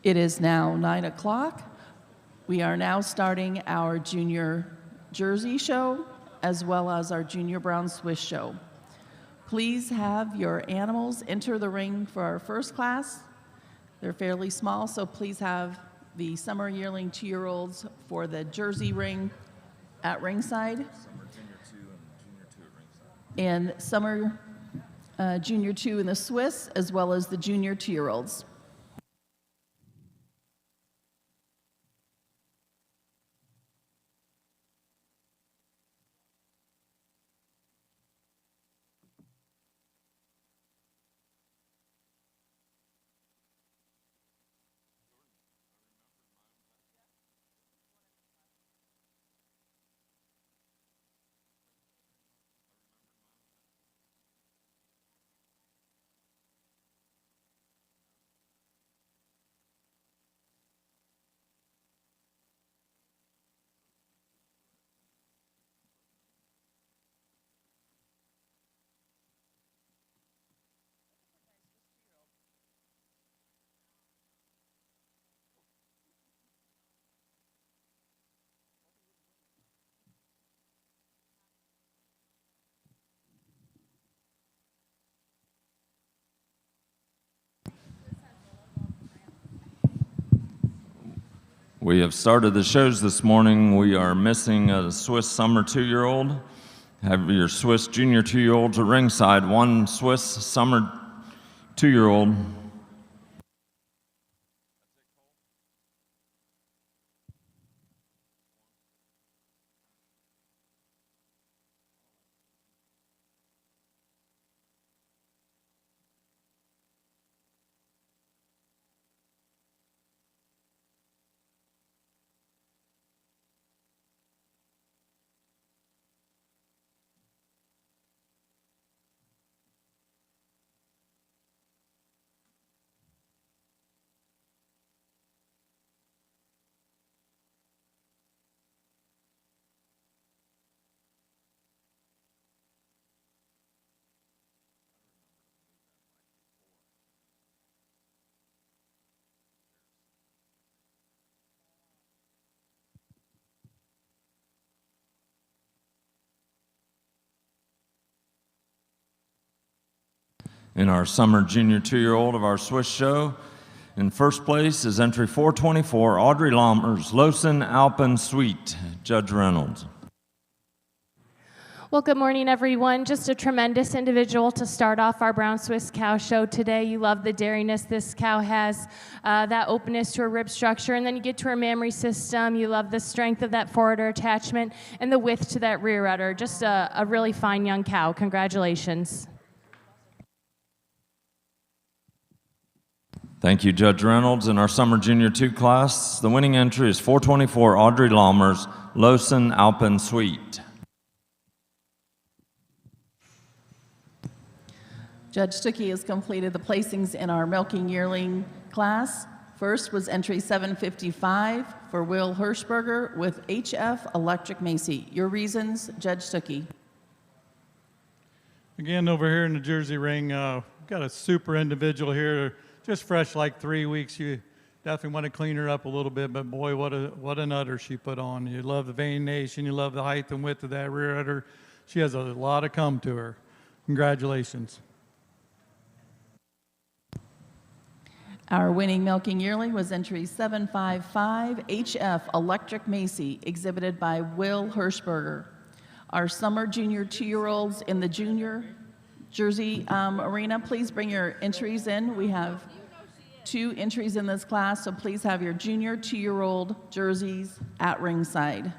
It is now 9 o'clock. We are now starting our junior jersey show as well as our junior brown Swiss show. Please have your animals enter the ring for our first class. They're fairly small, so please have the summer yearling 2-year-olds for the jersey ring at ringside. Summer junior 2 and junior 2 at ringside. And summer junior 2 in the Swiss, as well as the junior 2-year-olds. We have started the shows this morning. We are missing a Swiss summer 2-year-old. Have your Swiss junior 2-year-olds at ringside. One Swiss summer 2-year-old. In our summer junior 2-year-old of our Swiss show, in first place is entry 424, Audrey Lammers, Losen Alpen Suite. Judge Reynolds. Well, good morning, everyone. Just a tremendous individual to start off our Brown Swiss cow show today. You love the dairiness this cow has, that openness to her rib structure, and then you get to her mammary system. You love the strength of that forward udder attachment and the width to that rear udder. Just a really fine young cow. Congratulations. Thank you, Judge Reynolds. In our summer junior 2 class, the winning entry is 424, Audrey Lammers, Losen Alpen Suite. Judge Stuckey has completed the placings in our milking yearling class. First was entry 755 for Will Hirschberger with HF Electric Macy. Your reasons, Judge Stuckey. Again, over here in the Jersey ring, got a super individual here, just fresh like 3 weeks. You definitely want to clean her up a little bit, but boy, what an udder she put on. You love the veination, you love the height and width of that rear udder. She has a lot of come to her. Congratulations. Our winning milking yearling was entry 755 HF Electric Macy, exhibited by Will Hirschberger. Our summer junior 2-year-olds in the junior Jersey arena, please bring your entries in. We have 2 entries in this class, so please have your junior 2-year-old jerseys at ringside.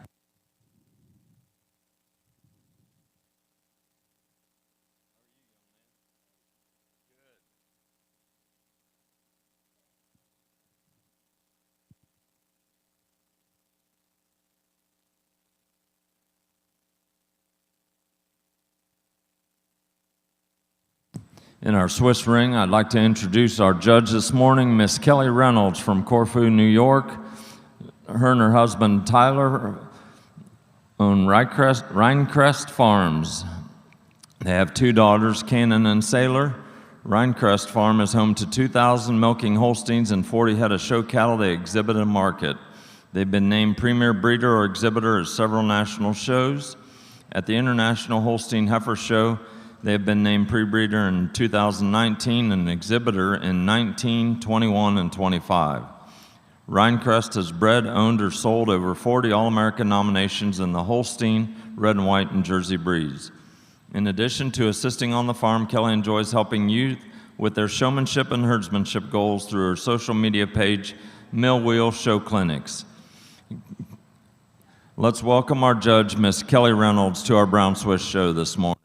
In our Swiss ring, I'd like to introduce our judge this morning, Miss Kelly Reynolds from Corfu, New York. Her and her husband, Tyler, own Rhinecrest Farms. They have 2 daughters, Cannon and Sailor. Rhinecrest Farm is home to 2,000 milking Holsteins and 40 head of show cattle they exhibit and market. They've been named premier breeder or exhibitor at several national shows. At the International Holstein Heifer Show, they have been named pre-breeder in 2019 and exhibitor in 19, 21, and 25. Rhinecrest has bred, owned, or sold over 40 All-American nominations in the Holstein, Red and White, and Jersey breeds. In addition to assisting on the farm, Kelly enjoys helping youth with their showmanship and herdsmanship goals through her social media page, Mill Wheel Show Clinics. Let's welcome our judge, Miss Kelly Reynolds, to our Brown Swiss show this morning.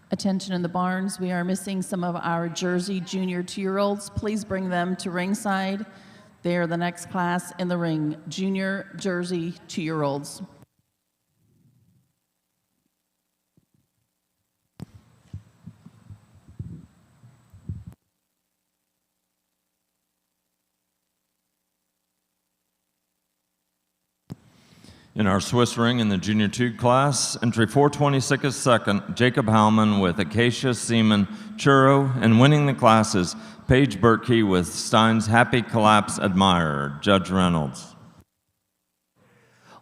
Attention in the barns, we are missing some of our Jersey junior 2-year-olds. Please bring them to ringside. They are the next class in the ring, junior Jersey 2-year-olds. In our Swiss ring in the Junior 2 class, entry 426 is second, Jacob Howman with Acacia Seaman Churro, and winning the class is Paige Bertkey with Stein's Happy Collapse Admirer, Judge Reynolds.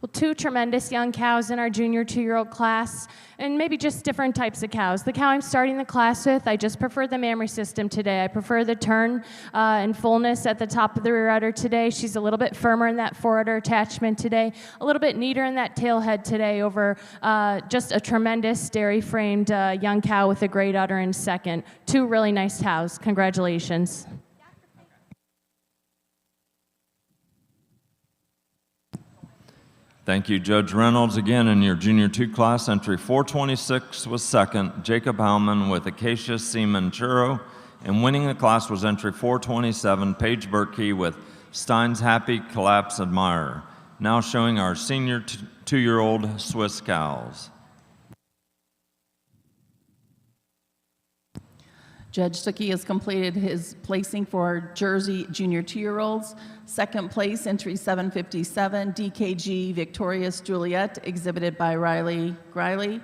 Well, 2 tremendous young cows in our junior 2-year-old class, and maybe just different types of cows. The cow I'm starting the class with, I just prefer the mammary system today. I prefer the turn and fullness at the top of the rear udder today. She's a little bit firmer in that fore udder attachment today, a little bit neater in that tail head today over just a tremendous dairy-framed young cow with a great udder in second. 2 really nice cows. Congratulations. Thank you, Judge Reynolds. Again, in your Junior 2 class, entry 426 was second, Jacob Howman with Acacia Seaman Churro, and winning the class was entry 427, Paige Bertkey with Stein's Happy Collapse Admirer. Now showing our senior 2-year-old Swiss cows. Judge Stuckey has completed his placing for our Jersey junior 2-year-olds. Second place, entry 757, DKG Victorious Juliet, exhibited by Riley Griley.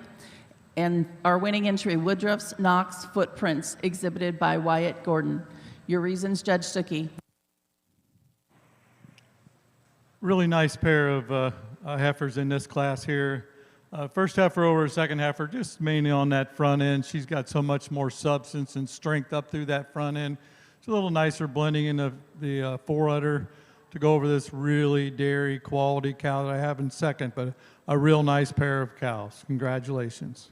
And our winning entry, Woodruff's Knox Footprints, exhibited by Wyatt Gordon. Your reasons, Judge Stuckey. Really nice pair of heifers in this class here. First heifer over second heifer, just mainly on that front end. She's got so much more substance and strength up through that front end. It's a little nicer blending in the fore udder to go over this really dairy quality cow that I have in second, but a real nice pair of cows. Congratulations.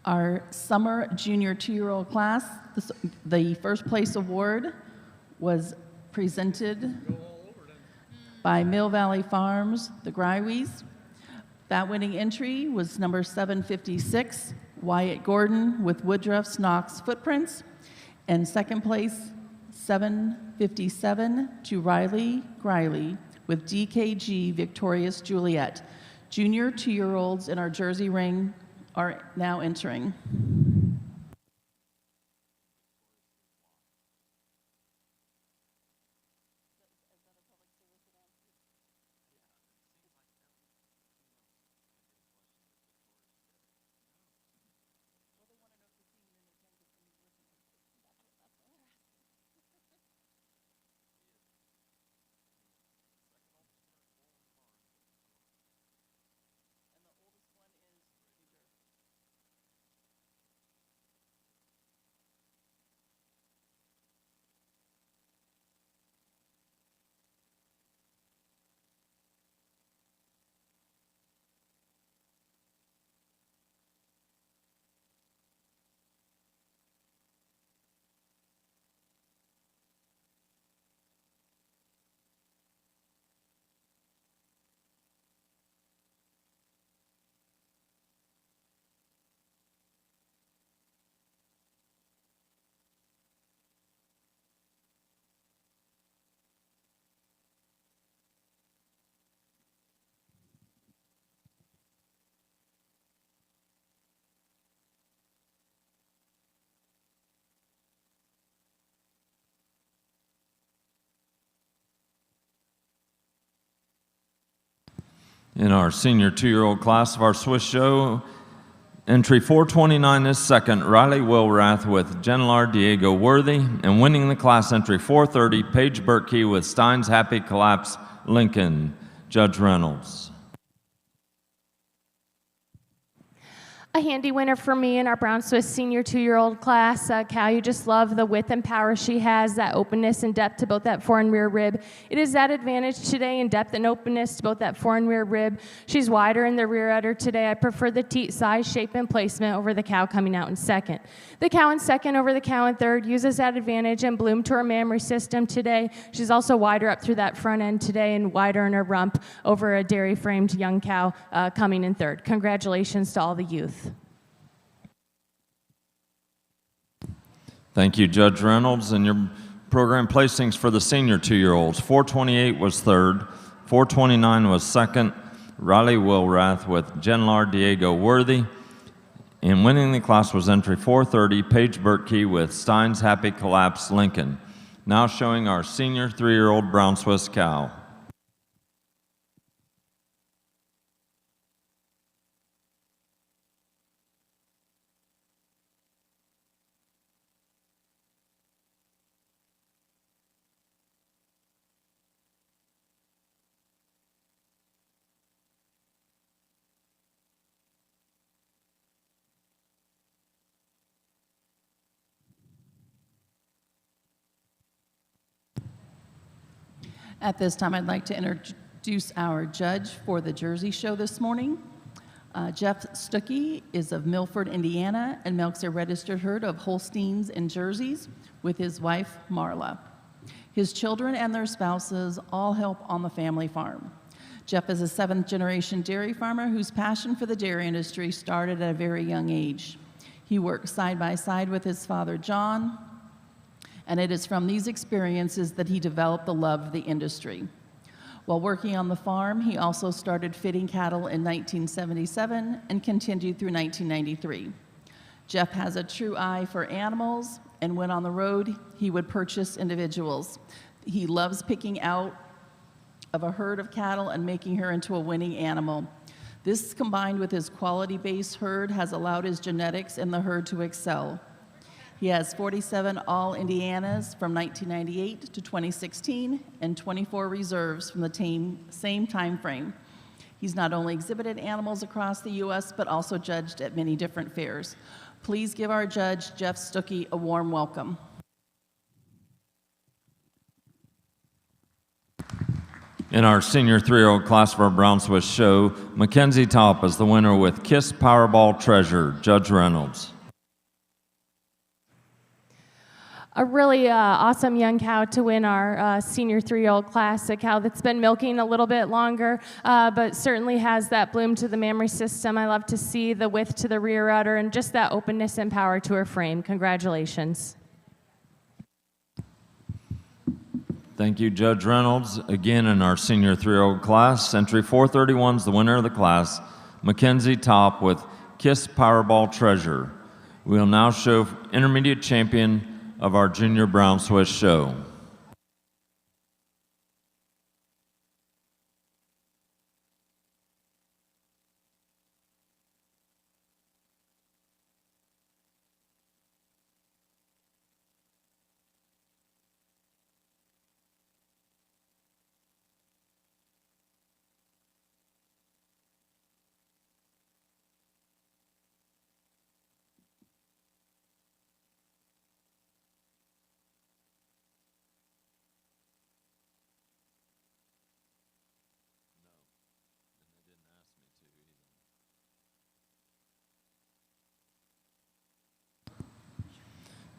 Our summer junior 2-year-old class, the first place award was presented by Mill Valley Farms, the Grywees. That winning entry was number 756, Wyatt Gordon with Woodruff's Knox Footprints. And second place, 757 to Riley Griley with DKG Victorious Juliet. Junior 2-year-olds in our Jersey ring are now entering. In our senior 2-year-old class of our Swiss show, entry 429 is second, Riley Wilrath with Genlar Diego Worthy, and winning the class entry 430, Paige Bertkey with Stein's Happy Collapse Lincoln, Judge Reynolds. A handy winner for me in our Brown Swiss senior 2-year-old class. Cal, you just love the width and power she has, that openness and depth to both that fore and rear rib. It is that advantage today in depth and openness to both that fore and rear rib. She's wider in the rear udder today. I prefer the teat size, shape, and placement over the cow coming out in second. The cow in second over the cow in third uses that advantage and bloom to her mammary system today. She's also wider up through that front end today and wider in her rump over a dairy-framed young cow coming in third. Congratulations to all the youth. Thank you, Judge Reynolds. And your program placings for the senior 2-year-olds. 428 was third, 429 was second, Riley Wilrath with Genlar Diego Worthy. And winning the class was entry 430, Paige Bertkey with Stein's Happy Collapse Lincoln. Now showing our senior 3-year-old Brown Swiss cow. At this time, I'd like to introduce our judge for the Jersey show this morning. Jeff Stuckey is of Milford, Indiana, and milks a registered herd of Holsteins and Jerseys with his wife, Marla. His children and their spouses all help on the family farm. Jeff is a 7th-generation dairy farmer whose passion for the dairy industry started at a very young age. He works side by side with his father, John, and it is from these experiences that he developed the love of the industry. While working on the farm, he also started fitting cattle in 1977 and continued through 1993. Jeff has a true eye for animals, and when on the road, he would purchase individuals. He loves picking out of a herd of cattle and making her into a winning animal. This, combined with his quality-based herd, has allowed his genetics in the herd to excel. He has 47 All-Indianas from 1998 to 2016 and 24 reserves from the same time frame. He's not only exhibited animals across the U.S., but also judged at many different fairs. Please give our judge, Jeff Stuckey, a warm welcome. In our senior 3-year-old class of our Brown Swiss show, Mackenzie Top is the winner with Kiss Powerball Treasure, Judge Reynolds. A really awesome young cow to win our senior 3-year-old class, a cow that's been milking a little bit longer, but certainly has that bloom to the mammary system. I love to see the width to the rear udder and just that openness and power to her frame. Congratulations. Thank you, Judge Reynolds. Again, in our senior 3-year-old class, entry 431 is the winner of the class, Mackenzie Top with Kiss Powerball Treasure. We will now show intermediate champion of our junior Brown Swiss show.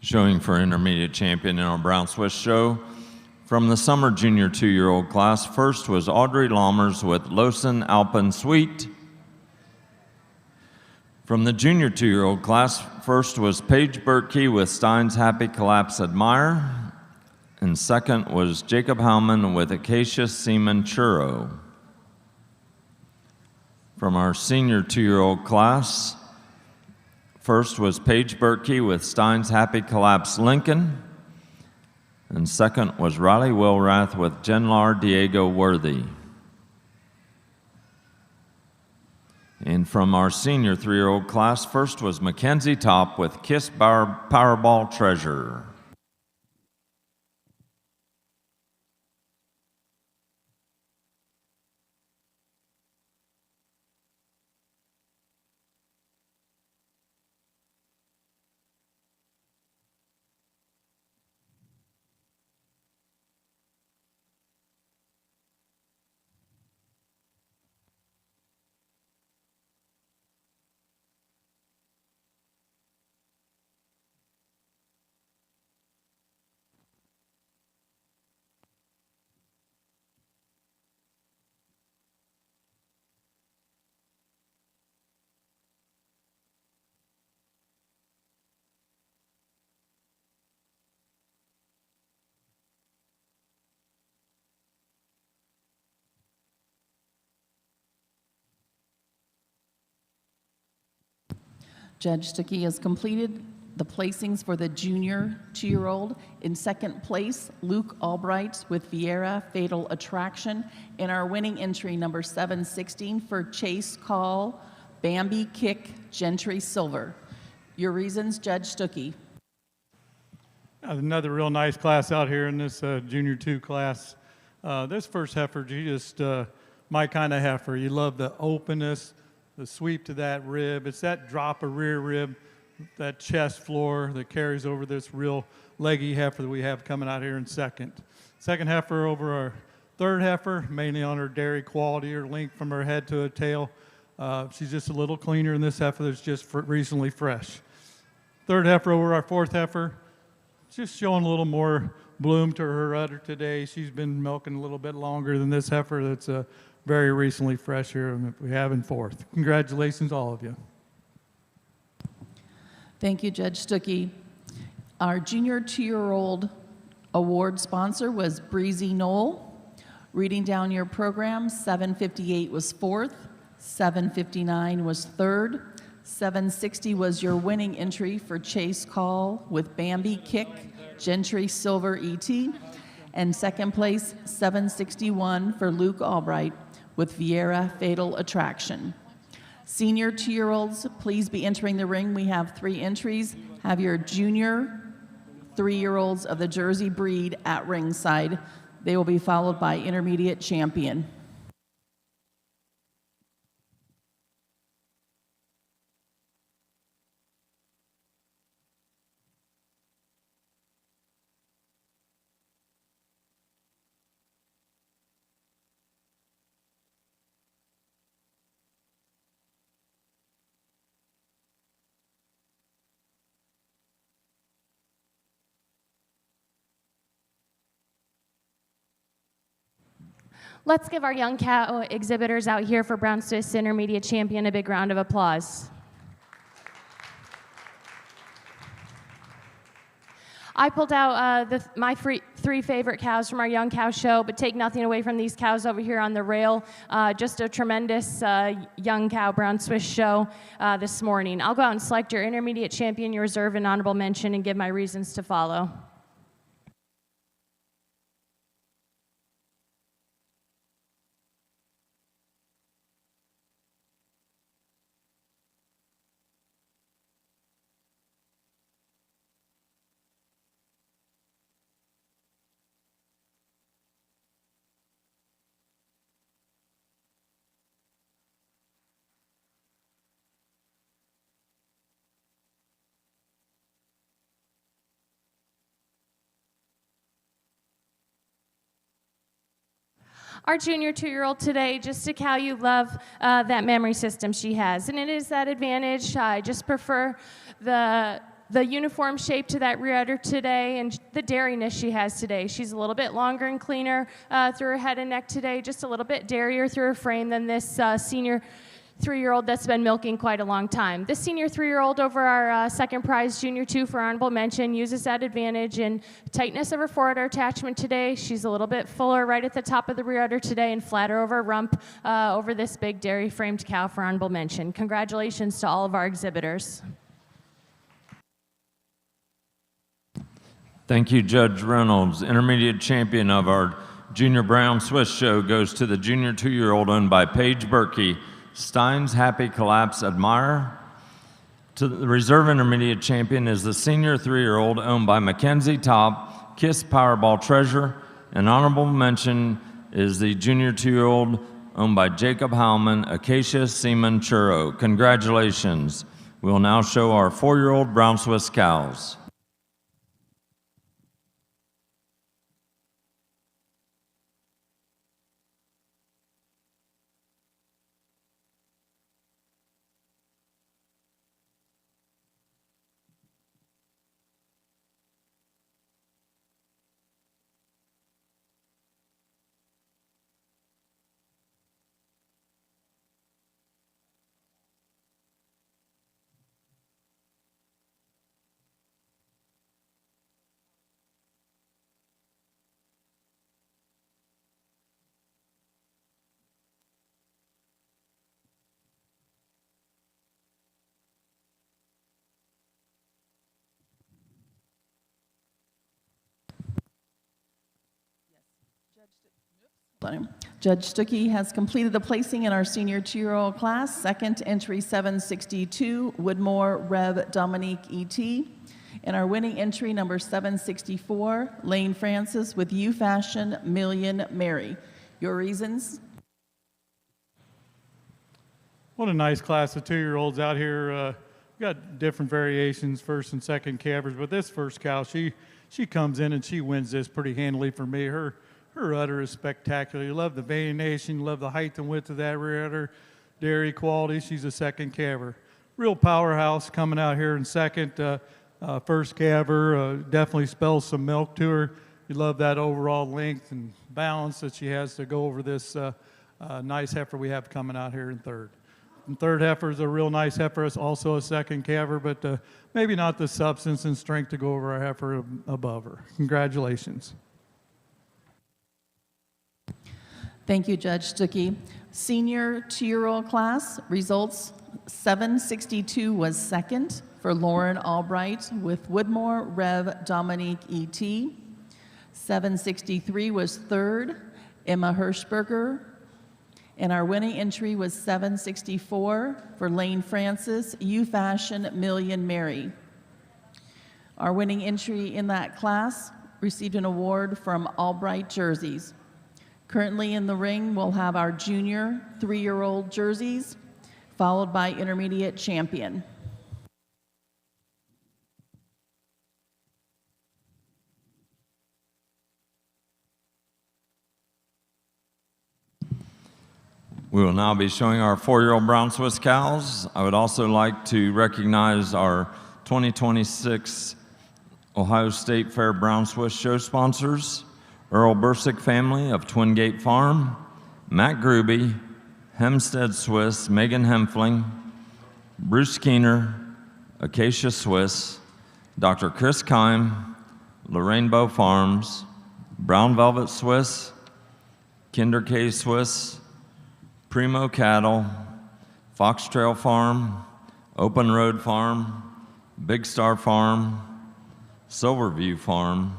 Showing for intermediate champion in our Brown Swiss show. From the summer junior 2-year-old class, first was Audrey Lammers with Lawson Alpen Sweet. From the junior 2-year-old class, first was Paige Bertkey with Stein's Happy Collapse Admire, and second was Jacob Howman with Acacia Seaman Churro. From our senior 2-year-old class, first was Paige Bertkey with Stein's Happy Collapse Lincoln, and second was Riley Wilrath with Genlar Diego Worthy. And from our senior 3-year-old class, first was Mackenzie Top with Kiss Powerball Treasure. Judge Stuckey has completed the placings for the junior 2-year-old. In second place, Luke Albright with Vieira Fatal Attraction. In our winning entry, number 716 for Chase Call, Bambi Kick, Gentry Silver. Your reasons, Judge Stuckey. Another real nice class out here in this junior 2 class. This first heifer, she just my kind of heifer. You love the openness, the sweep to that rib. It's that drop of rear rib, that chest floor that carries over this real leggy heifer that we have coming out here in second. Second heifer over our third heifer, mainly on her dairy quality, her length from her head to her tail. She's just a little cleaner than this heifer that's just recently fresh. Third heifer over our fourth heifer, just showing a little more bloom to her udder today. She's been milking a little bit longer than this heifer that's very recently fresh here we have in fourth. Congratulations, all of you. Thank you, Judge Stuckey. Our junior 2-year-old award sponsor was Breezy Knoll. Reading down your program, 758 was fourth, 759 was third, 760 was your winning entry for Chase Call with Bambi Kick, Gentry Silver ET, and second place, 761 for Luke Albright with Vieira Fatal Attraction. Senior 2-year-olds, please be entering the ring. We have 3 entries. Have your junior 3-year-olds of the Jersey breed at ringside. They will be followed by intermediate champion. Let's give our young cow exhibitors out here for Brown Swiss Intermediate Champion a big round of applause. I pulled out my 3 favorite cows from our young cow show, but take nothing away from these cows over here on the rail. Just a tremendous young cow Brown Swiss show this morning. I'll go out and select your intermediate champion, your reserve, and honorable mention, and give my reasons to follow. Our junior 2-year-old today, just a cow you love that memory system she has. And it is that advantage. I just prefer the uniform shape to that rear udder today and the dairyness she has today. She's a little bit longer and cleaner through her head and neck today, just a little bit dairier through her frame than this senior 3-year-old that's been milking quite a long time. This senior 3-year-old over our second prize, junior 2 for honorable mention, uses that advantage in tightness of her forward udder attachment today. She's a little bit fuller right at the top of the rear udder today and flatter over rump over this big dairy framed cow for honorable mention. Congratulations to all of our exhibitors. Thank you, Judge Reynolds. Intermediate champion of our Junior Brown Swiss show goes to the junior 2-year-old owned by Paige Berkey, Stein's Happy Collapse Admire. To the reserve intermediate champion is the senior 3-year-old owned by Mackenzie Top, Kiss Powerball Treasure. An honorable mention is the junior 2-year-old owned by Jacob Howman, Acacia Seaman Churro. Congratulations. We'll now show our 4-year-old brown Swiss cows. Judge Stuckey has completed the placing in our senior 2-year-old class. Second entry 762, Woodmore Rev Dominique E.T. And our winning entry number 764, Lane Francis with You Fashion Million Mary. Your reasons? What a nice class of 2-year-olds out here. We got different variations, first and second calvers, but this first cow, she comes in and she wins this pretty handily for me. Her udder is spectacular. You love the veination, you love the height and width of that rear udder, dairy quality. She's a second calver. Real powerhouse coming out here in second. First calver definitely spells some milk to her. You love that overall length and balance that she has to go over this nice heifer we have coming out here in third. And third heifer is a real nice heifer. It's also a second calver, but maybe not the substance and strength to go over our heifer above her. Congratulations. Thank you, Judge Stuckey. Senior 2-year-old class results 762 was second for Lauren Albright with Woodmore Rev Dominique E.T. 763 was third, Emma Hirschberger. And our winning entry was 764 for Lane Francis, You Fashion Million Mary. Our winning entry in that class received an award from Albright Jerseys. Currently in the ring, we'll have our junior 3-year-old jerseys, followed by intermediate champion. We will now be showing our 4-year-old brown Swiss cows. I would also like to recognize our 2026 Ohio State Fair Brown Swiss show sponsors: Earl Bursick family of Twin Gate Farm, Matt Gruby, Hempstead Swiss, Megan Hempfling, Bruce Keener, Acacia Swiss, Dr. Chris Kime, Lorrainebow Farms, Brown Velvet Swiss, Kinder K Swiss, Primo Cattle, Fox Trail Farm, Open Road Farm, Big Star Farm, Silverview Farm,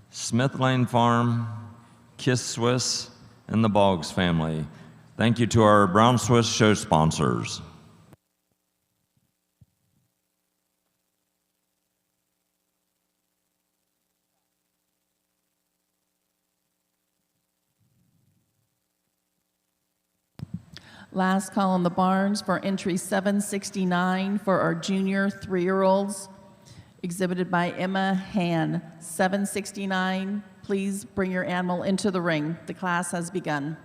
Smith Lane Farm, Kiss Swiss, and the Boggs family. Thank you to our Brown Swiss show sponsors. Last call in the barns for entry 769 for our junior 3-year-olds, exhibited by Emma Han. 769, please bring your animal into the ring. The class has begun.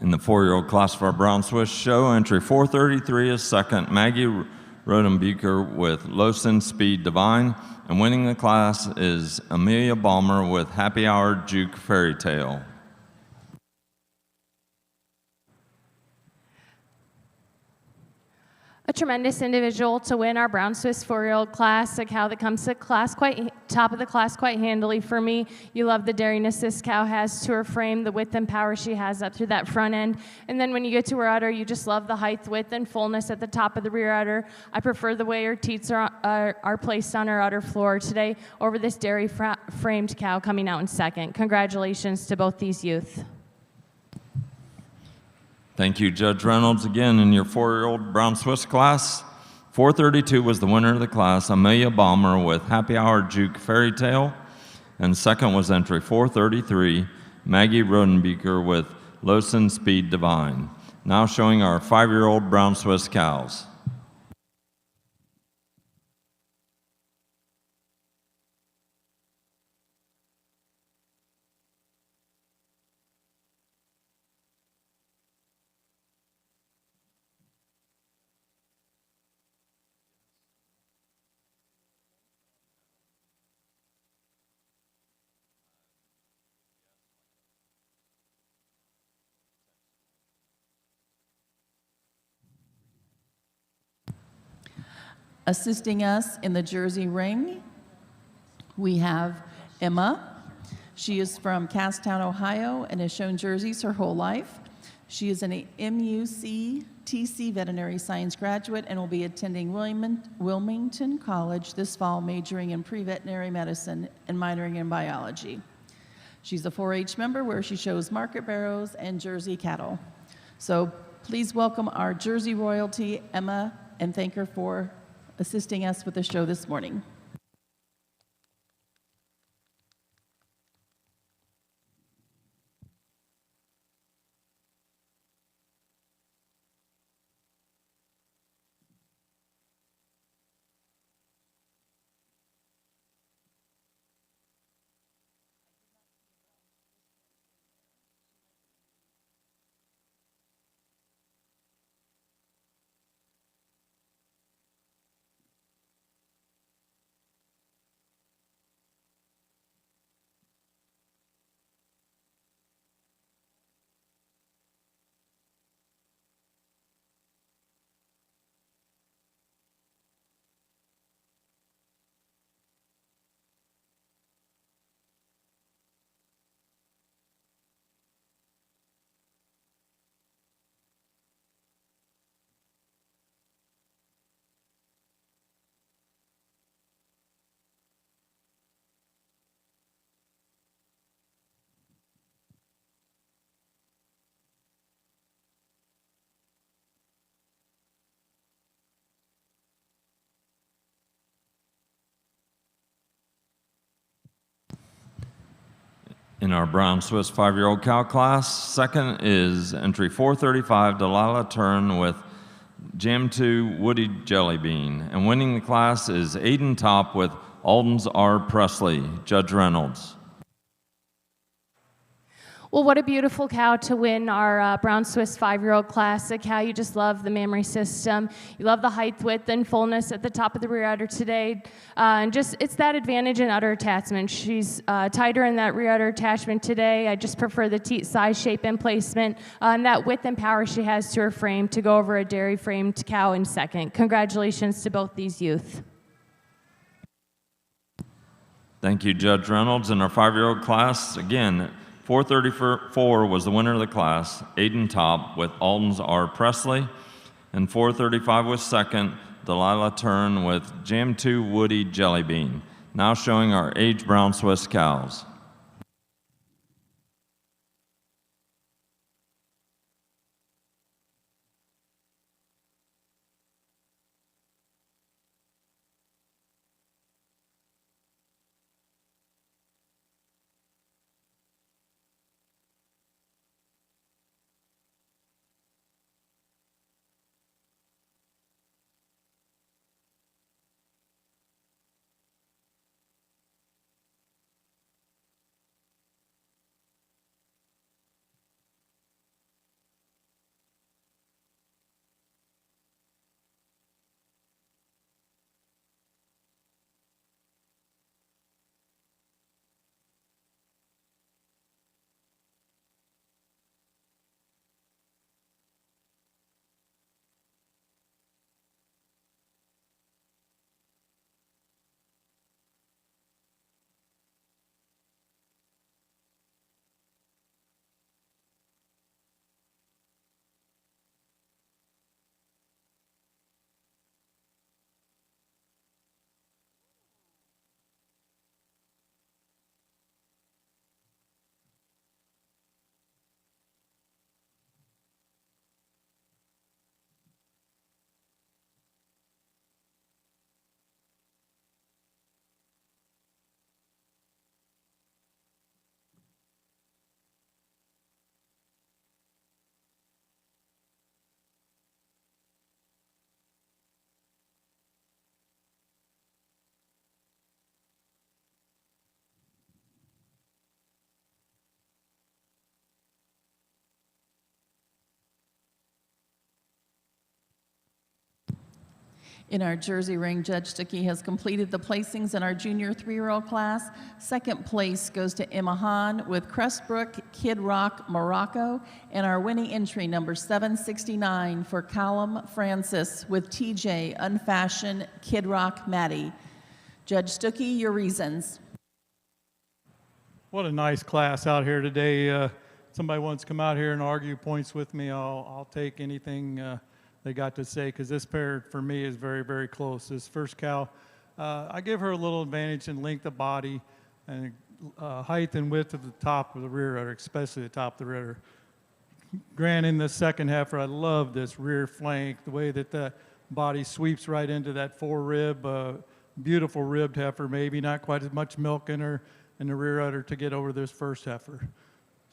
In the 4-year-old class of our Brown Swiss show, entry 433 is second, Maggie Rodenbeeker with Losin Speed Divine, and winning the class is Amelia Balmer with Happy Hour Juke Fairy Tale. A tremendous individual to win our Brown Swiss 4-year-old class, a cow that comes to class top of the class quite handily for me. You love the dariness this cow has to her frame, the width and power she has up through that front end. And then when you get to her udder, you just love the height, width, and fullness at the top of the rear udder. I prefer the way her teats are placed on her udder floor today over this dairy framed cow coming out in second. Congratulations to both these youth. Thank you, Judge Reynolds. Again, in your 4-year-old Brown Swiss class, 432 was the winner of the class, Amelia Balmer with Happy Hour Juke Fairy Tale, and second was entry 433, Maggie Rodenbeeker with Losin Speed Divine. Now showing our 5-year-old Brown Swiss cows. Assisting us in the Jersey ring, we have Emma. She is from Casstown, Ohio, and has shown jerseys her whole life. She is an MUC-TC veterinary science graduate and will be attending Wilmington College this fall, majoring in pre-veterinary medicine and minoring in biology. She's a 4-H member where she shows market barrows and Jersey cattle. So please welcome our Jersey royalty, Emma, and thank her for assisting us with the show this morning. In our Brown Swiss 5-year-old cow class, second is entry 435, Delilah Turn with Jam 2 Woody Jelly Bean. And winning the class is Aiden Top with Alden's R. Presley. Judge Reynolds. Well, what a beautiful cow to win our Brown Swiss 5-year-old class. A cow you just love the mammary system. You love the height, width, and fullness at the top of the rear udder today. And just, it's that advantage in udder attachment. She's tighter in that rear udder attachment today. I just prefer the teat size, shape, and placement, and that width and power she has to her frame to go over a dairy-framed cow in second. Congratulations to both these youth. Thank you, Judge Reynolds. In our 5-year-old class, again, 434 was the winner of the class, Aiden Top with Alden's R. Presley, and 435 was second, Delilah Turn with Jam 2 Woody Jelly Bean. Now showing our aged Brown Swiss cows. In our Jersey ring, Judge Stuckey has completed the placings in our junior 3-year-old class. Second place goes to Emma Hahn with Crestbrook Kid Rock Morocco, and our winning entry number 769 for Callum Francis with TJ Unfashioned Kid Rock Maddie. Judge Stuckey, your reasons. What a nice class out here today. Somebody wants to come out here and argue points with me, I'll take anything they got to say, because this pair for me is very, very close. This first cow, I give her a little advantage in length of body and height and width of the top of the rear udder, especially the top of the rear udder. Granted, in the second heifer, I love this rear flank, the way that the body sweeps right into that fore-rib, beautiful ribbed heifer, maybe not quite as much milk in her in the rear udder to get over this first heifer.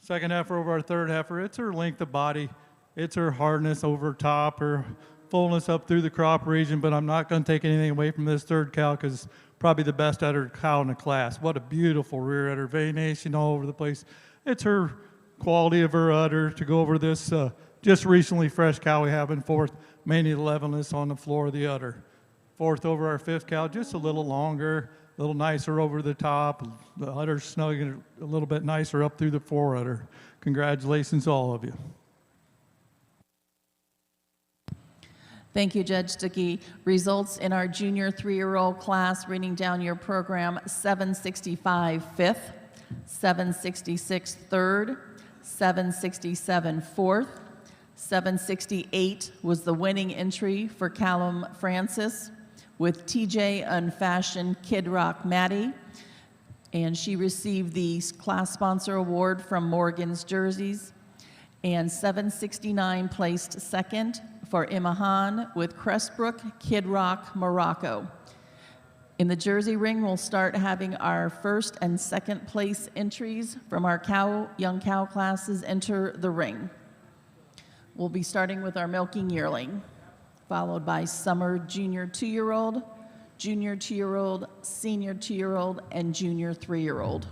Second heifer over our third heifer, it's her length of body. It's her hardness over top, her fullness up through the crop region, but I'm not going to take anything away from this third cow because it's probably the best udder cow in the class. What a beautiful rear udder, veination all over the place. It's her quality of her udder to go over this just recently fresh cow we have in fourth, mainly the levelness on the floor of the udder. Fourth over our fifth cow, just a little longer, a little nicer over the top, the udder snug and a little bit nicer up through the fore udder. Congratulations to all of you. Thank you, Judge Stuckey. Results in our junior 3-year-old class, reading down your program: 765 fifth, 766 third, 767 fourth, 768 was the winning entry for Callum Francis with TJ Unfashioned Kid Rock Maddie, and she received the class sponsor award from Morgan's Jerseys. And 769 placed second for Emma Hahn with Crestbrook Kid Rock Morocco. In the Jersey ring, we'll start having our first and second place entries from our young cow classes enter the ring. We'll be starting with our milking yearling, followed by summer junior 2-year-old, junior 2-year-old, senior 2-year-old, and junior 3-year-old.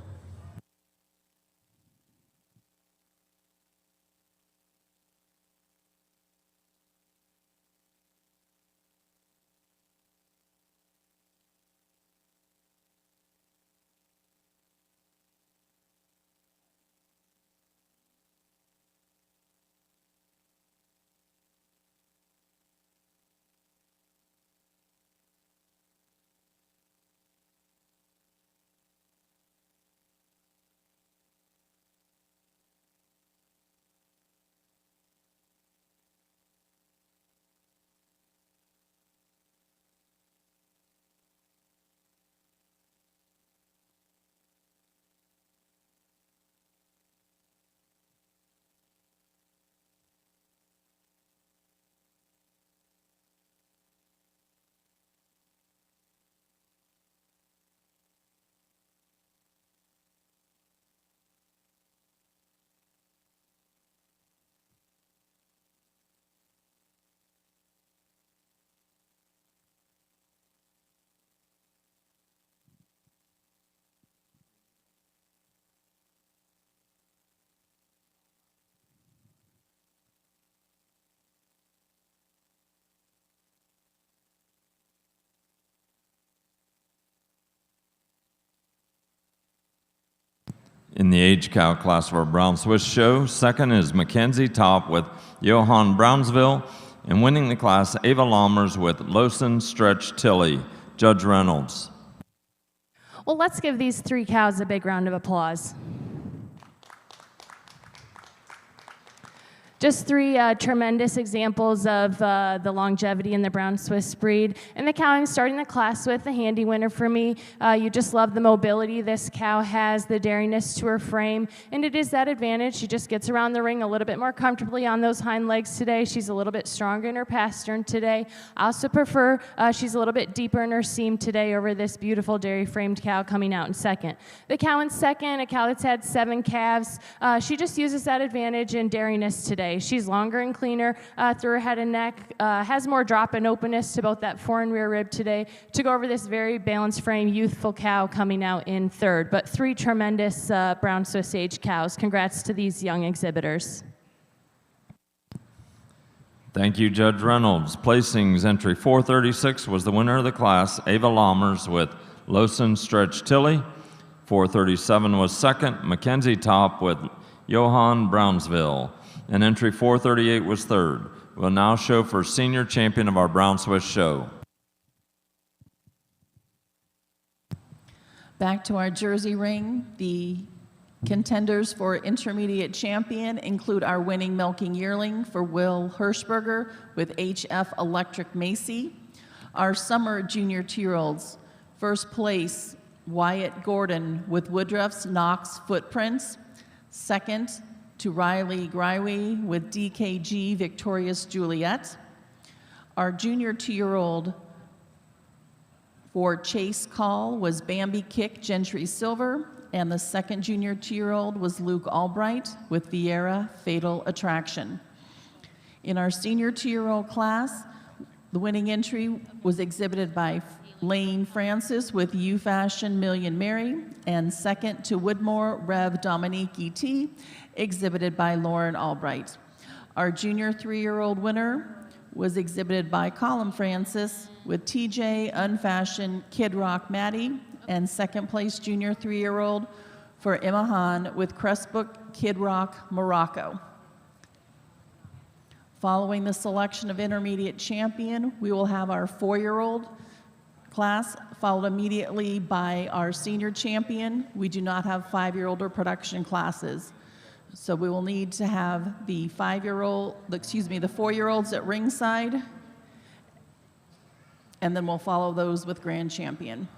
In the age cow class of our Brown Swiss show, second is Mackenzie Top with Johann Brownsville, and winning the class, Ava Lammers with Lawson Stretch Tilly. Judge Reynolds. Well, let's give these 3 cows a big round of applause. Just 3 tremendous examples of the longevity in the Brown Swiss breed. And the cow I'm starting the class with, the handy winner for me, you just love the mobility this cow has, the dariness to her frame, and it is that advantage. She just gets around the ring a little bit more comfortably on those hind legs today. She's a little bit stronger in her pastern today. I also prefer she's a little bit deeper in her seam today over this beautiful dairy-framed cow coming out in second. The cow in second, a cow that's had 7 calves, she just uses that advantage in dariness today. She's longer and cleaner through her head and neck, has more drop and openness to both that fore and rear rib today to go over this very balanced frame, youthful cow coming out in third. But 3 tremendous Brown Swiss age cows. Congrats to these young exhibitors. Thank you, Judge Reynolds. Placings, entry 436 was the winner of the class, Ava Lammers with Lawson Stretch Tilly. 437 was second, Mackenzie Top with Johann Brownsville. And entry 438 was third. We'll now show for senior champion of our Brown Swiss show. Back to our Jersey ring, the contenders for intermediate champion include our winning milking yearling for Will Hirschberger with HF Electric Macy. Our summer junior 2-year-olds, first place, Wyatt Gordon with Woodruff's Knox Footprints. Second to Riley Greiwe with DKG Victorious Juliet. Our junior 2-year-old for Chase Call was Bambi Kick Gentry Silver, and the second junior 2-year-old was Luke Albright with Vieira Fatal Attraction. In our senior 2-year-old class, the winning entry was exhibited by Lane Francis with U Fashion Million Mary, and second to Woodmore Rev Dominique E.T., exhibited by Lauren Albright. Our junior 3-year-old winner was exhibited by Colin Francis with TJ Unfashioned Kid Rock Maddie, and second place junior 3-year-old for Imahan with Crestbook Kid Rock Morocco. Following the selection of intermediate champion, we will have our 4-year-old class, followed immediately by our senior champion. We do not have 5-year-old or production classes. So we will need to have the 4-year-olds at ringside, and then we'll follow those with grand champion.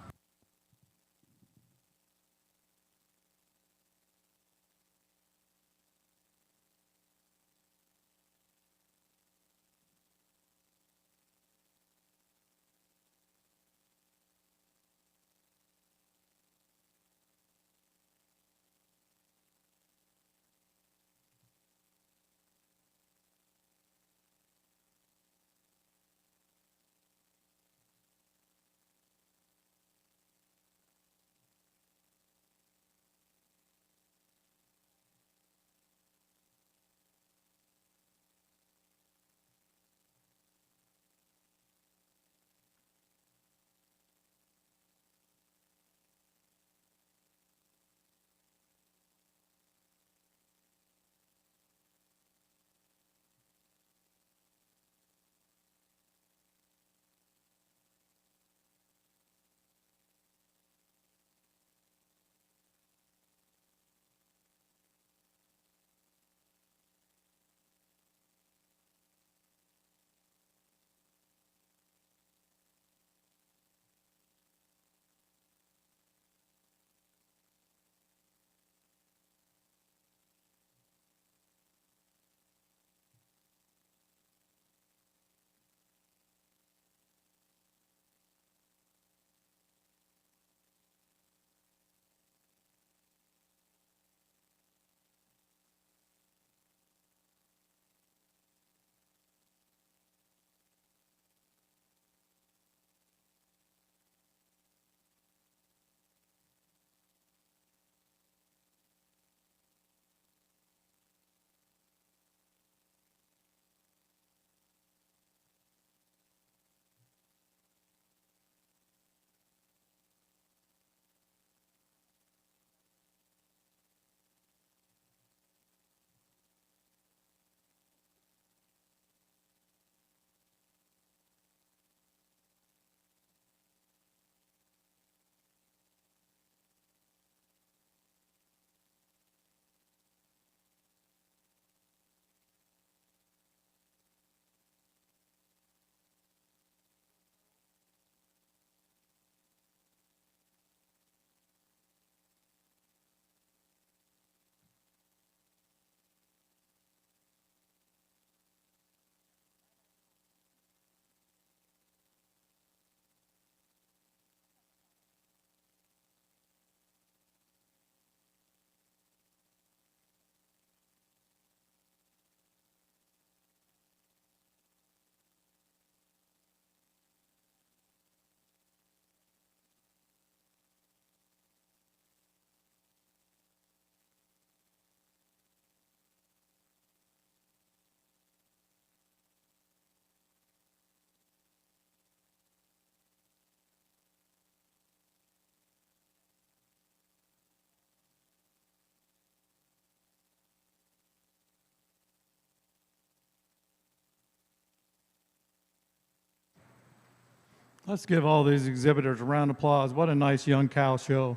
Let's give all these exhibitors a round of applause. What a nice young cow show.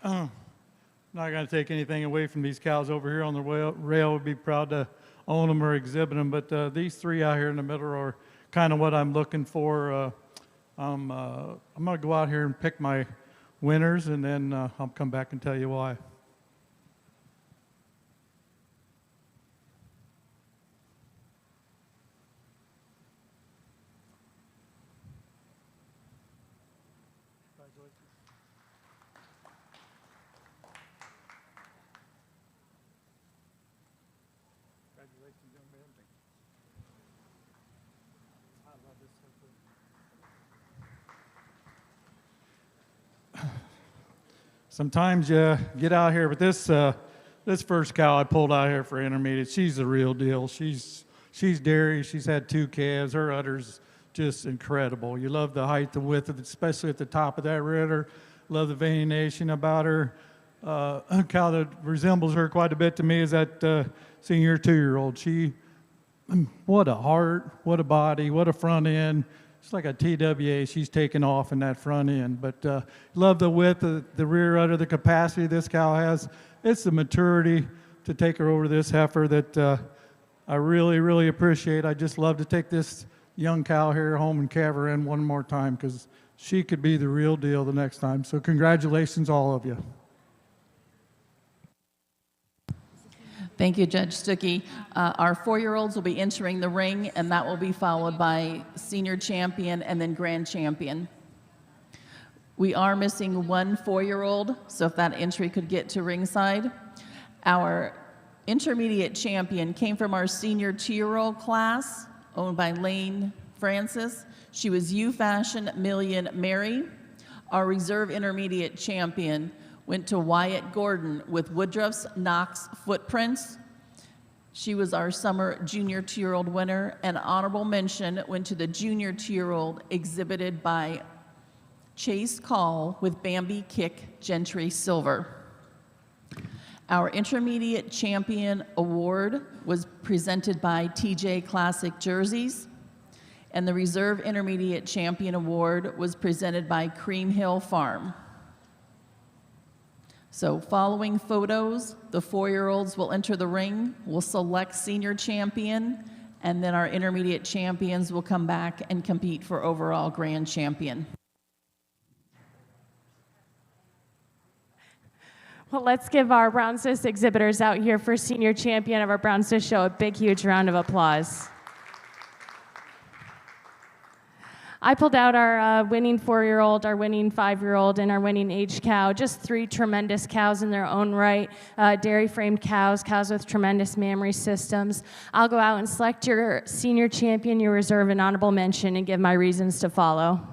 Not going to take anything away from these cows over here on the rail. Would be proud to own them or exhibit them. But these three out here in the middle are kind of what I'm looking for. I'm going to go out here and pick my winners, and then I'll come back and tell you why. Sometimes you get out here, but this first cow I pulled out here for intermediate, she's the real deal. She's dairy. She's had 2 calves. Her udder's just incredible. You love the height, the width, especially at the top of that rear udder. Love the veination about her. A cow that resembles her quite a bit to me is that senior 2-year-old. What a heart, what a body, what a front end. It's like a TWA. She's taken off in that front end. But love the width of the rear udder, the capacity this cow has. It's the maturity to take her over this heifer that I really, really appreciate. I just love to take this young cow here home and calve her in one more time because she could be the real deal the next time. So congratulations, all of you. Thank you, Judge Stuckey. Our 4-year-olds will be entering the ring, and that will be followed by senior champion and then grand champion. We are missing 1 4-year-old, so if that entry could get to ringside. Our intermediate champion came from our senior 2-year-old class, owned by Lane Francis. She was U-Fashion Million Mary. Our reserve intermediate champion went to Wyatt Gordon with Woodruff's Knox Footprints. She was our summer junior 2-year-old winner. An honorable mention went to the junior 2-year-old exhibited by Chase Call with Bambi Kick Gentry Silver. Our intermediate champion award was presented by TJ Classic Jerseys, and the reserve intermediate champion award was presented by Cream Hill Farm. So following photos, the 4-year-olds will enter the ring, we'll select senior champion, and then our intermediate champions will come back and compete for overall grand champion. Well, let's give our Brown Swiss exhibitors out here for senior champion of our Brown Swiss show a big, huge round of applause. I pulled out our winning 4-year-old, our winning 5-year-old, and our winning aged cow. Just 3 tremendous cows in their own right. Dairy-framed cows, cows with tremendous mammary systems. I'll go out and select your senior champion, your reserve, and honorable mention, and give my reasons to follow.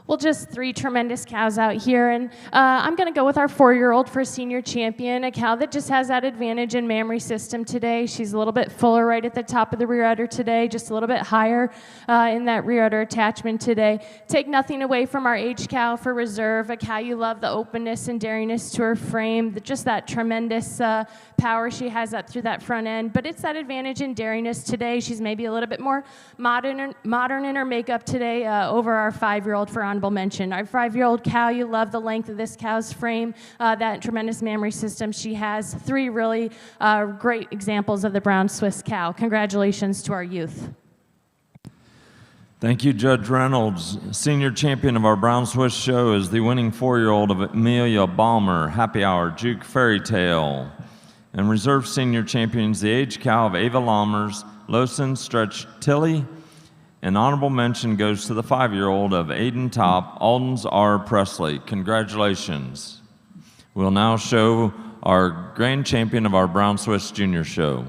Well, just 3 tremendous cows out here, and I'm going to go with our 4-year-old for senior champion, a cow that just has that advantage in mammary system today. She's a little bit fuller right at the top of the rear udder today, just a little bit higher in that rear udder attachment today. Take nothing away from our aged cow for reserve, a cow you love, the openness and dairiness to her frame, just that tremendous power she has up through that front end, but it's that advantage in dairiness today. She's maybe a little bit more modern in her makeup today over our 5-year-old for honorable mention. Our 5-year-old cow, you love the length of this cow's frame, that tremendous mammary system she has. 3 really great examples of the brown Swiss cow. Congratulations to our youth. Thank you, Judge Reynolds. Senior champion of our Brown Swiss show is the winning 4-year-old of Amelia Balmer, Happy Hour, Juke Fairy Tale. And reserve senior champions, the age cow of Ava Lammers, Lawson Stretch Tilly. An honorable mention goes to the 5-year-old of Aiden Top, Aldens R. Presley. Congratulations. We'll now show our grand champion of our Brown Swiss Junior Show.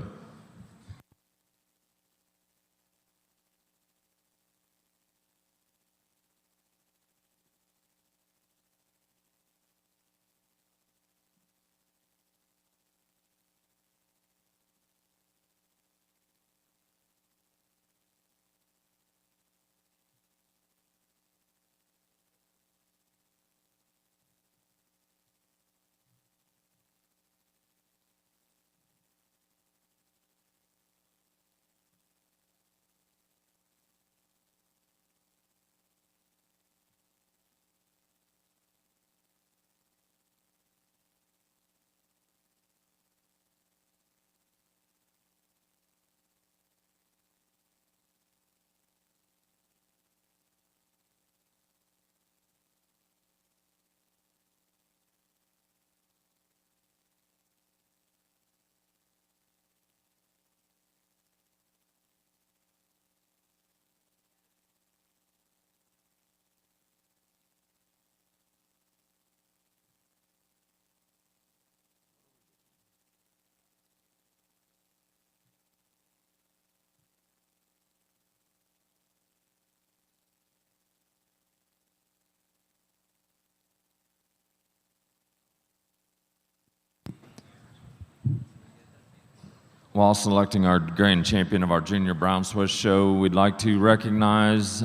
While selecting our grand champion of our Junior Brown Swiss Show, we'd like to recognize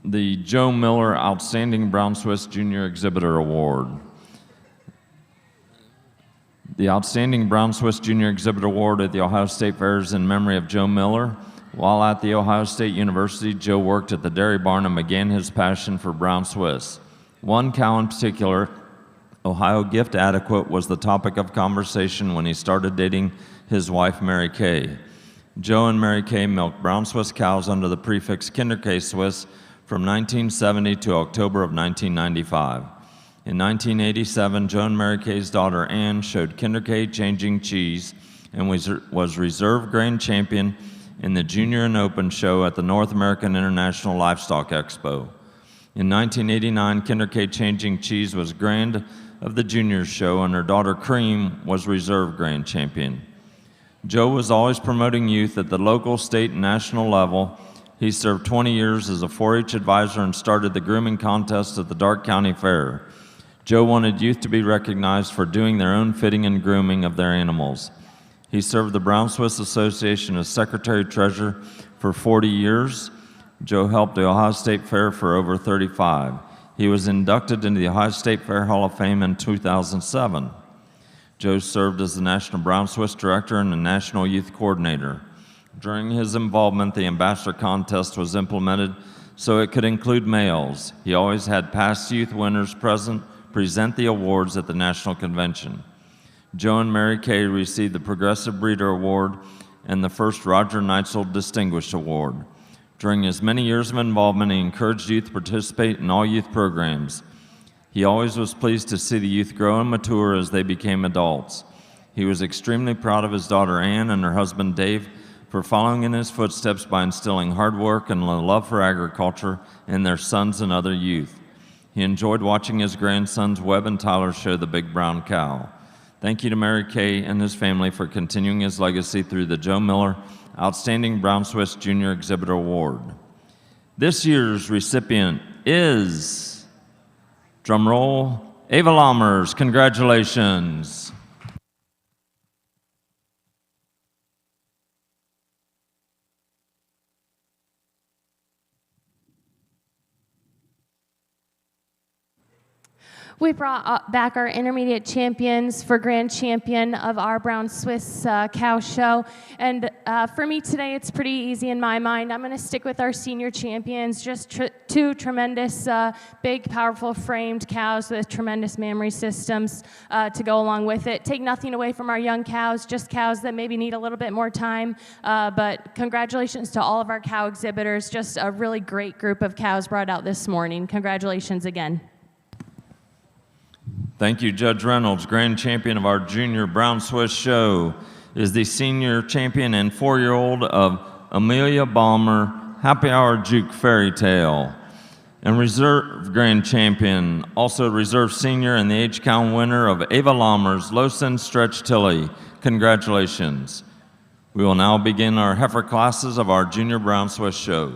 the Joe Miller Outstanding Brown Swiss Junior Exhibitor Award. The Outstanding Brown Swiss Junior Exhibitor Award at the Ohio State Fair is in memory of Joe Miller. While at The Ohio State University, Joe worked at the dairy barn and began his passion for Brown Swiss. One cow in particular, Ohio Gift Adequate, was the topic of conversation when he started dating his wife, Mary Kay. Joe and Mary Kay milked Brown Swiss cows under the prefix Kinder K Swiss from 1970 to October of 1995. In 1987, Joe and Mary Kay's daughter Ann showed Kinder K changing cheese and was reserve grand champion in the Junior and Open show at the North American International Livestock Expo. In 1989, Kinder K changing cheese was grand of the juniors show, and her daughter Cream was reserve grand champion. Joe was always promoting youth at the local, state, and national level. He served 20 years as a 4-H advisor and started the grooming contest at the Darke County Fair. Joe wanted youth to be recognized for doing their own fitting and grooming of their animals. He served the Brown Swiss Association as secretary-treasurer for 40 years. Joe helped the Ohio State Fair for over 35. He was inducted into the Ohio State Fair Hall of Fame in 2007. Joe served as the National Brown Swiss Director and the National Youth Coordinator. During his involvement, the Ambassador Contest was implemented so it could include males. He always had past youth winners present the awards at the National Convention. Joe and Mary Kay received the Progressive Breeder Award and the first Roger Neitzel Distinguished Award. During his many years of involvement, he encouraged youth to participate in all youth programs. He always was pleased to see the youth grow and mature as they became adults. He was extremely proud of his daughter Ann and her husband Dave for following in his footsteps by instilling hard work and a love for agriculture in their sons and other youth. He enjoyed watching his grandsons Webb and Tyler show the big brown cow. Thank you to Mary Kay and his family for continuing his legacy through the Joe Miller Outstanding Brown Swiss Junior Exhibitor Award. This year's recipient is, drum roll, Ava Lammers. Congratulations. We brought back our intermediate champions for grand champion of our Brown Swiss cow show. And for me today, it's pretty easy in my mind. I'm going to stick with our senior champions, just two tremendous, big, powerful framed cows with tremendous mammary systems to go along with it. Take nothing away from our young cows, just cows that maybe need a little bit more time. But congratulations to all of our cow exhibitors. Just a really great group of cows brought out this morning. Congratulations again. Thank you, Judge Reynolds. Grand champion of our junior Brown Swiss show is the senior champion and 4-year-old of Amelia Balmer Happy Hour Juke Fairy Tale. And reserve grand champion, also reserve senior and the H-Count winner of Ava Lammer's Lowson Stretch Tilly. Congratulations. We will now begin our heifer classes of our junior Brown Swiss show.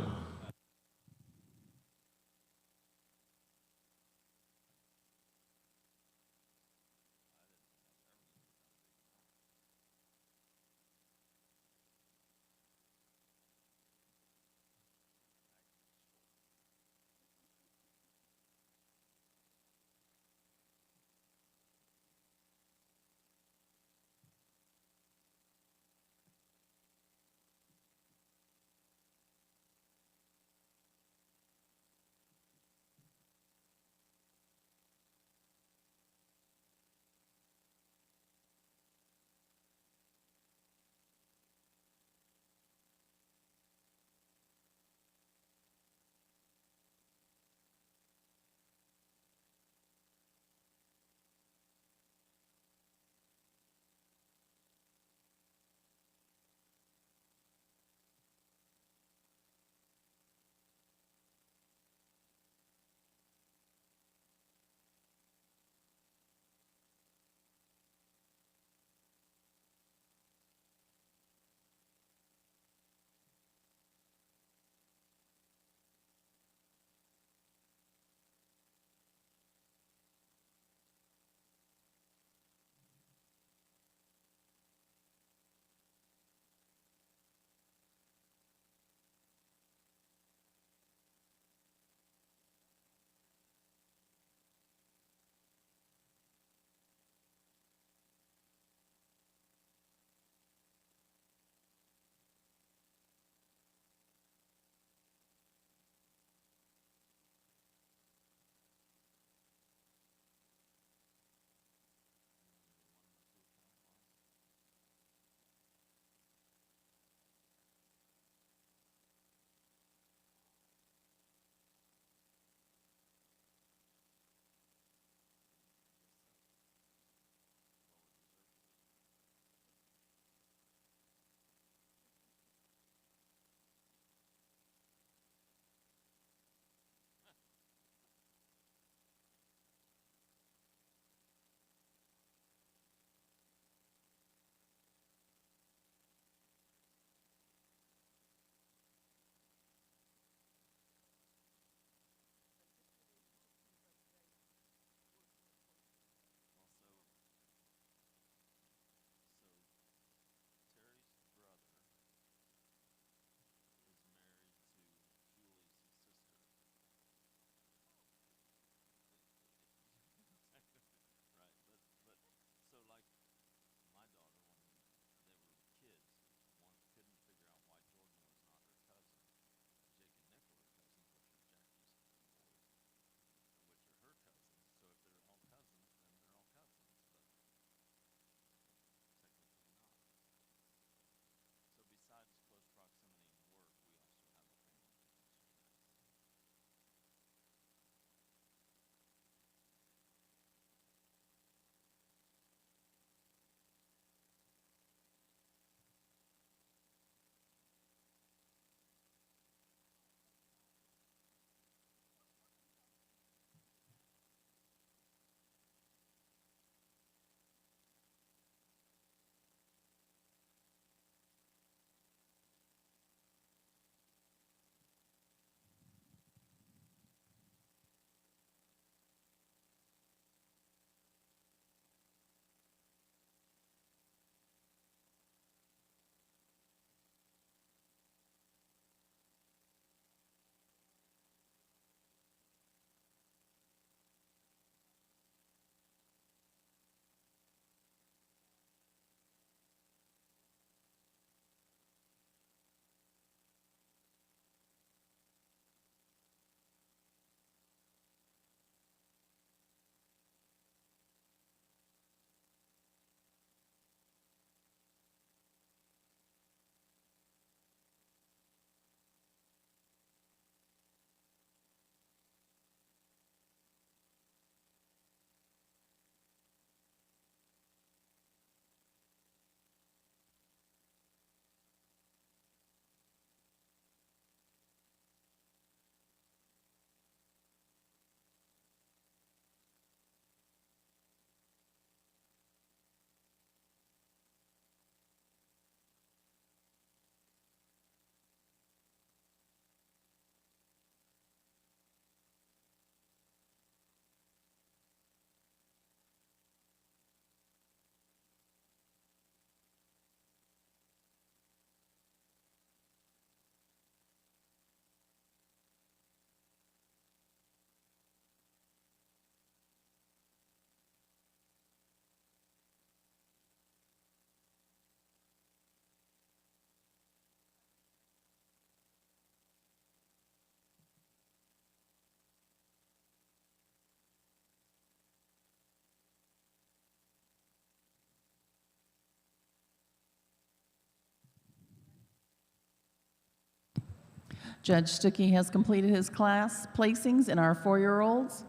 Judge Stuckey has completed his class placings in our 4-year-olds.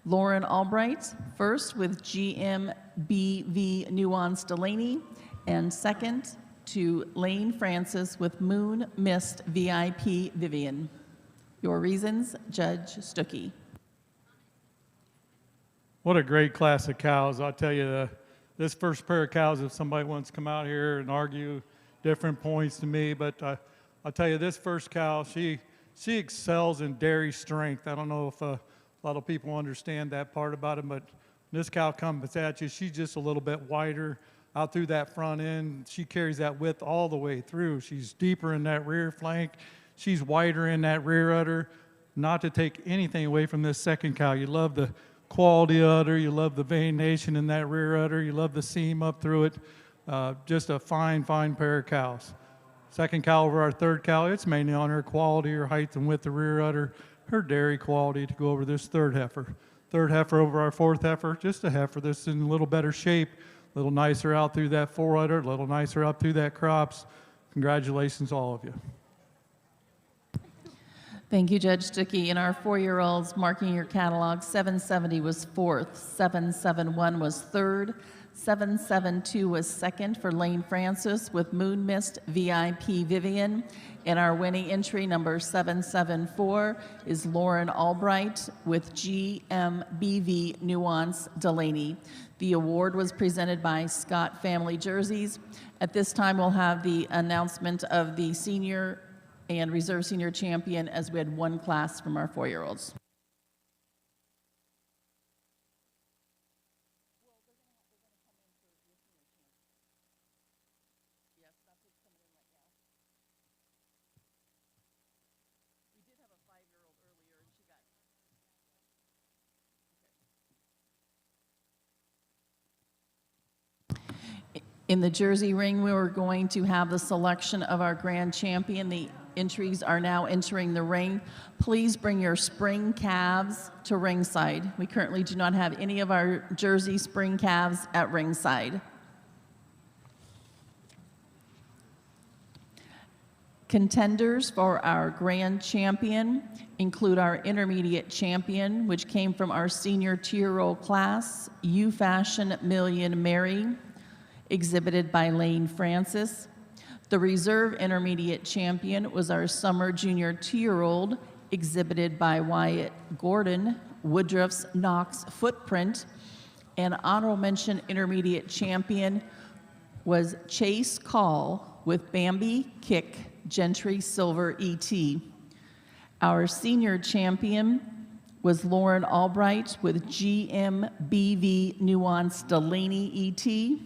Lauren Albright, first with GMBV Nuance Delaney, and second to Lane Francis with Moon Mist VIP Vivian. Your reasons, Judge Stuckey. What a great class of cows. I'll tell you, this first pair of cows, if somebody wants to come out here and argue different points to me, but I'll tell you, this first cow, she excels in dairy strength. I don't know if a lot of people understand that part about it, but this cow comes at you, she's just a little bit wider out through that front end. She carries that width all the way through. She's deeper in that rear flank. She's wider in that rear udder. Not to take anything away from this second cow. You love the quality udder. You love the veination in that rear udder. You love the seam up through it. Just a fine, fine pair of cows. Second cow over our third cow, it's mainly on her quality, her height and width, the rear udder, her dairy quality to go over this third heifer. Third heifer over our fourth heifer, just a heifer that's in a little better shape, a little nicer out through that fore udder, a little nicer up through that crops. Congratulations, all of you. Thank you, Judge Stuckey. In our 4-year-olds, marking your catalog, 770 was fourth, 771 was third, 772 was second for Lane Francis with Moon Mist VIP Vivian. And our winning entry number 774 is Lauren Albright with GMBV Nuance Delaney. The award was presented by Scott Family Jerseys. At this time, we'll have the announcement of the senior and reserve senior champion, as we had one class from our 4-year-olds. In the Jersey ring, we were going to have the selection of our grand champion. The entries are now entering the ring. Please bring your spring calves to ringside. We currently do not have any of our Jersey spring calves at ringside. Contenders for our grand champion include our intermediate champion, which came from our senior 2-year-old class, U Fashion Million Mary, exhibited by Lane Francis. The reserve intermediate champion was our summer junior 2-year-old, exhibited by Wyatt Gordon, Woodruff's Knox Footprint. And honorable mention intermediate champion was Chase Call with Bambi Kick Gentry Silver ET. Our senior champion was Lauren Albright with GMBV Nuance Delaney ET.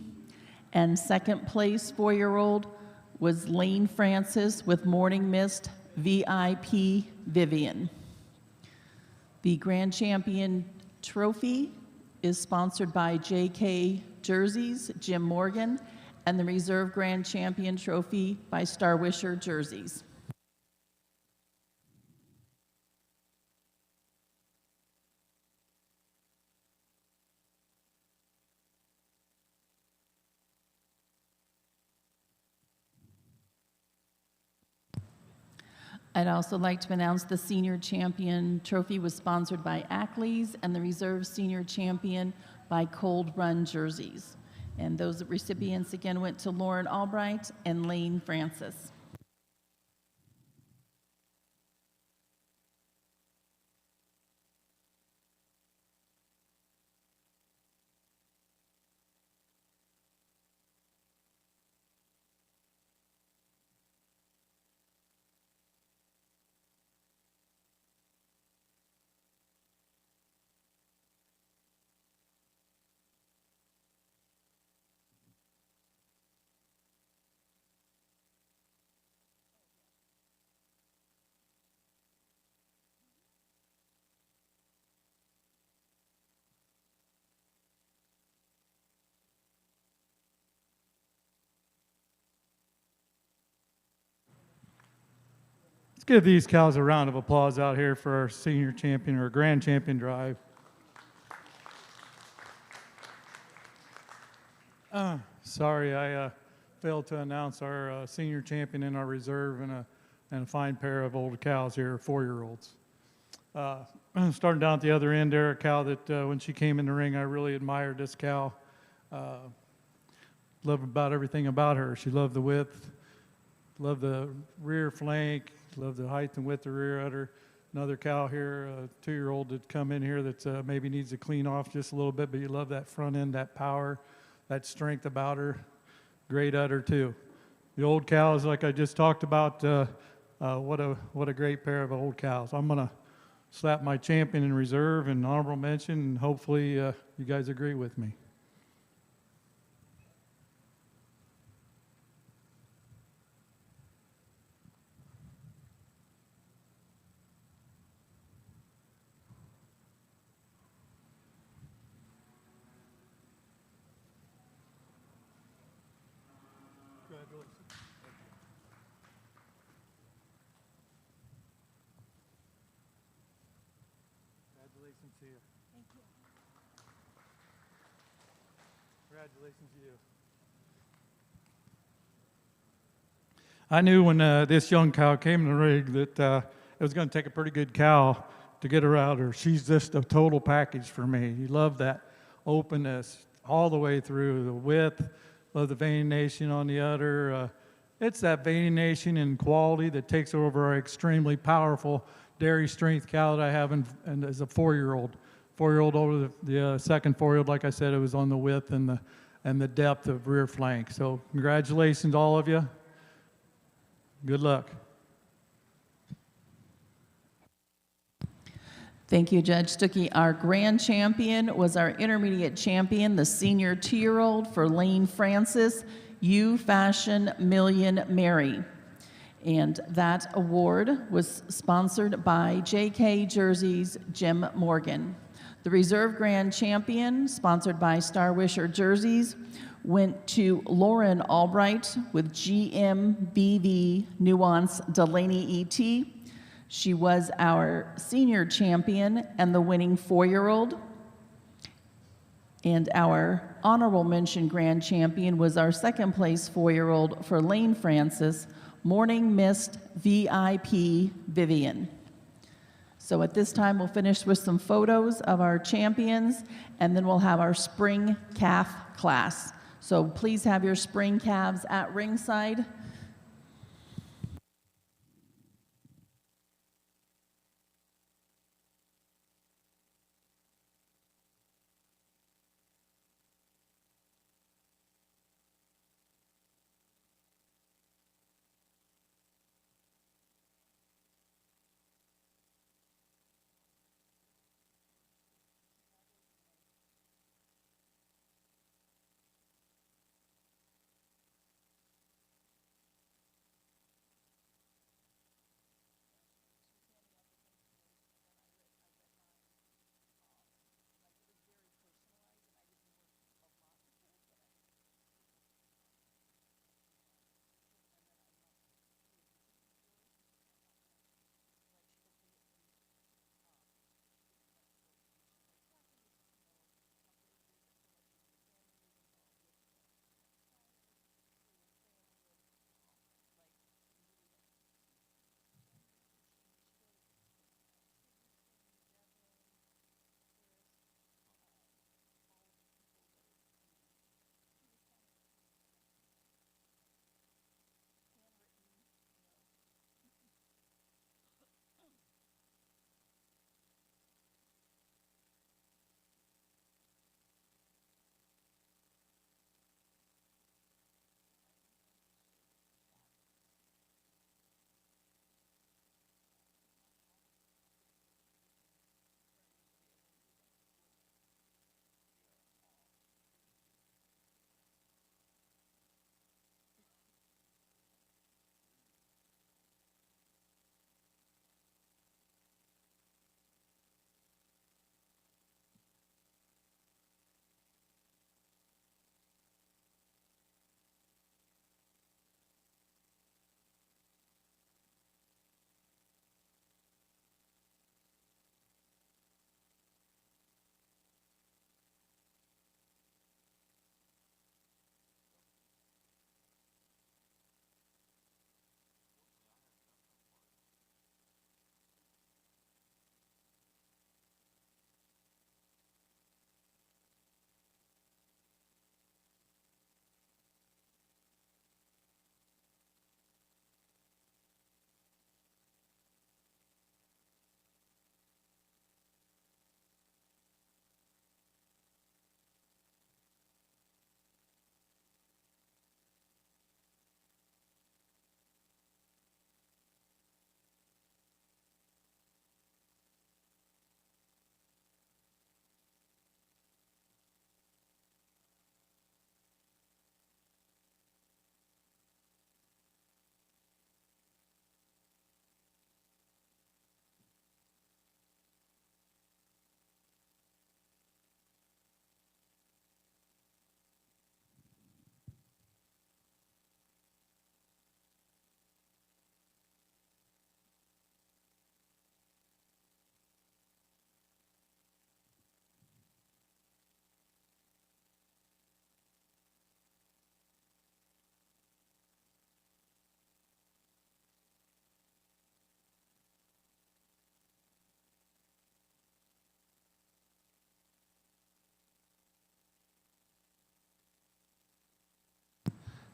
And second place 4-year-old was Lane Francis with Morning Mist VIP Vivian. The Grand Champion Trophy is sponsored by JK Jerseys, Jim Morgan, and the Reserve Grand Champion Trophy by Star Wisher Jerseys. I'd also like to announce the Senior Champion Trophy was sponsored by Ackley's and the Reserve Senior Champion by Cold Run Jerseys. And those recipients again went to Lauren Albright and Lane Francis. Let's give these cows a round of applause out here for our senior champion or grand champion drive. Sorry, I failed to announce our senior champion in our reserve, and and a fine pair of old cows here, 4-year-olds. Starting down at the other end there, a cow that when she came in the ring, I really admired this cow. Loved about everything about her. She loved the width, loved the rear flank, loved the height and width of the rear udder. Another cow here, a 2-year-old that come in here that maybe needs to clean off just a little bit, but you love that front end, that power, that strength about her. Great udder too. The old cows, like I just talked about, what a great pair of old cows. I'm gonna slap my champion in reserve and honorable mention, and hopefully you guys agree with me. Congratulations to you. Thank you. Congratulations to you. I knew when this young cow came in the rig that it was going to take a pretty good cow to get her out. Or she's just a total package for me. You love that openness all the way through, the width, love the veination on the udder. It's that veination and quality that takes over our extremely powerful dairy strength cow that I have and as a 4-year-old. 4-year-old over the second 4-year-old, like I said, it was on the width and the depth of rear flank. So congratulations, all of you. Good luck. Thank you, Judge Stuckey. Our grand champion was our intermediate champion, the senior 2-year-old for Lane Francis, You Fashion Million Mary. And that award was sponsored by JK Jersey's Jim Morgan. The reserve grand champion, sponsored by Star Wisher Jerseys, went to Lauren Albright with GMBV Nuance Delaney ET. She was our senior champion and the winning 4-year-old. And our honorable mention grand champion was our second place 4-year-old for Lane Francis, Morning Mist VIP Vivian. So at this time, we'll finish with some photos of our champions, and then we'll have our spring calf class. So please have your spring calves at ringside.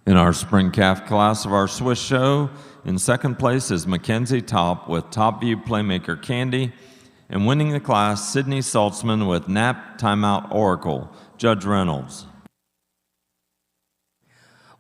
In our spring calf class of our Swiss show, in second place is Mackenzie Top with Top View Playmaker Candy, and winning the class, Sydney Saltzman with Nap Timeout Oracle, Judge Reynolds.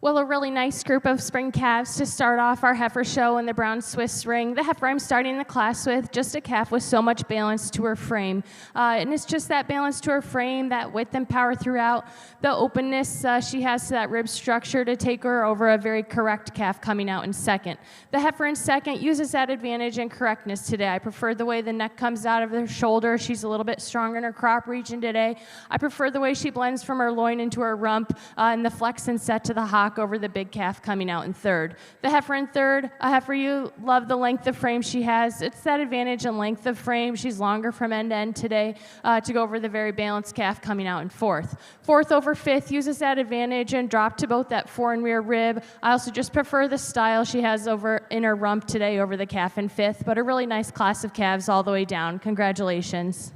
Well, a really nice group of spring calves to start off our heifer show in the brown Swiss ring. The heifer I'm starting the class with, just a calf with so much balance to her frame. And it's just that balance to her frame, that width and power throughout, the openness she has to that rib structure to take her over a very correct calf coming out in second. The heifer in second uses that advantage and correctness today. I prefer the way the neck comes out of her shoulder. She's a little bit stronger in her crop region today. I prefer the way she blends from her loin into her rump and the flex and set to the hock over the big calf coming out in third. The heifer in third, a heifer you love the length of frame she has. It's that advantage in length of frame. She's longer from end to end today to go over the very balanced calf coming out in fourth. Fourth over fifth uses that advantage and drop to both that fore and rear rib. I also just prefer the style she has over in her rump today over the calf in fifth, but a really nice class of calves all the way down. Congratulations.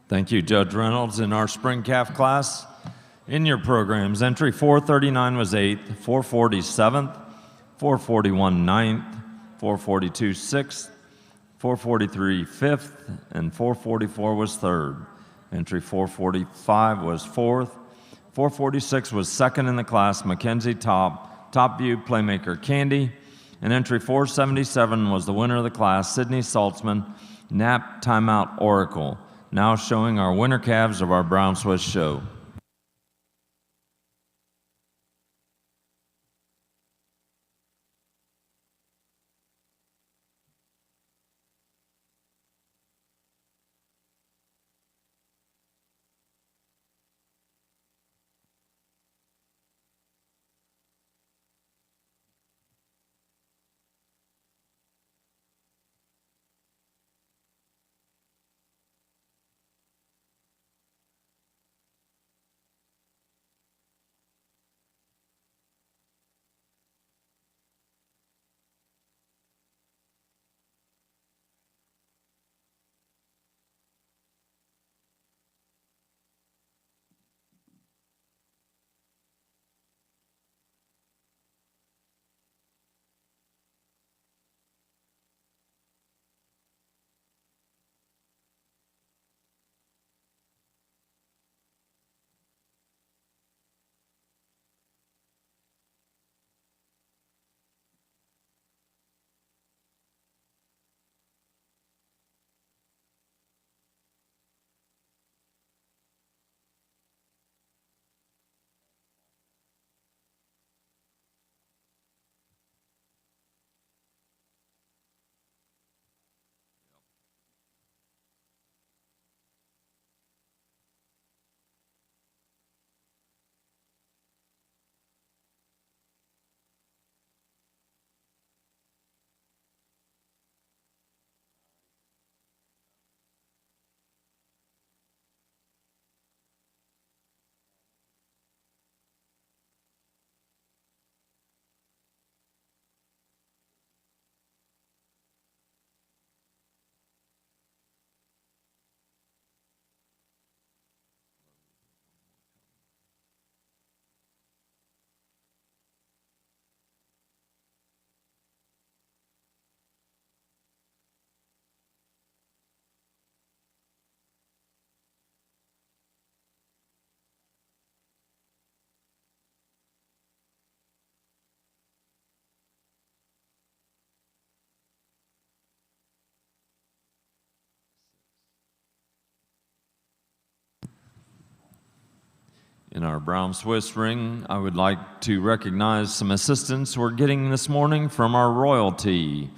Thank you, Judge Reynolds. In our spring calf class, in your programs, entry 439 was 8th, 440 7th, 441 9th, 442 6th, 443 5th, and 444 was 3rd. Entry 445 was 4th, 446 was 2nd in the class, Mackenzie Top View Playmaker Candy, and entry 477 was the winner of the class, Sydney Saltzman, Nap Timeout Oracle. Now showing our winter calves of our Brown Swiss show. In our Brown Swiss ring, I would like to recognize some assistance we're getting this morning from our royalty.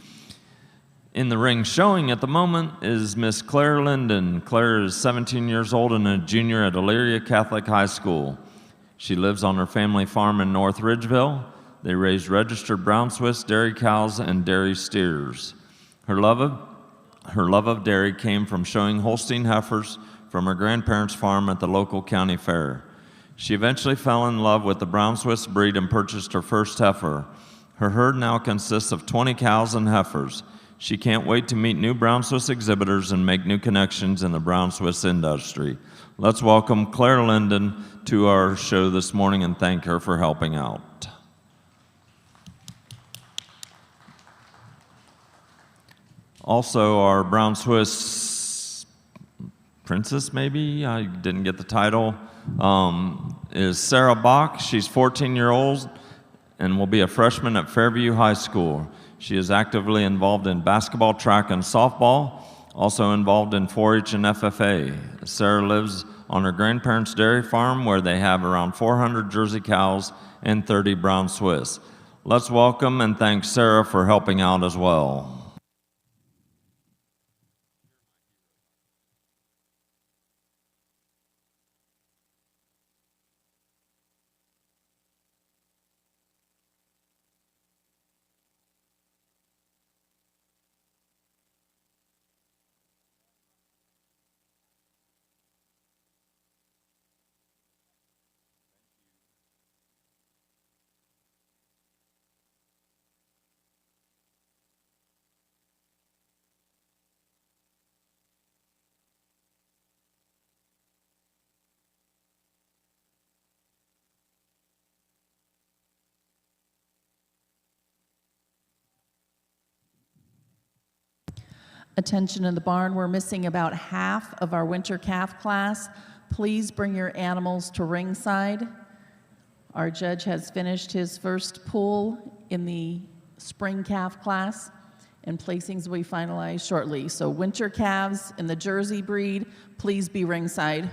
In the ring showing at the moment is Miss Claire Linden. Claire is 17 years old and a junior at Elyria Catholic High School. She lives on her family farm in North Ridgeville. They raise registered Brown Swiss dairy cows and dairy steers. Her love of dairy came from showing Holstein heifers from her grandparents' farm at the local county fair. She eventually fell in love with the Brown Swiss breed and purchased her first heifer. Her herd now consists of 20 cows and heifers. She can't wait to meet new Brown Swiss exhibitors and make new connections in the Brown Swiss industry. Let's welcome Claire Linden to our show this morning and thank her for helping out. Also, our Brown Swiss princess, maybe, I didn't get the title, is Sarah Bach. She's 14 years old and will be a freshman at Fairview High School. She is actively involved in basketball, track, and softball, also involved in 4-H and FFA. Sarah lives on her grandparents' dairy farm where they have around 400 Jersey cows and 30 Brown Swiss. Let's welcome and thank Sarah for helping out as well. Attention in the barn, we're missing about half of our winter calf class. Please bring your animals to ringside. Our judge has finished his first pull in the spring calf class, and placings will be finalized shortly. So winter calves in the Jersey breed, please be ringside.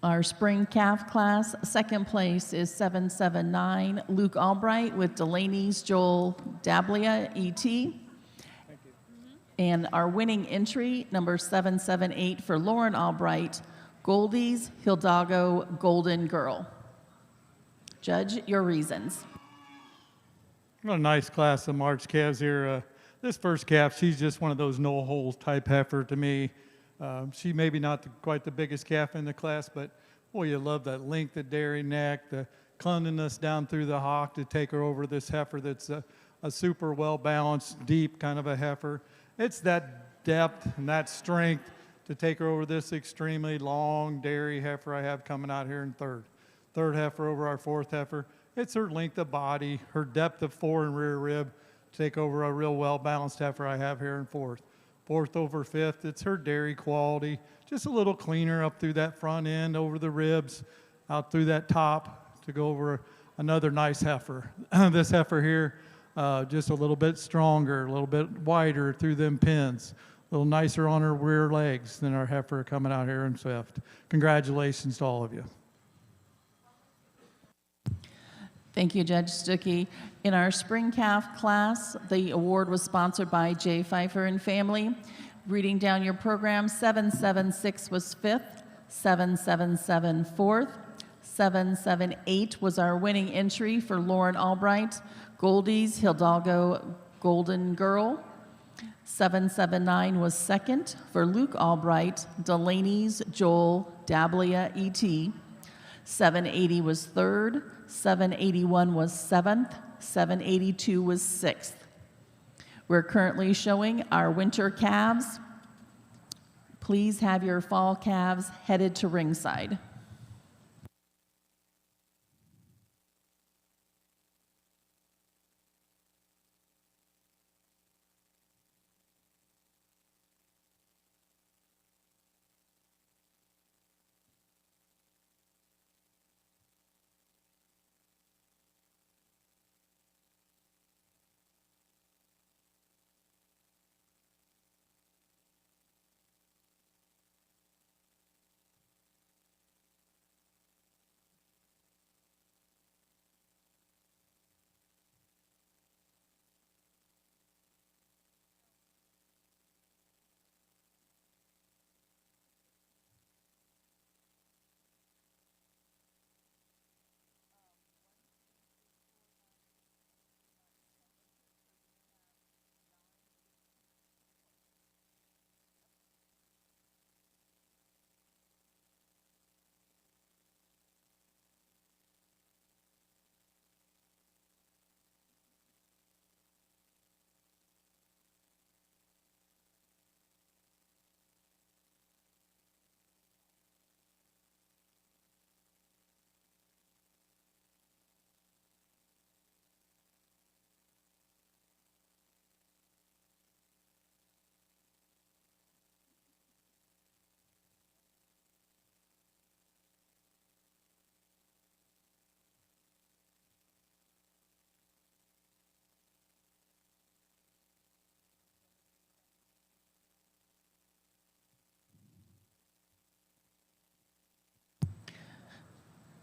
Our spring calf class, second place is 779 Luke Albright with Delaney's Joel Dablia, ET. And our winning entry, number 778 for Lauren Albright, Goldie's Hidalgo Golden Girl. Judge, your reasons. What a nice class of March calves here. This first calf, she's just one of those no-holes type heifer to me. She maybe not quite the biggest calf in the class, but boy, you love that length of dairy neck, the cleanliness down through the hock to take her over this heifer that's a super well-balanced, deep kind of a heifer. It's that depth and that strength to take her over this extremely long dairy heifer I have coming out here in third. Third heifer over our fourth heifer. It's her length of body, her depth of fore and rear rib to take over a real well-balanced heifer I have here in fourth. Fourth over fifth, it's her dairy quality. Just a little cleaner up through that front end, over the ribs, out through that top to go over another nice heifer. This heifer here, just a little bit stronger, a little bit wider through them pins, a little nicer on her rear legs than our heifer coming out here in fifth. Congratulations to all of you. Thank you, Judge Stuckey. In our spring calf class, the award was sponsored by Jay Pfeiffer and family. Reading down your program, 776 was fifth, 777 fourth, 778 was our winning entry for Lauren Albright, Goldie's Hidalgo Golden Girl. 779 was second for Luke Albright, Delaney's Joel Dablia, ET. 780 was third, 781 was seventh, 782 was sixth. We're currently showing our winter calves. Please have your fall calves headed to ringside.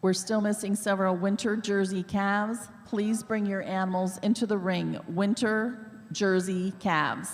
We're still missing several winter Jersey calves. Please bring your animals into the ring. Winter Jersey calves.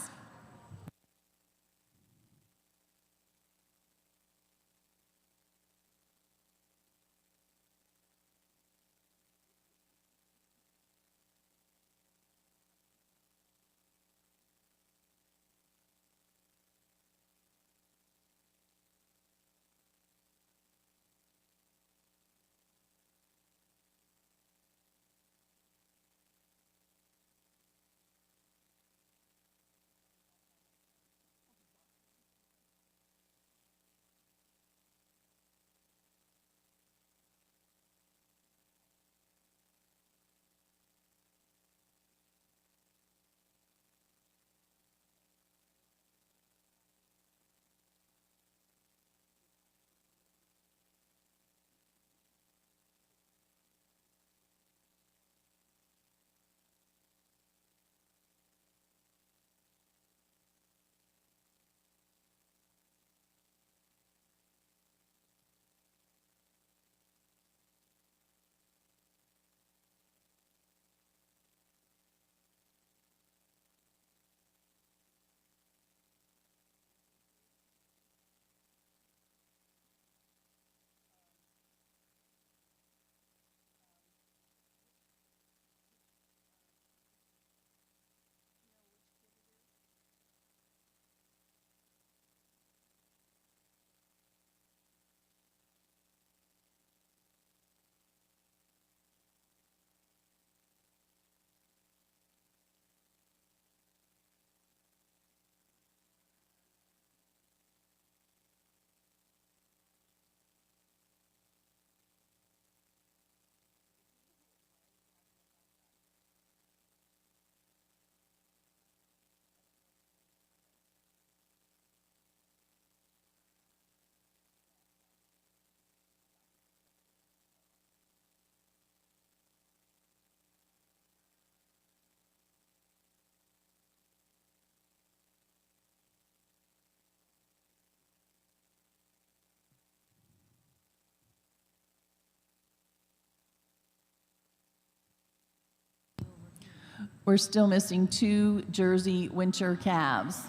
We're still missing 2 Jersey winter calves.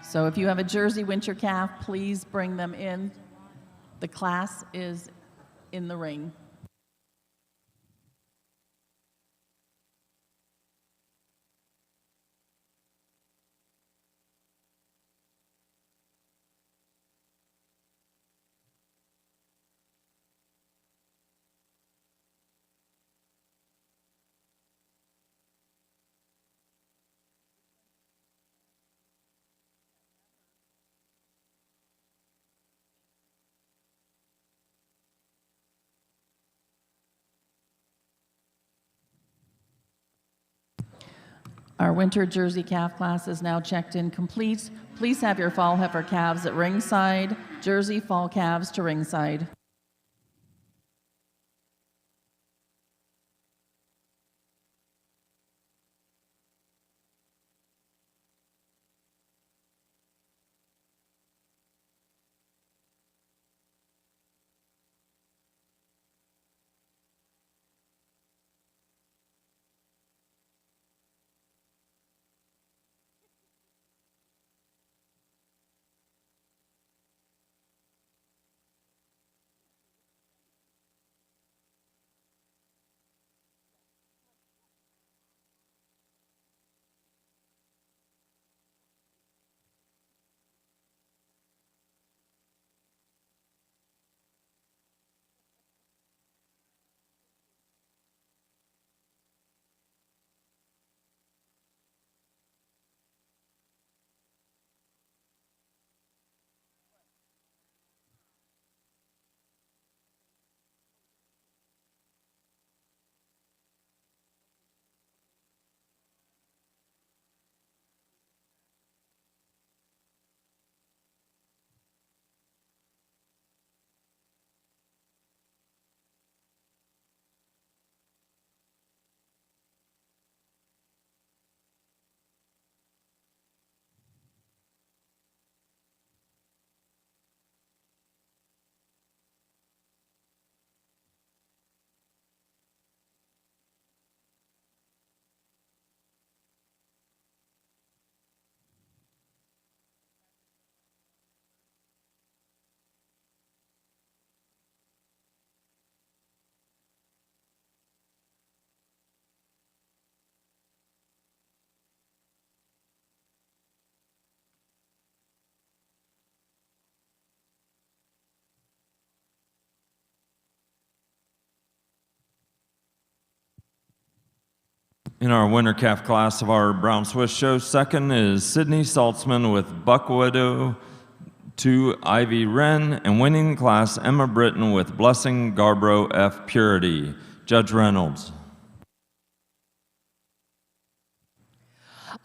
So if you have a Jersey winter calf, please bring them in. The class is in the ring. Our winter Jersey calf class is now checked in complete. Please have your fall heifer calves at ringside. Jersey fall calves to ringside. In our winter calf class of our Brown Swiss show, second is Sydney Saltzman with Buck Widow to Ivy Wren, and winning the class, Emma Britton with Blessing Garbrow F. Purity. Judge Reynolds.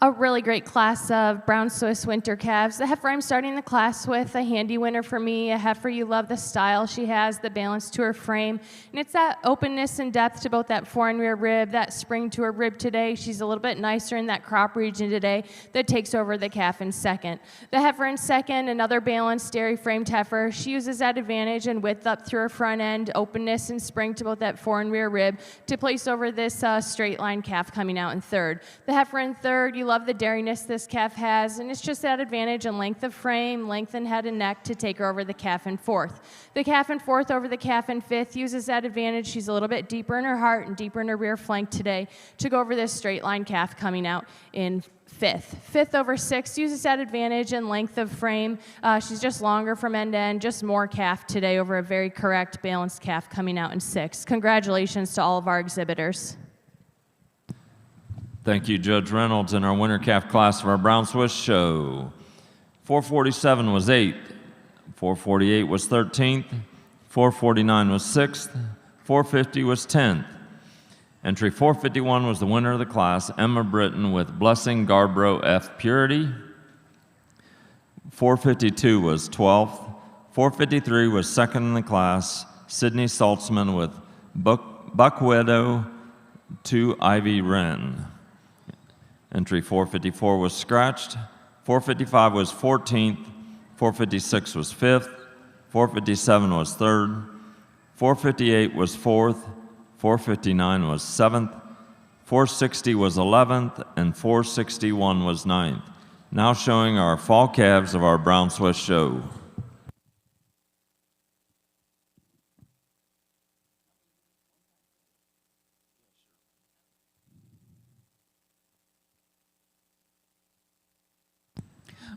A really great class of brown Swiss winter calves. The heifer I'm starting the class with, a handy winner for me, a heifer you love the style she has, the balance to her frame, and it's that openness and depth to both that fore and rear rib, that spring to her rib today. She's a little bit nicer in that crop region today that takes over the calf in second. The heifer in second, another balanced dairy framed heifer. She uses that advantage and width up through her front end, openness and spring to both that fore and rear rib to place over this straight line calf coming out in third. The heifer in third, you love the dairiness this calf has, and it's just that advantage and length of frame, length in head and neck to take her over the calf in fourth. The calf in fourth over the calf in fifth uses that advantage. She's a little bit deeper in her heart and deeper in her rear flank today to go over this straight line calf coming out in fifth. Fifth over sixth uses that advantage and length of frame. She's just longer from end to end, just more calf today over a very correct, balanced calf coming out in sixth. Congratulations to all of our exhibitors. Thank you, Judge Reynolds. In our winter calf class of our Brown Swiss show, 447 was 8th, 448 was 13th, 449 was 6th, 450 was 10th. Entry 451 was the winner of the class, Emma Britton with Blessing Garbrow F. Purity. 452 was 12th. 453 was second in the class, Sydney Saltzman with Buck Widow to Ivy Wren. Entry 454 was scratched. 455 was 14th. 456 was 5th. 457 was 3rd. 458 was 4th. 459 was 7th. 460 was 11th. And 461 was 9th. Now showing our fall calves of our Brown Swiss show.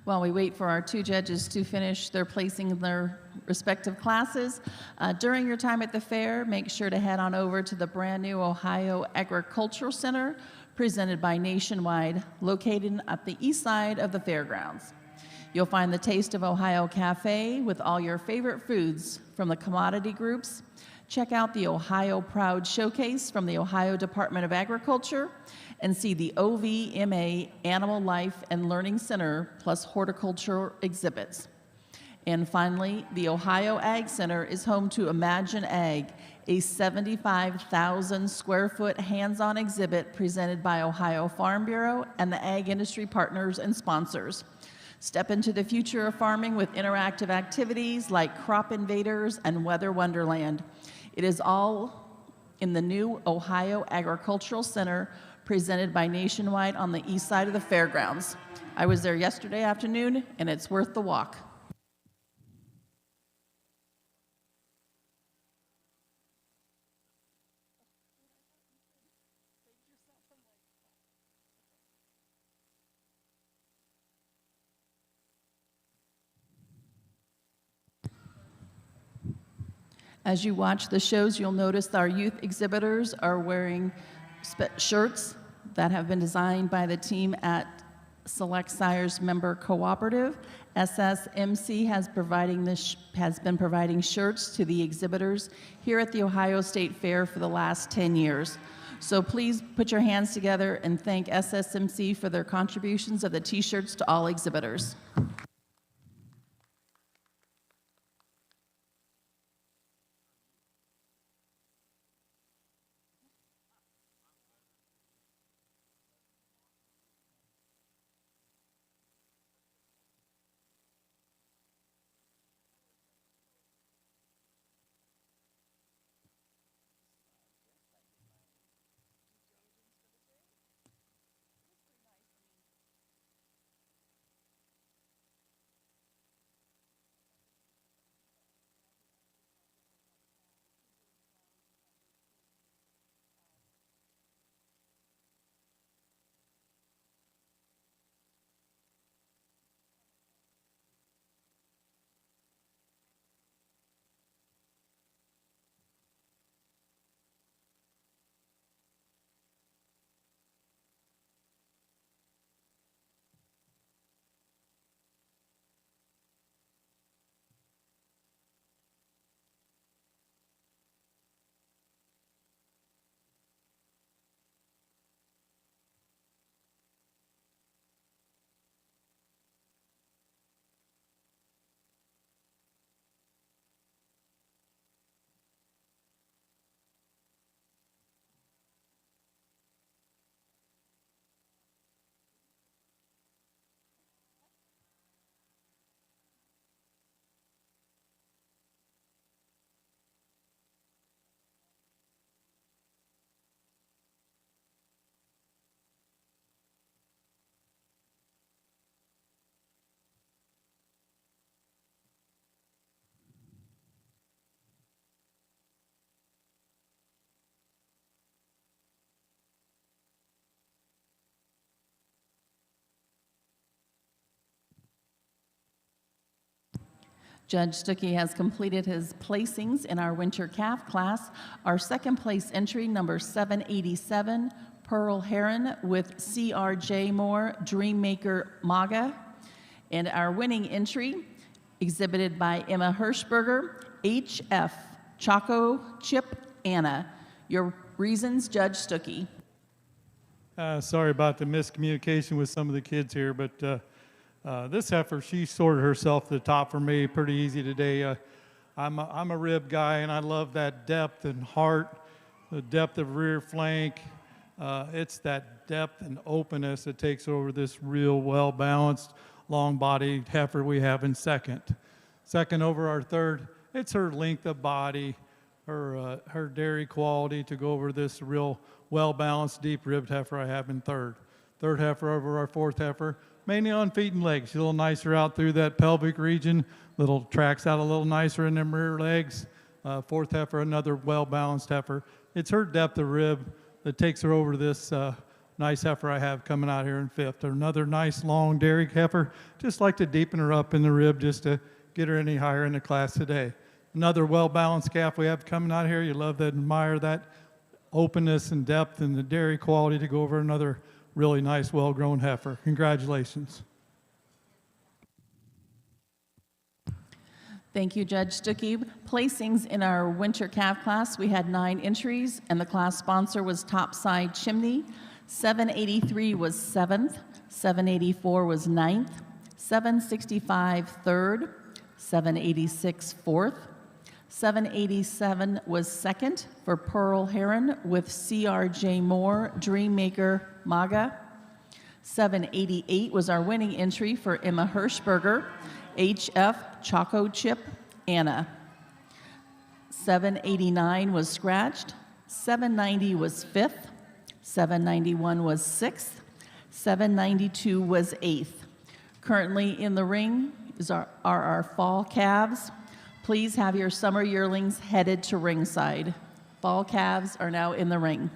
While we wait for our two judges to finish their placing in their respective classes, during your time at the fair, make sure to head on over to the brand new Ohio Agricultural Center, presented by Nationwide, located at the east side of the fairgrounds. You'll find the Taste of Ohio Cafe with all your favorite foods from the commodity groups, Check out the Ohio Proud Showcase from the Ohio Department of Agriculture and see the OVMA Animal Life and Learning Center plus horticulture exhibits. And finally, the Ohio Ag Center is home to Imagine Ag, a 75,000 square foot hands-on exhibit presented by Ohio Farm Bureau and the ag industry partners and sponsors. Step into the future of farming with interactive activities like Crop Invaders and Weather Wonderland. It is all in the new Ohio Agricultural Center presented by Nationwide on the east side of the fairgrounds. I was there yesterday afternoon, and it's worth the walk. As you watch the shows, you'll notice our youth exhibitors are wearing shirts that have been designed by the team at Select Sires Member Cooperative. SSMC has been providing shirts to the exhibitors here at the Ohio State Fair for the last 10 years. So please put your hands together and thank SSMC for their contributions of the t-shirts to all exhibitors. Judge Stuckey has completed his placings in our winter calf class. Our second place entry, number 787, Pearl Heron with C.R.J. Moore, Dreammaker MAGA. And our winning entry, exhibited by Emma Hirschberger, H.F. Choco Chip Anna. Your reasons, Judge Stuckey. Sorry about the miscommunication with some of the kids here, but this heifer, she sorted herself to the top for me pretty easy today. I'm a rib guy, and I love that depth and heart, the depth of rear flank. It's that depth and openness that takes over this real well-balanced, long-bodied heifer we have in second. Second over our third, it's her length of body, her dairy quality to go over this real well-balanced, deep-ribbed heifer I have in third. Third heifer over our fourth heifer, mainly on feet and legs. She's a little nicer out through that pelvic region, little tracks out a little nicer in them rear legs. Fourth heifer, another well-balanced heifer. It's her depth of rib that takes her over this nice heifer I have coming out here in fifth. Another nice long dairy heifer, just like to deepen her up in the rib just to get her any higher in the class today. Another well-balanced calf we have coming out here. You love to admire that openness and depth and the dairy quality to go over another really nice, well-grown heifer. Congratulations. Thank you, Judge Stuckey. Placings in our winter calf class, we had 9 entries, and the class sponsor was Topside Chimney. 783 was 7th, 784 was 9th, 765 3rd, 786 4th, 787 was 2nd for Pearl Heron with CRJ Moore, Dreammaker MAGA. 788 was our winning entry for Emma Hirschberger, HF Choco Chip Anna. 789 was scratched, 790 was 5th, 791 was 6th, 792 was 8th. Currently in the ring are our fall calves. Please have your summer yearlings headed to ringside. Fall calves are now in the ring.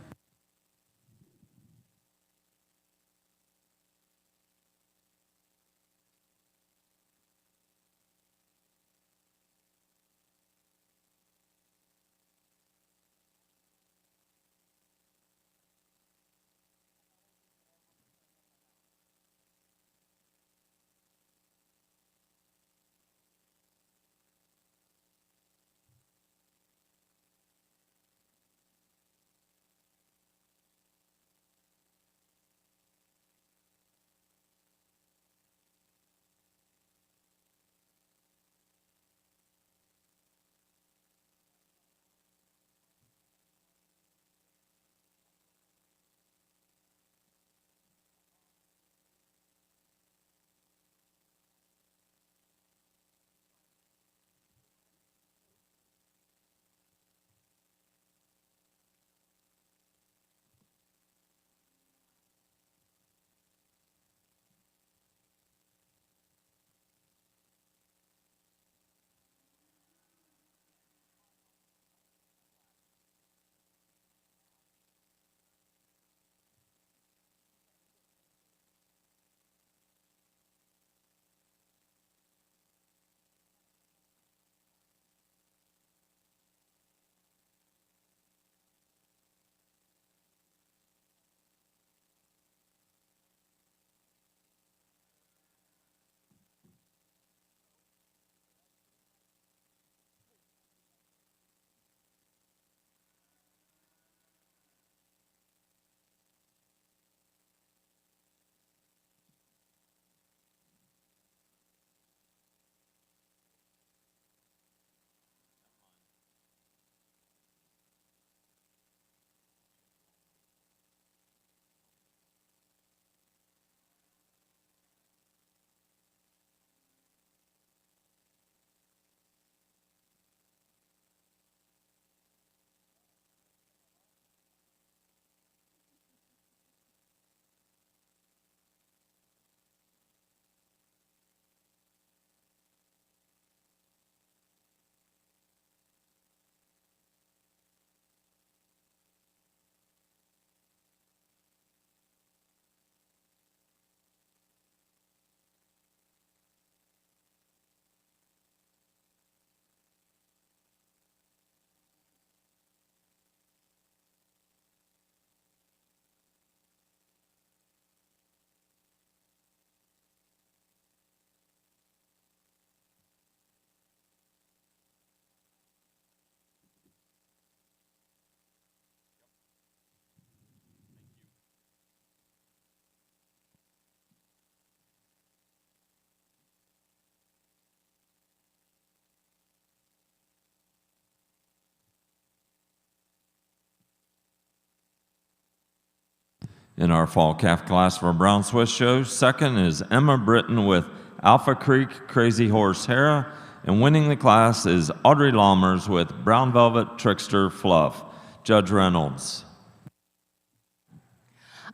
In our fall calf class for Brown Swiss show, second is Emma Britton with Alpha Creek Crazy Horse Hera, and winning the class is Audrey Lammers with Brown Velvet Trickster Fluff. Judge Reynolds.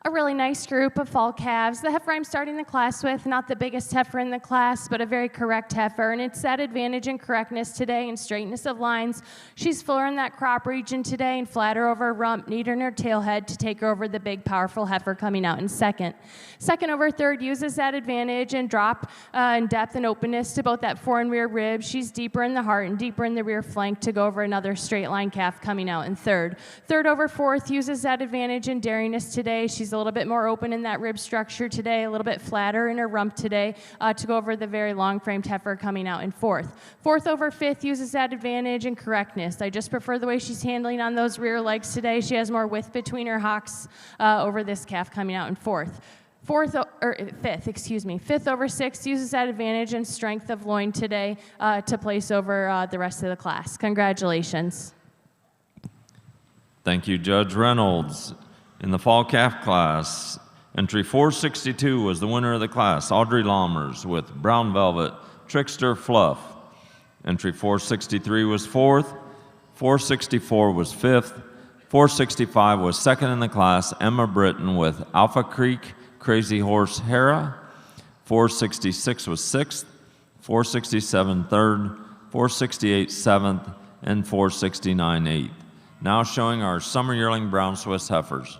A really nice group of fall calves. The heifer I'm starting the class with, not the biggest heifer in the class, but a very correct heifer, and it's that advantage in correctness today and straightness of lines. She's fuller in that crop region today and flatter over her rump, neater in her tail head to take her over the big, powerful heifer coming out in second. Second over third uses that advantage and drop in depth and openness to both that fore and rear rib. She's deeper in the heart and deeper in the rear flank to go over another straight line calf coming out in third. Third over fourth uses that advantage in daringness today. She's She's a little bit more open in that rib structure today, a little bit flatter in her rump today to go over the very long-framed heifer coming out in fourth. Fourth over fifth uses that advantage and correctness. I just prefer the way she's handling on those rear legs today. She has more width between her hocks over this calf coming out in fourth. Fifth over sixth uses that advantage and strength of loin today to place over the rest of the class. Congratulations. Thank you, Judge Reynolds. In the fall calf class, entry 462 was the winner of the class, Audrey Lammers with Brown Velvet Trickster Fluff. Entry 463 was fourth, 464 was fifth, 465 was second in the class, Emma Britton with Alpha Creek Crazy Horse Hera. 466 was sixth, 467 third, 468 seventh, and 469 eighth. Now showing our summer yearling brown Swiss heifers.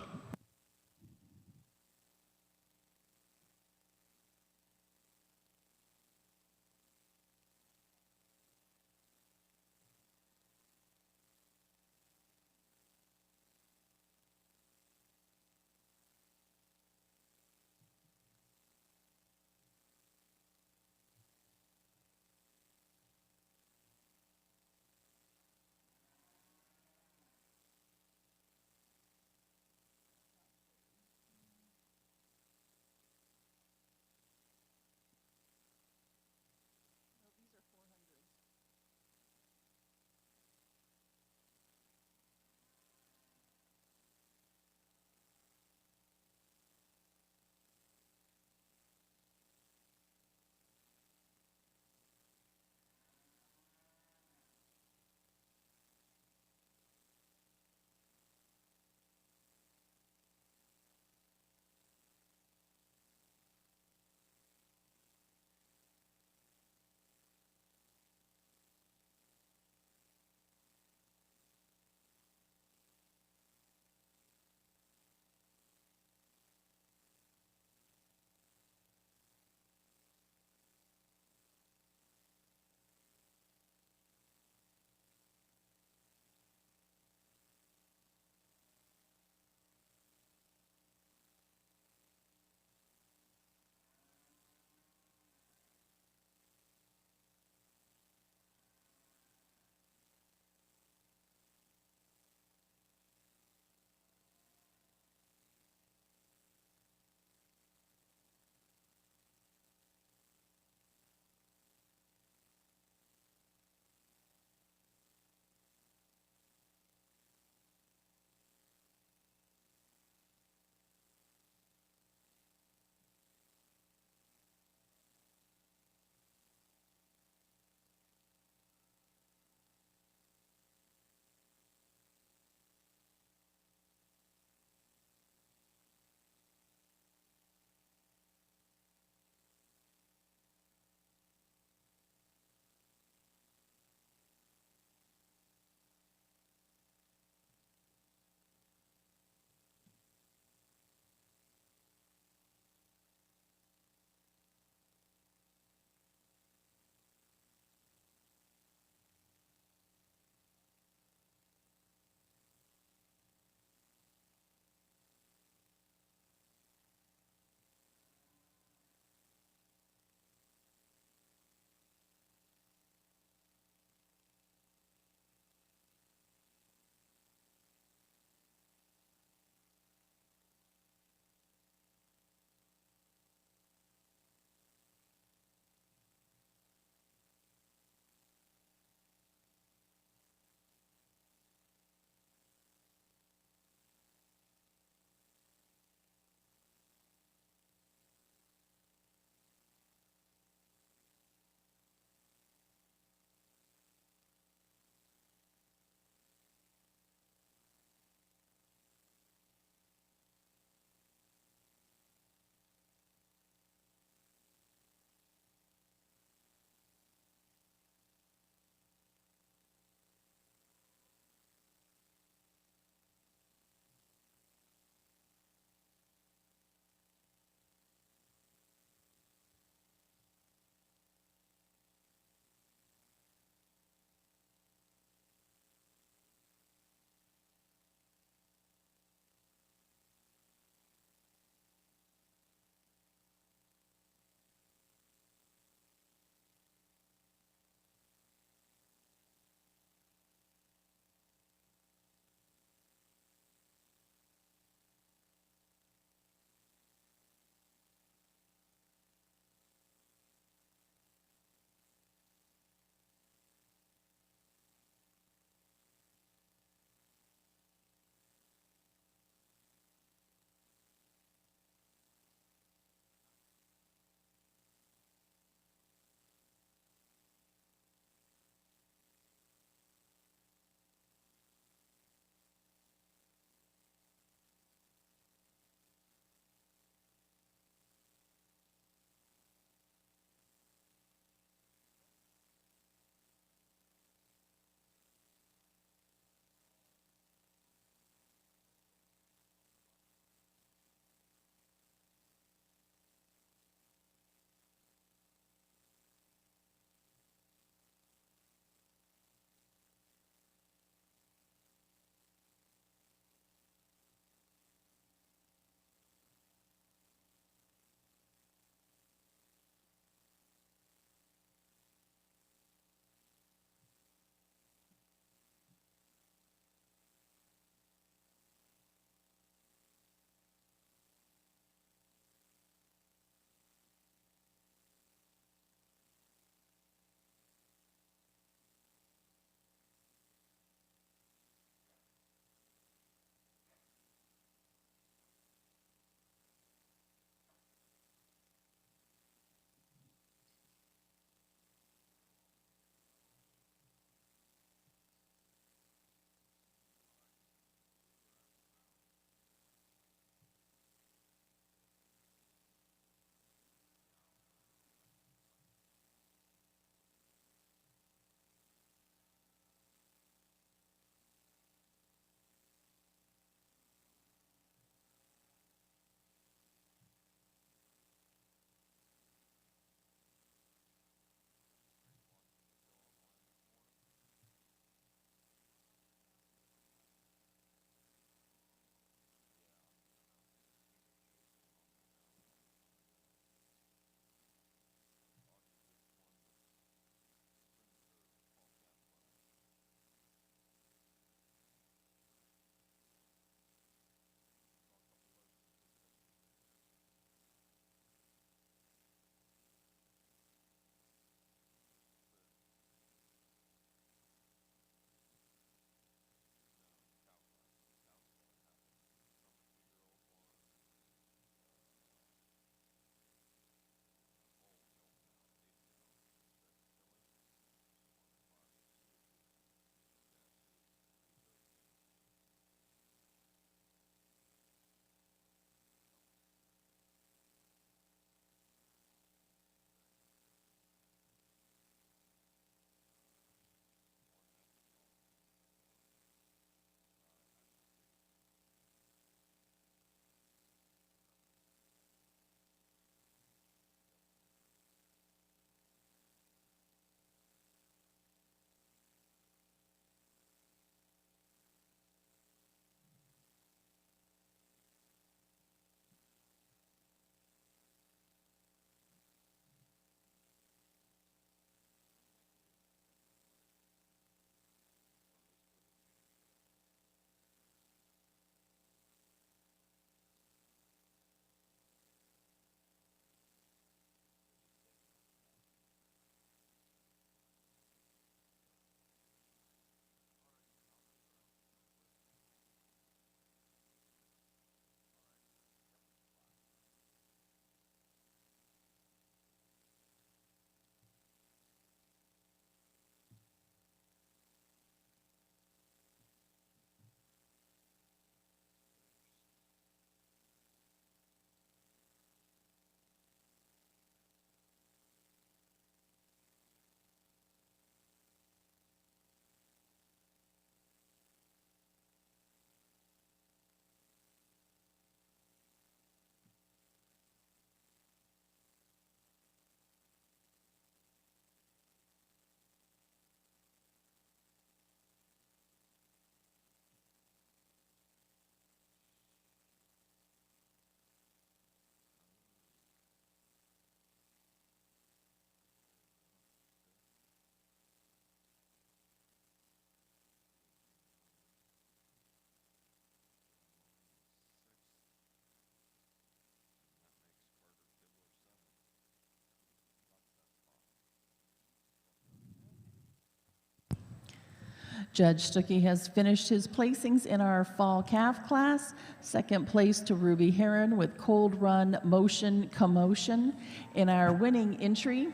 Judge Stuckey has finished his placings in our fall calf class. Second place to Ruby Heron with Cold Run Motion Commotion. In our winning entry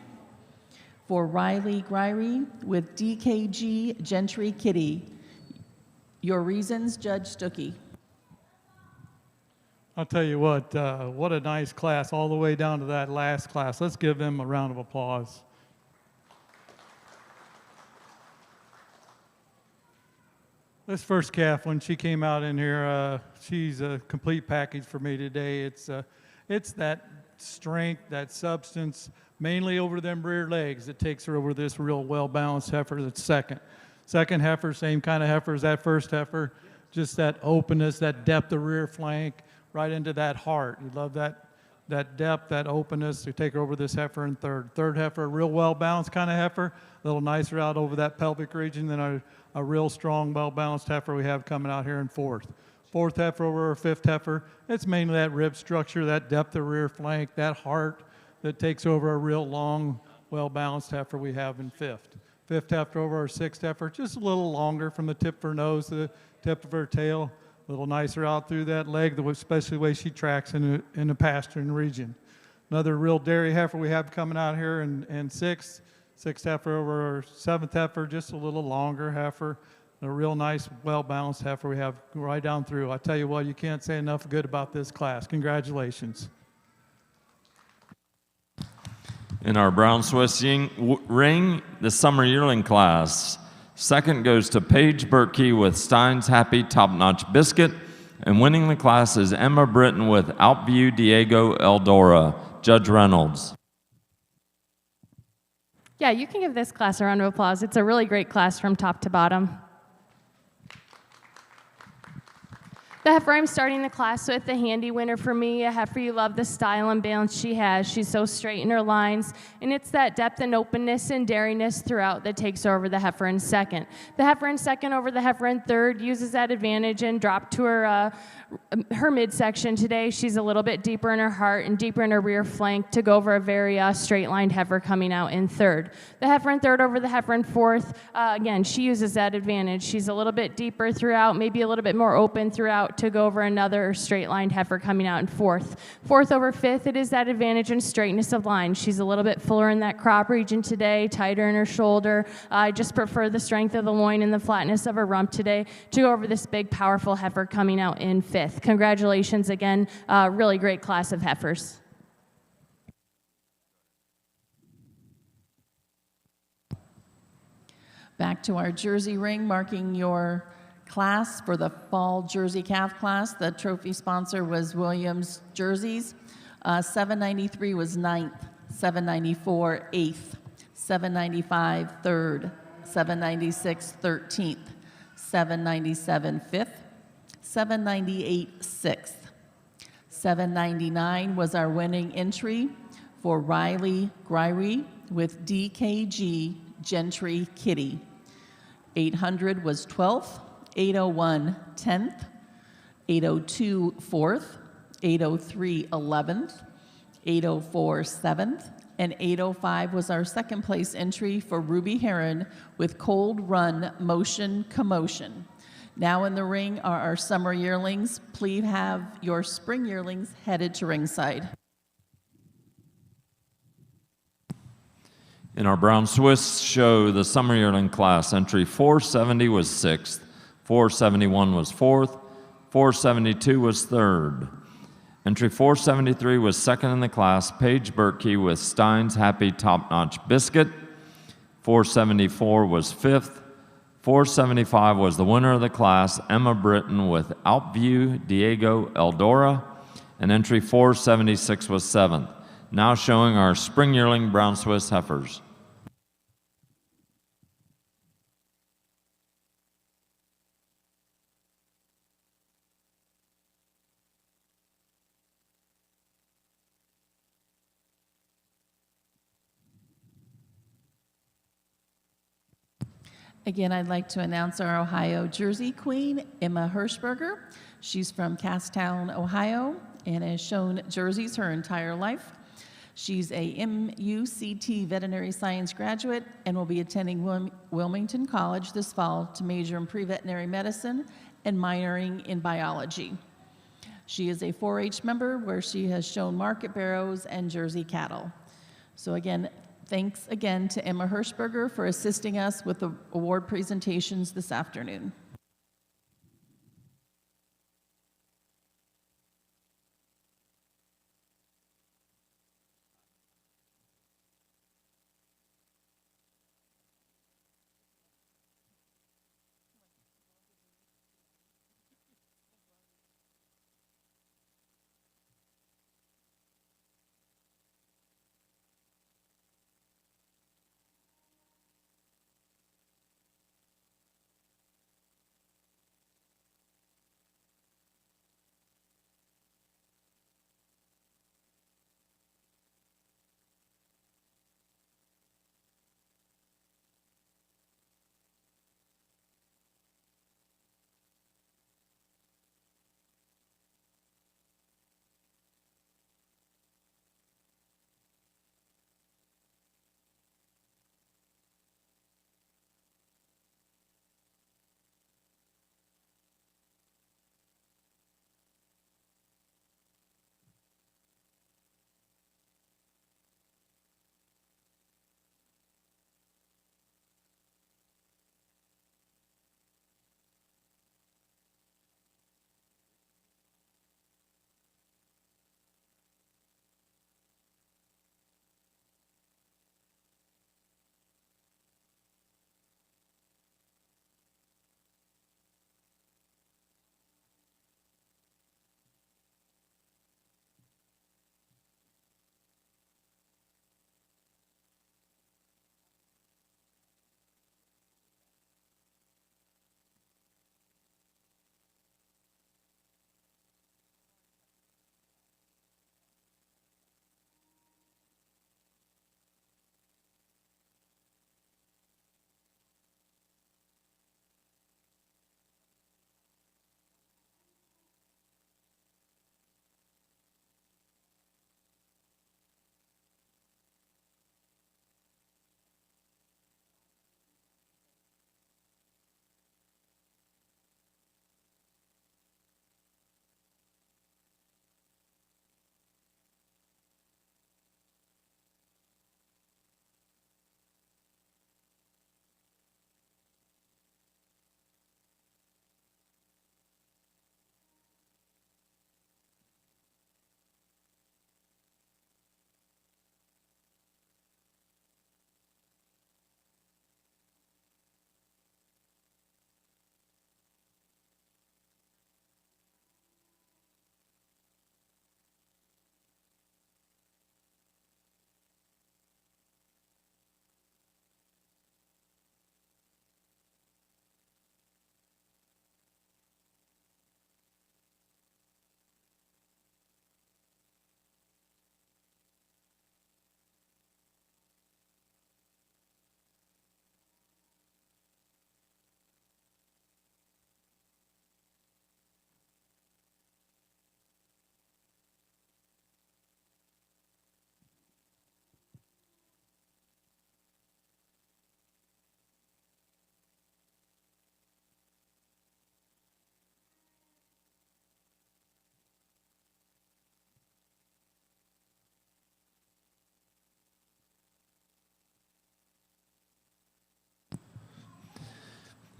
for Riley Gryrie with DKG Gentry Kitty. Your reasons, Judge Stuckey. I'll tell you what a nice class all the way down to that last class. Let's give them a round of applause. This first calf, when she came out in here, she's a complete package for me today. It's that strength, that substance, mainly over them rear legs that takes her over this real well-balanced heifer that's second. Second heifer, same kind of heifer as that first heifer, just that openness, that depth of rear flank, right into that heart. You love that depth, that openness to take her over this heifer in third. Third heifer, a real well-balanced kind of heifer, a little nicer out over that pelvic region than a real strong, well-balanced heifer we have coming out here in fourth. Fourth heifer over our fifth heifer, it's mainly that rib structure, that depth of rear flank, that heart that takes over a real long, well-balanced heifer we have in fifth. Fifth heifer over our sixth heifer, just a little longer from the tip of her nose to the tip of her tail, a little nicer out through that leg, especially the way she tracks in the pasturing region. Another real dairy heifer we have coming out here in sixth. Sixth heifer over our seventh heifer, just a little longer heifer. A real nice, well-balanced heifer we have right down through. I tell you what, you can't say enough good about this class. Congratulations. In our Brown Swiss ring, the summer yearling class. Second goes to Paige Berkey with Stein's Happy Top Notch Biscuit. And winning the class is Emma Britton with Outview Diego Eldora. Judge Reynolds. Yeah, you can give this class a round of applause. It's a really great class from top to bottom. The heifer I'm starting the class with, the handy winner for me, a heifer you love the style and balance she has. She's so straight in her lines, and it's that depth and openness and dairiness throughout that takes over the heifer in second. The heifer in second over the heifer in third uses that advantage and drop to her midsection today. She's a little bit deeper in her heart and deeper in her rear flank to go over a very straight-lined heifer coming out in third. The heifer in third over the heifer in fourth, again, she uses that advantage. She's a little bit deeper throughout, maybe a little bit more open throughout to go over another straight-lined heifer coming out in fourth. Fourth over fifth, it is that advantage and straightness of line. She's a little bit fuller in that crop region today, tighter in her shoulder. I just prefer the strength of the loin and the flatness of her rump today to go over this big, powerful heifer coming out in fifth. Congratulations again, really great class of heifers. Back to our Jersey ring, marking your class for the fall Jersey calf class. The trophy sponsor was Williams Jerseys. 793 was 9th, 794 8th, 795 3rd, 796 13th, 797 5th, 798 6th. 799 was our winning entry for Riley Gryrie with DKG Gentry Kitty. 800 was 12th, 801 10th, 802 4th, 803 11th, 804 7th, and 805 was our second place entry for Ruby Heron with Cold Run Motion Commotion. Now in the ring are our summer yearlings. Please have your spring yearlings headed to ringside. In our Brown Swiss show, the summer yearling class, entry 470 was 6th, 471 was 4th, 472 was 3rd. Entry 473 was second in the class, Paige Berkey with Stein's Happy Top Notch Biscuit. 474 was 5th. 475 was the winner of the class, Emma Britton with Outview Diego Eldora, and entry 476 was 7th. Now showing our spring yearling Brown Swiss heifers. Again, I'd like to announce our Ohio Jersey Queen, Emma Hirschberger. She's from Casstown, Ohio, and has shown jerseys her entire life. She's a MUCT veterinary science graduate and will be attending Wilmington College this fall to major in pre-veterinary medicine and minoring in biology. She is a 4-H member where she has shown market barrows and Jersey cattle. So again, thanks again to Emma Hirschberger for assisting us with the award presentations this afternoon.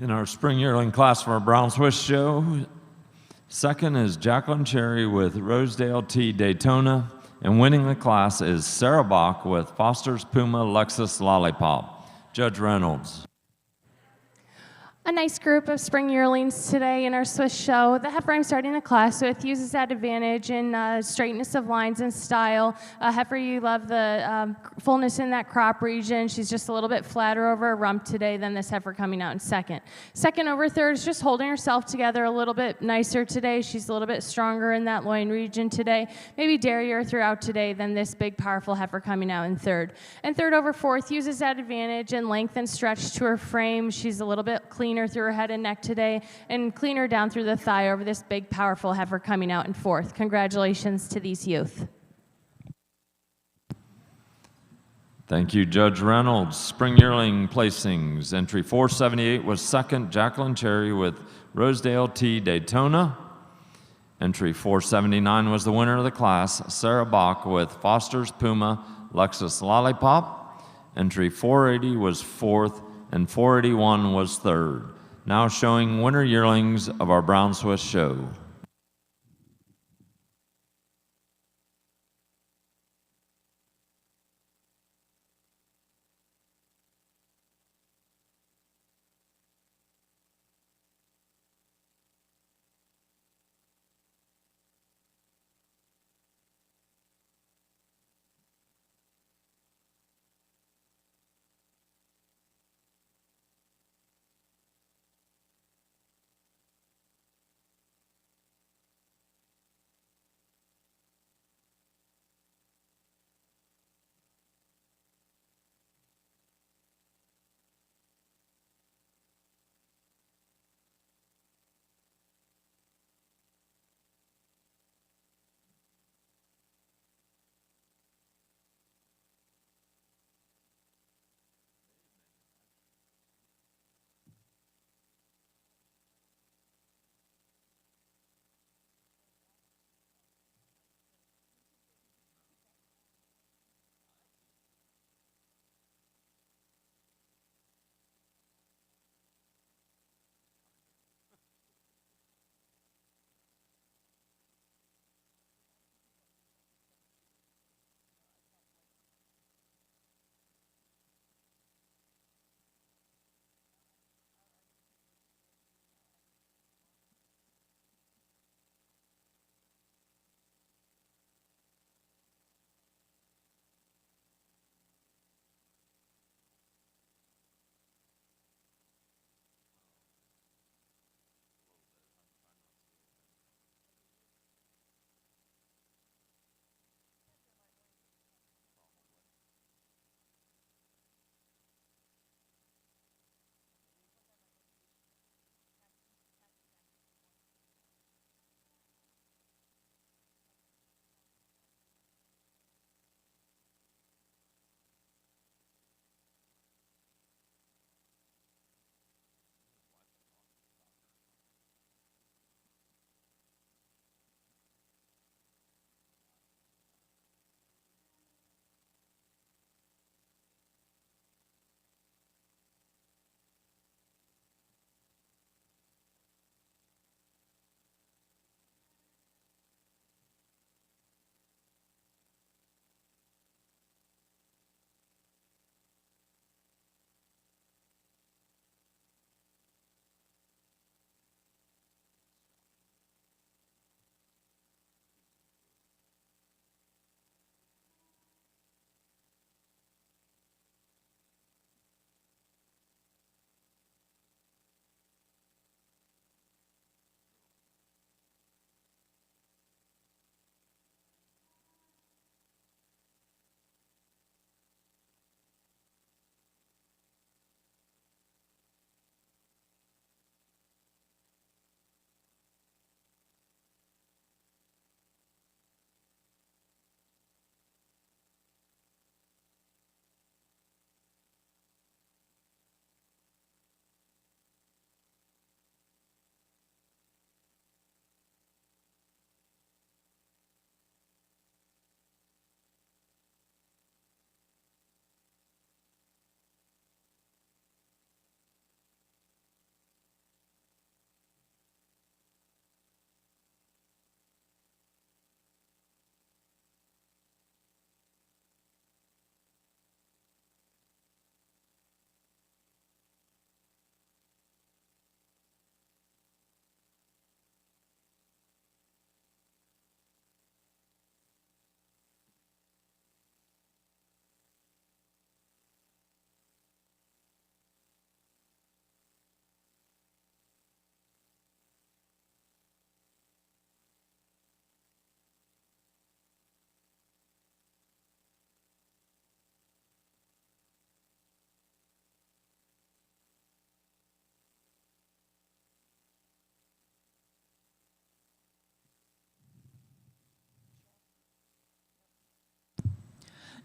In our spring yearling class for our Brown Swiss show, second is Jacqueline Cherry with Rosedale T Daytona, and winning the class is Sarah Bach with Foster's Puma Lexus Lollipop. Judge Reynolds. A nice group of spring yearlings today in our Swiss show. The heifer I'm starting the class with uses that advantage in straightness of lines and style. Heifer, you love the fullness in that crop region. She's just a little bit flatter over her rump today than this heifer coming out in second. Second over third is just holding herself together a little bit nicer today. She's a little bit stronger in that loin region today. Maybe dairy throughout today than this big, powerful heifer coming out in third. And third over fourth uses that advantage in length and stretch to her frame. She's a little bit cleaner through her head and neck today, and cleaner down through the thigh over this big, powerful heifer coming out in fourth. Congratulations to these youth. Thank you, Judge Reynolds. Spring yearling placings. Entry 478 was second, Jacqueline Cherry with Rosedale T. Daytona. Entry 479 was the winner of the class, Sarah Bach with Foster's Puma Lexus Lollipop. Entry 480 was fourth, and 481 was third. Now showing winter yearlings of our Brown Swiss show.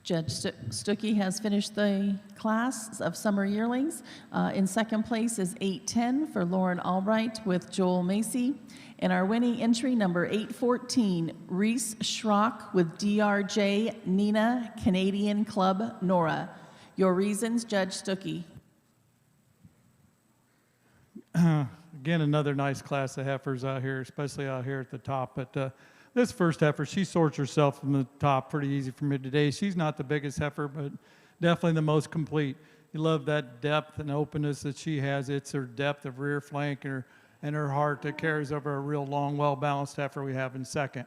Judge Stuckey has finished the class of summer yearlings. In second place is 810 for Lauren Albright with Joel Macy. And our winning entry, number 814, Reese Schrock with DRJ Nina Canadian Club Nora. Your reasons, Judge Stuckey. Again, another nice class of heifers out here, especially out here at the top. But this first heifer, she sorts herself from the top pretty easy for me today. She's not the biggest heifer, but definitely the most complete. You love that depth and openness that she has. It's her depth of rear flank and her heart that carries over a real long, well-balanced heifer we have in second.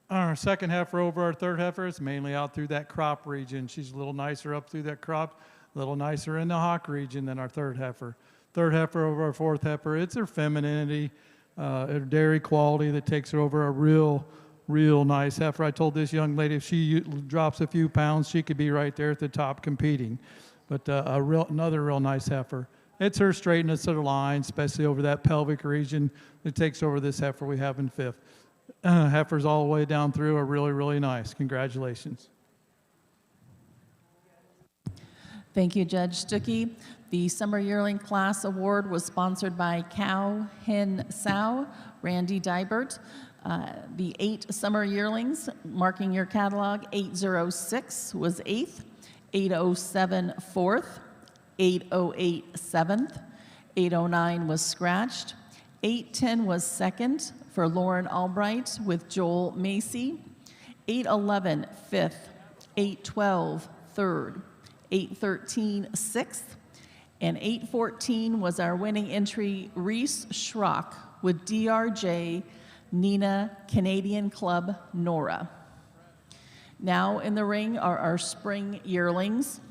Our second heifer over our third heifer is mainly out through that crop region. She's a little nicer up through that crop, a little nicer in the hock region than our third heifer. Third heifer over our fourth heifer, it's her femininity, her dairy quality that takes her over a real nice heifer. I told this young lady if she drops a few pounds, she could be right there at the top competing. But another real nice heifer. It's her straightness of the line, especially over that pelvic region that takes over this heifer we have in fifth. Heifers all the way down through are really nice. Congratulations. Thank you, Judge Stuckey. The Summer Yearling Class Award was sponsored by Cow Hen Sow, Randy Dybert. The 8 Summer Yearlings, marking your catalog, 806 was 8th, 807 4th, 808 7th, 809 was scratched, 810 was 2nd for Lauren Albright with Joel Macy, 811 5th, 812 3rd, 813 6th, and 814 was our winning entry, Reese Schrock with DRJ Nina Canadian Club Nora. Now in the ring are our spring yearlings.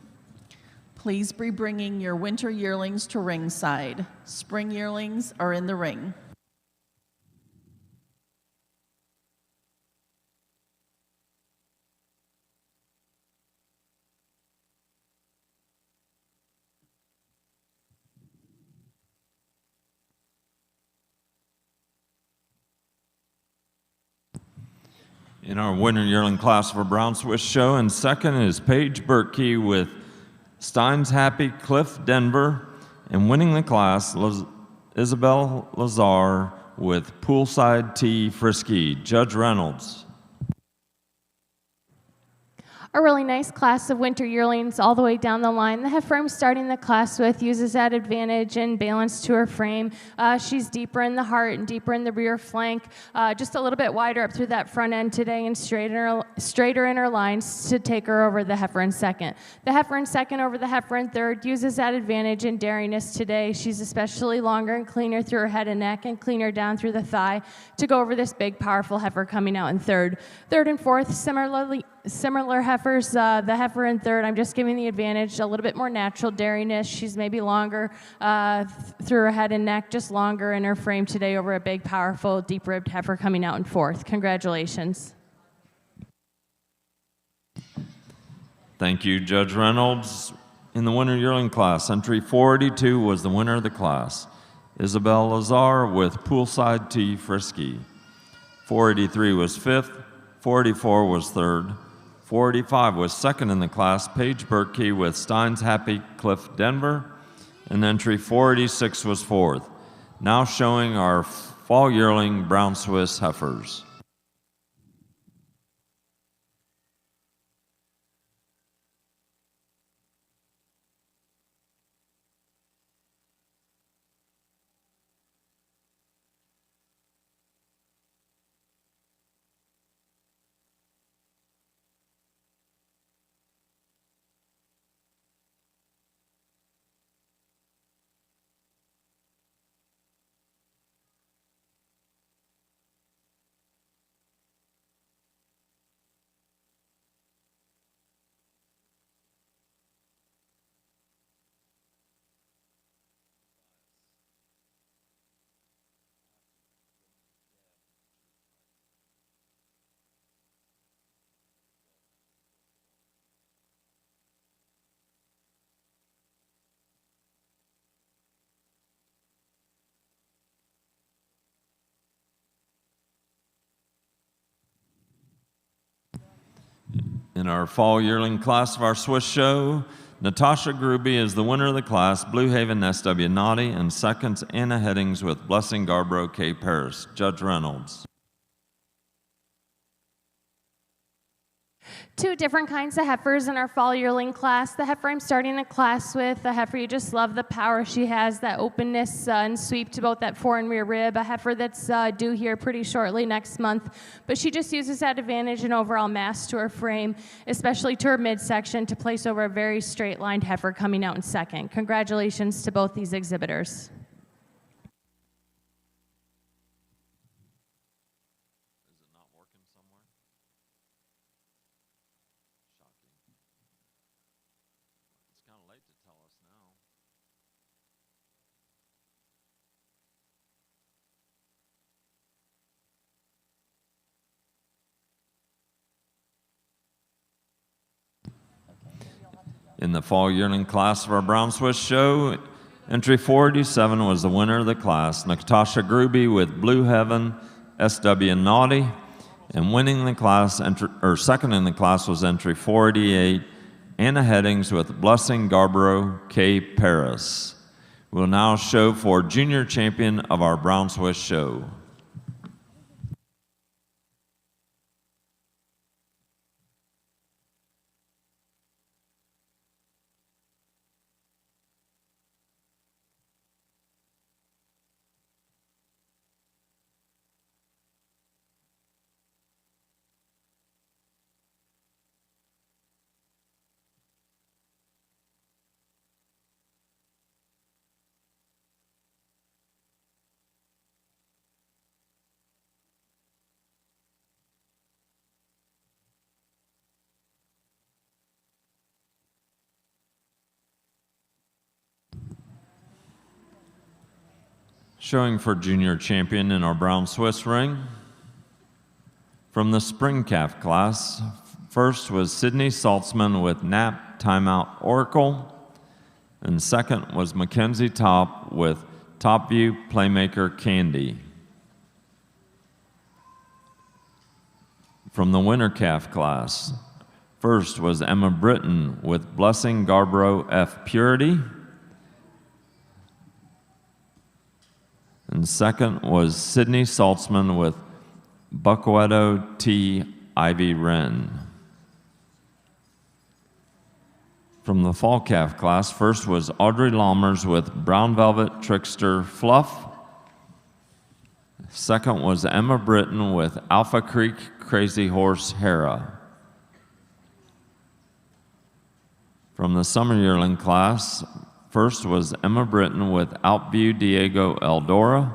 Please be bringing your winter yearlings to ringside. Spring yearlings are in the ring. In our winter yearling class for Brown Swiss Show, and second is Paige Berkey with Stein's Happy Cliff Denver, and winning the class, Isabel Lazar with Poolside Tea Frisky. Judge Reynolds. A really nice class of winter yearlings all the way down the line. The heifer I'm starting the class with uses that advantage and balance to her frame. She's deeper in the heart and deeper in the rear flank, just a little bit wider up through that front end today and straighter in her lines to take her over the heifer in second. The heifer in second over the heifer in third uses that advantage and daringness today. She's especially longer and cleaner through her head and neck and cleaner down through the thigh to go over this big, powerful heifer coming out in third. Third and fourth, similar heifers. The heifer in third, I'm just giving the advantage, a little bit more natural dariness. She's maybe longer through her head and neck, just longer in her frame today over a big, powerful, deep-ribbed heifer coming out in fourth. Congratulations. Thank you, Judge Reynolds. In the winter yearling class, entry 482 was the winner of the class. Isabel Lazar with Poolside Tea Frisky. 483 was fifth, 484 was third, 485 was second in the class, Paige Berkey with Stein's Happy Cliff Denver, and entry 486 was fourth. Now showing our fall yearling Brown Swiss heifers. In our fall yearling class of our Swiss show, Natasha Gruby is the winner of the class, Blue Haven S.W. Naughty, and seconds Anna Headings with Blessing Garbrough K. Paris. Judge Reynolds. Two different kinds of heifers in our fall yearling class. The heifer I'm starting the class with, a heifer you just love the power she has, that openness and sweep to both that fore and rear rib, a heifer that's due here pretty shortly next month, but she just uses that advantage and overall mass to her frame, especially to her midsection, to place over a very straight-lined heifer coming out in second. Congratulations to both these exhibitors. In the fall yearling class of our Brown Swiss show, entry 487 was the winner of the class, Natasha Gruby with Blue Heaven S.W. Naughty, and winning the class, second in the class was entry 488, Anna Headings with Blessing Garbrough K. Paris. We'll now show for junior champion of our Brown Swiss show. Showing for junior champion in our Brown Swiss ring. From the spring calf class, first was Sydney Saltzman with Nap Timeout Oracle, and second was Mackenzie Top with Top View Playmaker Candy. From the winter calf class, first was Emma Britton with Blessing Garbrough F. Purity, and second was Sydney Saltzman with Buckwetto T. Ivy Wren. From the fall calf class, first was Audrey Lammers with Brown Velvet Trickster Fluff. Second was Emma Britton with Alpha Creek Crazy Horse Hera. From the summer yearling class, first was Emma Britton with Outview Diego Eldora,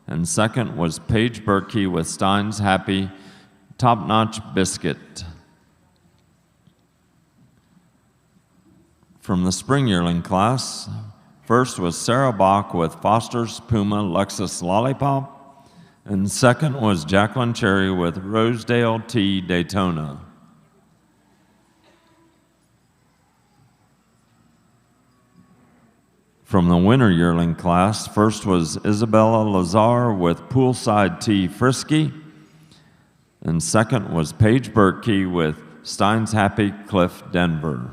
and second was Paige Berkey with Stein's Happy Top Notch Biscuit. From the spring yearling class, first was Sarah Bach with Foster's Puma Lexus Lollipop, and second was Jacqueline Cherry with Rosedale T Daytona. From the winter yearling class, first was Isabella Lazar with Poolside T Frisky, and second was Paige Berkey with Stein's Happy Cliff Denver.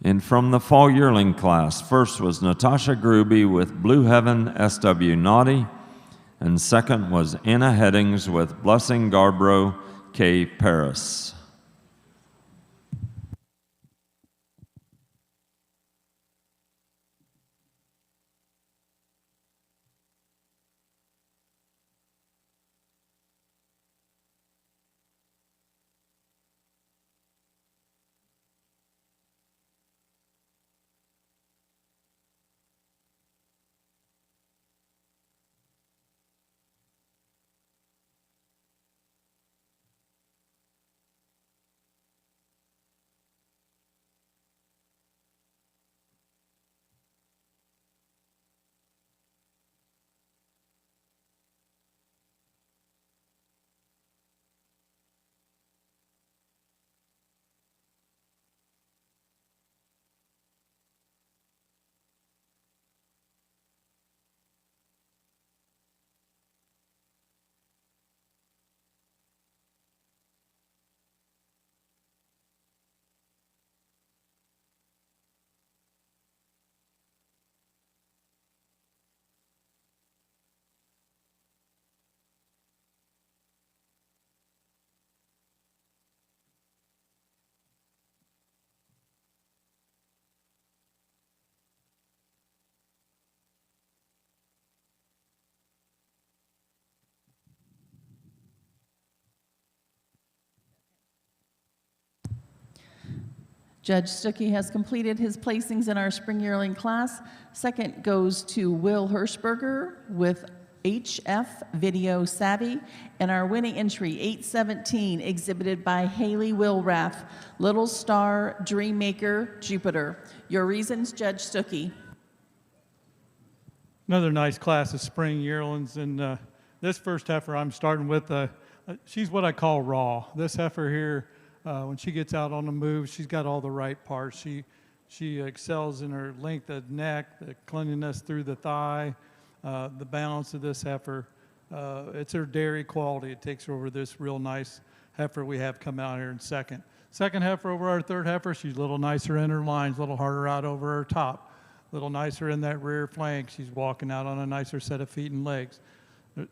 And from the fall yearling class, first was Natasha Gruby with Blue Heaven S.W. Naughty, and second was Anna Headings with Blessing Garbrough K. Paris. Judge Stuckey has completed his placings in our spring yearling class. Second goes to Will Hirschberger with HF Video Savvy, and our winning entry, 817, exhibited by Haley Wilrath, Little Star Dreammaker Jupiter. Your reasons, Judge Stuckey. Another nice class of spring yearlings, and this first heifer I'm starting with, she's what I call raw. This heifer here, when she gets out on the move, she's got all the right parts. She excels in her length of neck, the cleanliness through the thigh, the balance of this heifer. It's her dairy quality. It takes her over this real nice heifer we have come out here in second. Second heifer over our third heifer, she's a little nicer in her lines, a little harder out over her top, a little nicer in that rear flank. She's walking out on a nicer set of feet and legs.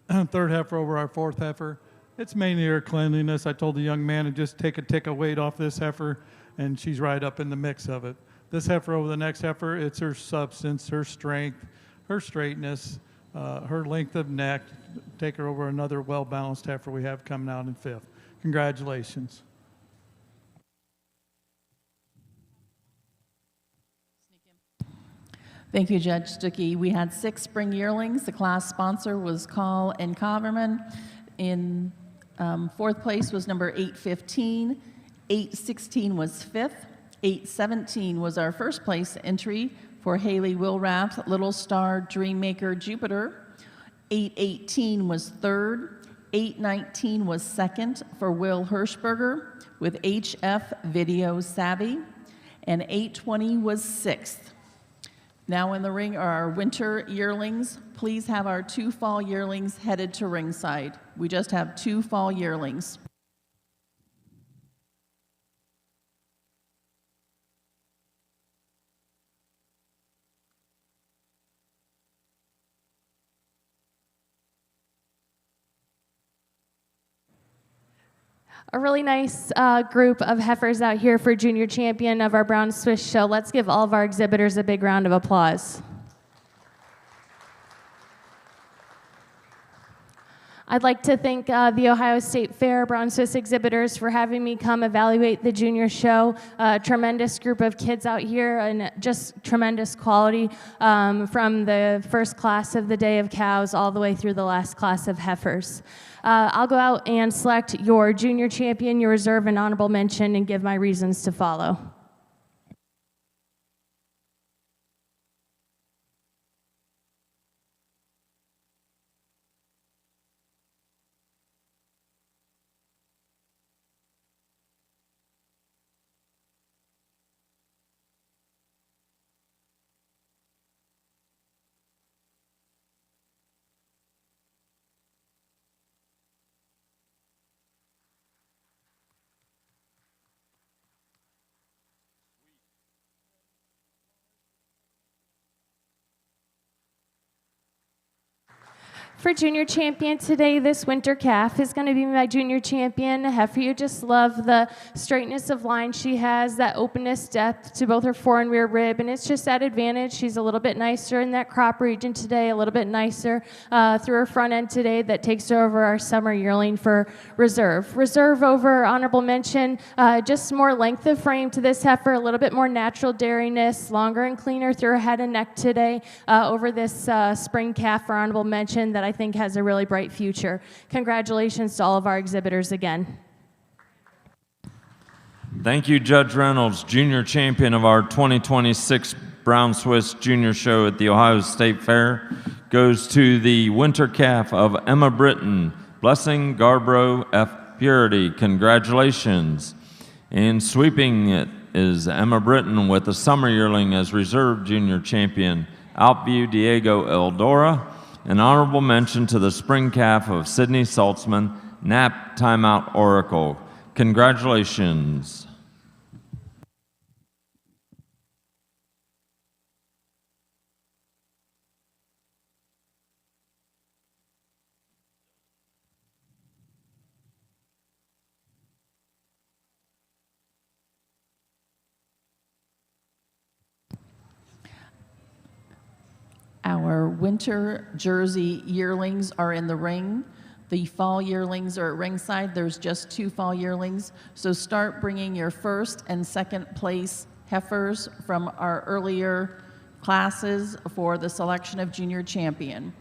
Third heifer over our fourth heifer, it's mainly her cleanliness. I told the young man to just take a tick of weight off this heifer, and she's right up in the mix of it. This heifer over the next heifer, it's her substance, her strength, her straightness, her length of neck. Take her over another well-balanced heifer we have coming out in fifth. Congratulations. Thank you, Judge Stuckey. We had 6 spring yearlings. The class sponsor was Call and Coverman. In fourth place was number 815. 816 was fifth. 817 was our first place entry for Haley Wilrath, Little Star Dreammaker Jupiter. 818 was third. 819 was second for Will Hirschberger with HF Video Savvy. And 820 was sixth. Now in the ring are our winter yearlings. Please have our 2 fall yearlings headed to ringside. We just have 2 fall yearlings. A really nice group of heifers out here for junior champion of our Brown Swiss show. Let's give all of our exhibitors a big round of applause. I'd like to thank the Ohio State Fair Brown Swiss exhibitors for having me come evaluate the junior show. Tremendous group of kids out here and just tremendous quality from the first class of the day of cows all the way through the last class of heifers. I'll go out and select your junior champion, your reserve, and honorable mention and give my reasons to follow. For junior champion today, this winter calf is going to be my junior champion, a heifer. You just love the straightness of line she has, that openness, depth to both her fore and rear rib, and it's just that advantage. She's a little bit nicer in that crop region today, a little bit nicer through her front end today. That takes her over our summer yearling for reserve. Reserve over honorable mention, just more length of frame to this heifer, a little bit more natural dairiness, longer and cleaner through her head and neck today over this spring calf for honorable mention that I think has a really bright future. Congratulations to all of our exhibitors again. Thank you, Judge Reynolds. Junior champion of our 2026 Brown Swiss Junior Show at the Ohio State Fair goes to the winter calf of Emma Britton, Blessing Garbrough F. Purity. Congratulations. And sweeping it is Emma Britton with the summer yearling as reserve junior champion, Outview Diego Eldora. An honorable mention to the spring calf of Sydney Saltzman, Nap Timeout Oracle. Congratulations. Our winter Jersey yearlings are in the ring. The fall yearlings are at ringside. There's just 2 fall yearlings. So start bringing your first and second place heifers from our earlier classes for the selection of junior champion.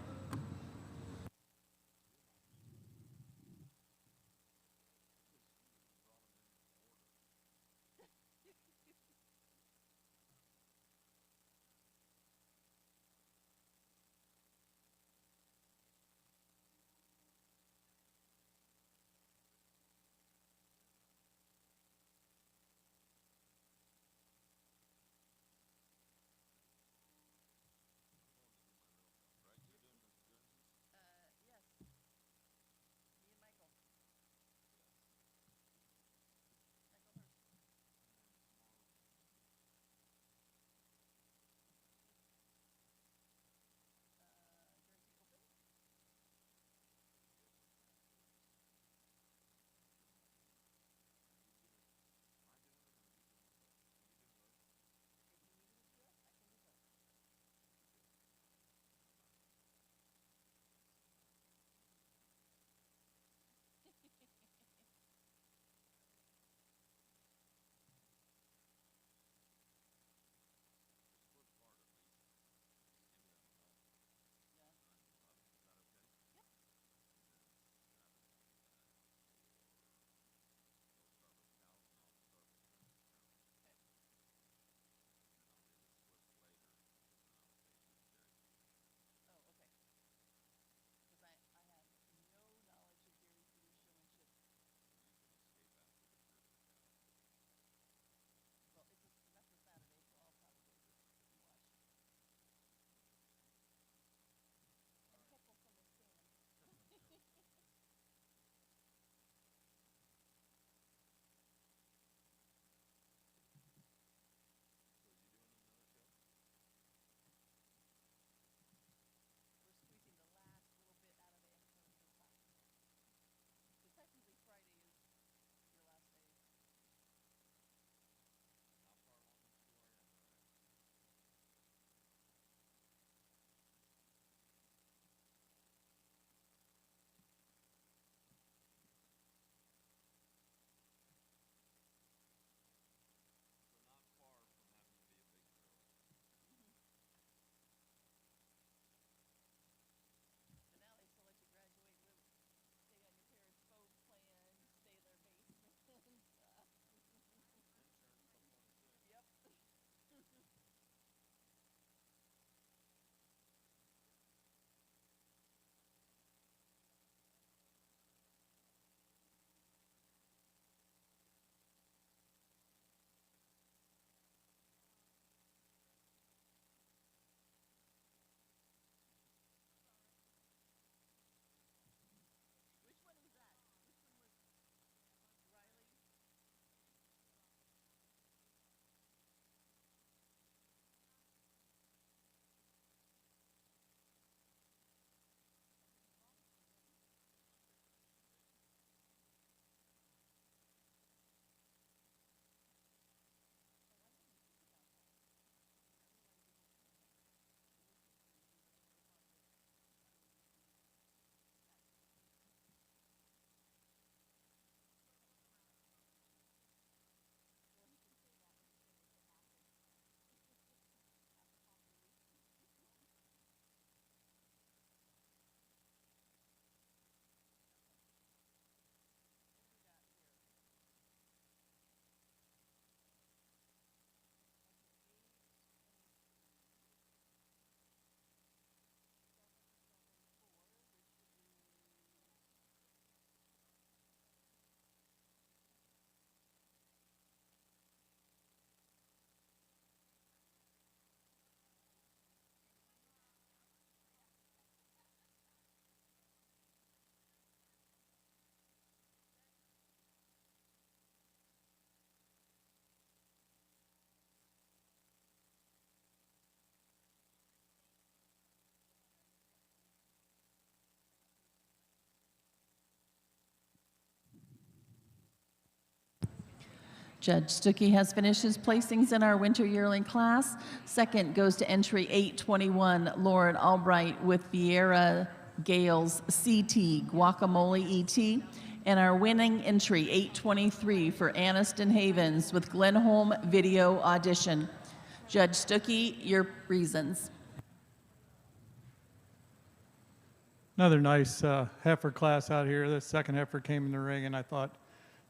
Judge Stuckey has finished his placings in our winter yearling class. Second goes to entry 821, Lauren Albright with Vieira Gales CT Guacamole ET, and our winning entry 823 for Anniston Havens with Glenholm Video Audition. Judge Stuckey, your reasons. Another nice heifer class out here. The second heifer came in the ring, and I thought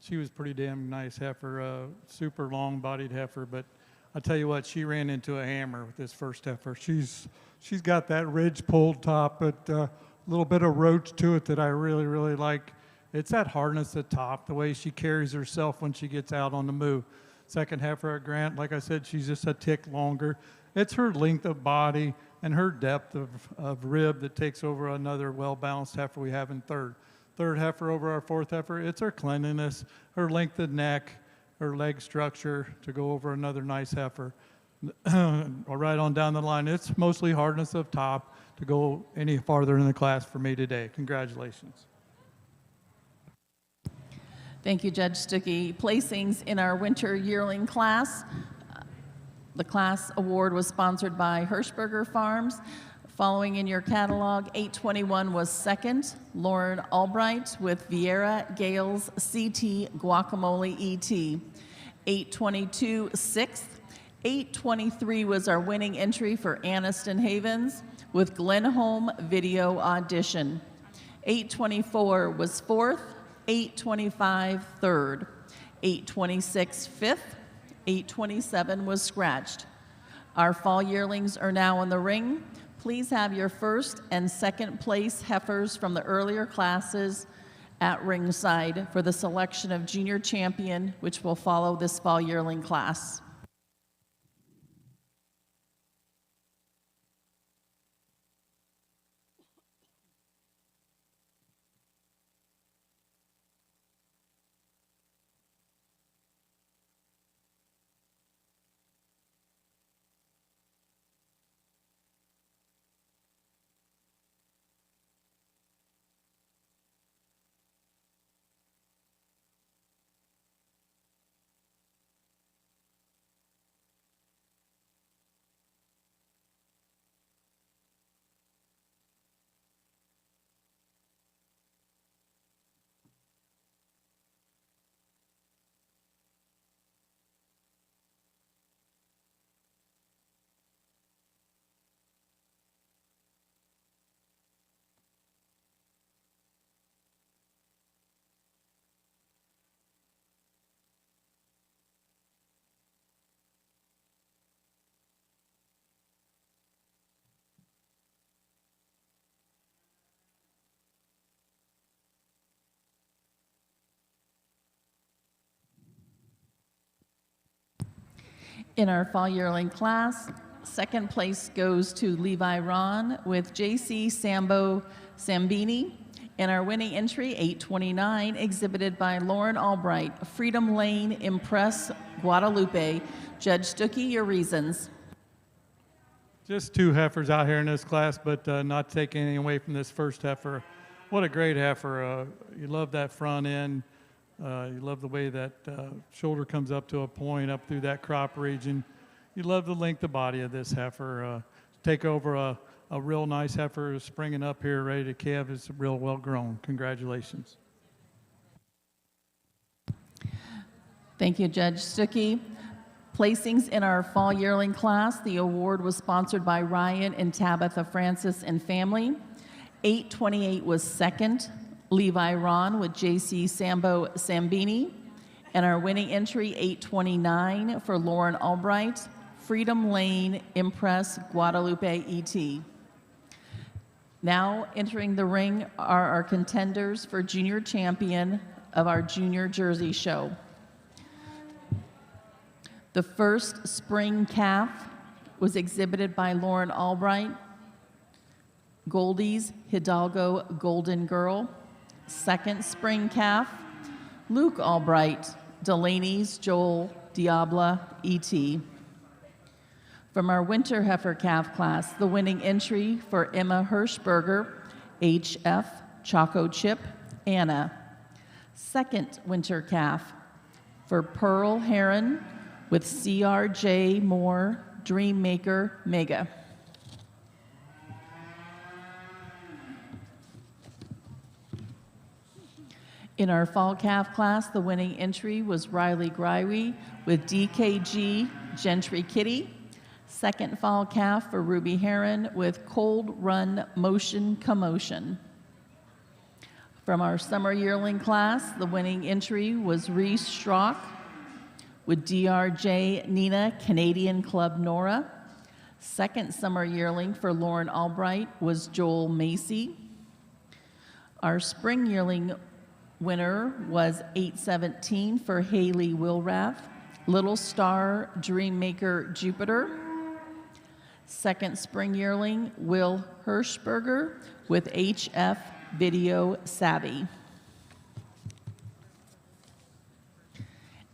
she was pretty damn nice heifer, super long-bodied heifer. But I'll tell you what, she ran into a hammer with this first heifer. She's got that ridge-pulled top, but a little bit of roach to it that I really, really like. It's that hardness at top, the way she carries herself when she gets out on the move. Second heifer at Grant, like I said, she's just a tick longer. It's her length of body and her depth of rib that takes over another well-balanced heifer we have in third. Third heifer over our fourth heifer, it's her cleanliness, her length of neck, her leg structure to go over another nice heifer. Right on down the line, it's mostly hardness of top to go any farther in the class for me today. Congratulations. Thank you, Judge Stuckey. Placings in our winter yearling class. The class award was sponsored by Hirschberger Farms. Following in your catalog, 821 was second, Lauren Albright with Vieira Gales CT Guacamole ET. 822, sixth. 823 was our winning entry for Anniston Havens with Glenholm Video Audition. 824 was fourth. 825, third. 826, fifth. 827 was scratched. Our fall yearlings are now in the ring. Please have your first and second place heifers from the earlier classes at ringside for the selection of junior champion, which will follow this fall yearling class. In our fall yearling class, second place goes to Levi Ron with JC Sambo Sambini. And our winning entry, 829, exhibited by Lauren Albright, Freedom Lane Impress Guadalupe. Judge Stuckey, your reasons. Just two heifers out here in this class, but not taking anything away from this first heifer. What a great heifer. You love that front end. You love the way that shoulder comes up to a point up through that crop region. You love the length of body of this heifer. Take over a real nice heifer springing up here ready to calve. It's real well grown. Congratulations. Thank you, Judge Stuckey. Placings in our fall yearling class, the award was sponsored by Ryan and Tabitha Francis and family. 828 was second, Levi Ron with JC Sambo Sambini. And our winning entry, 829 for Lauren Albright, Freedom Lane Impress Guadalupe ET. Now entering the ring are our contenders for junior champion of our junior Jersey show. The first spring calf was exhibited by Lauren Albright, Goldie's Hidalgo Golden Girl. Second spring calf, Luke Albright, Delaney's Joel Diabla ET. From our winter heifer calf class, the winning entry for Emma Hirschberger, HF Choco Chip, Anna. Second winter calf for Pearl Heron with CRJ Moore, Dreammaker Mega. In our fall calf class, the winning entry was Riley Grywe with DKG Gentry Kitty. Second fall calf for Ruby Heron with Cold Run Motion Commotion. From our summer yearling class, the winning entry was Reese Strock with DRJ Nina Canadian Club Nora. Second summer yearling for Lauren Albright was Joel Macy. Our spring yearling winner was 817 for Haley Wilrath, Little Star Dreammaker Jupiter. Second spring yearling, Will Hirschberger with HF Video Savvy.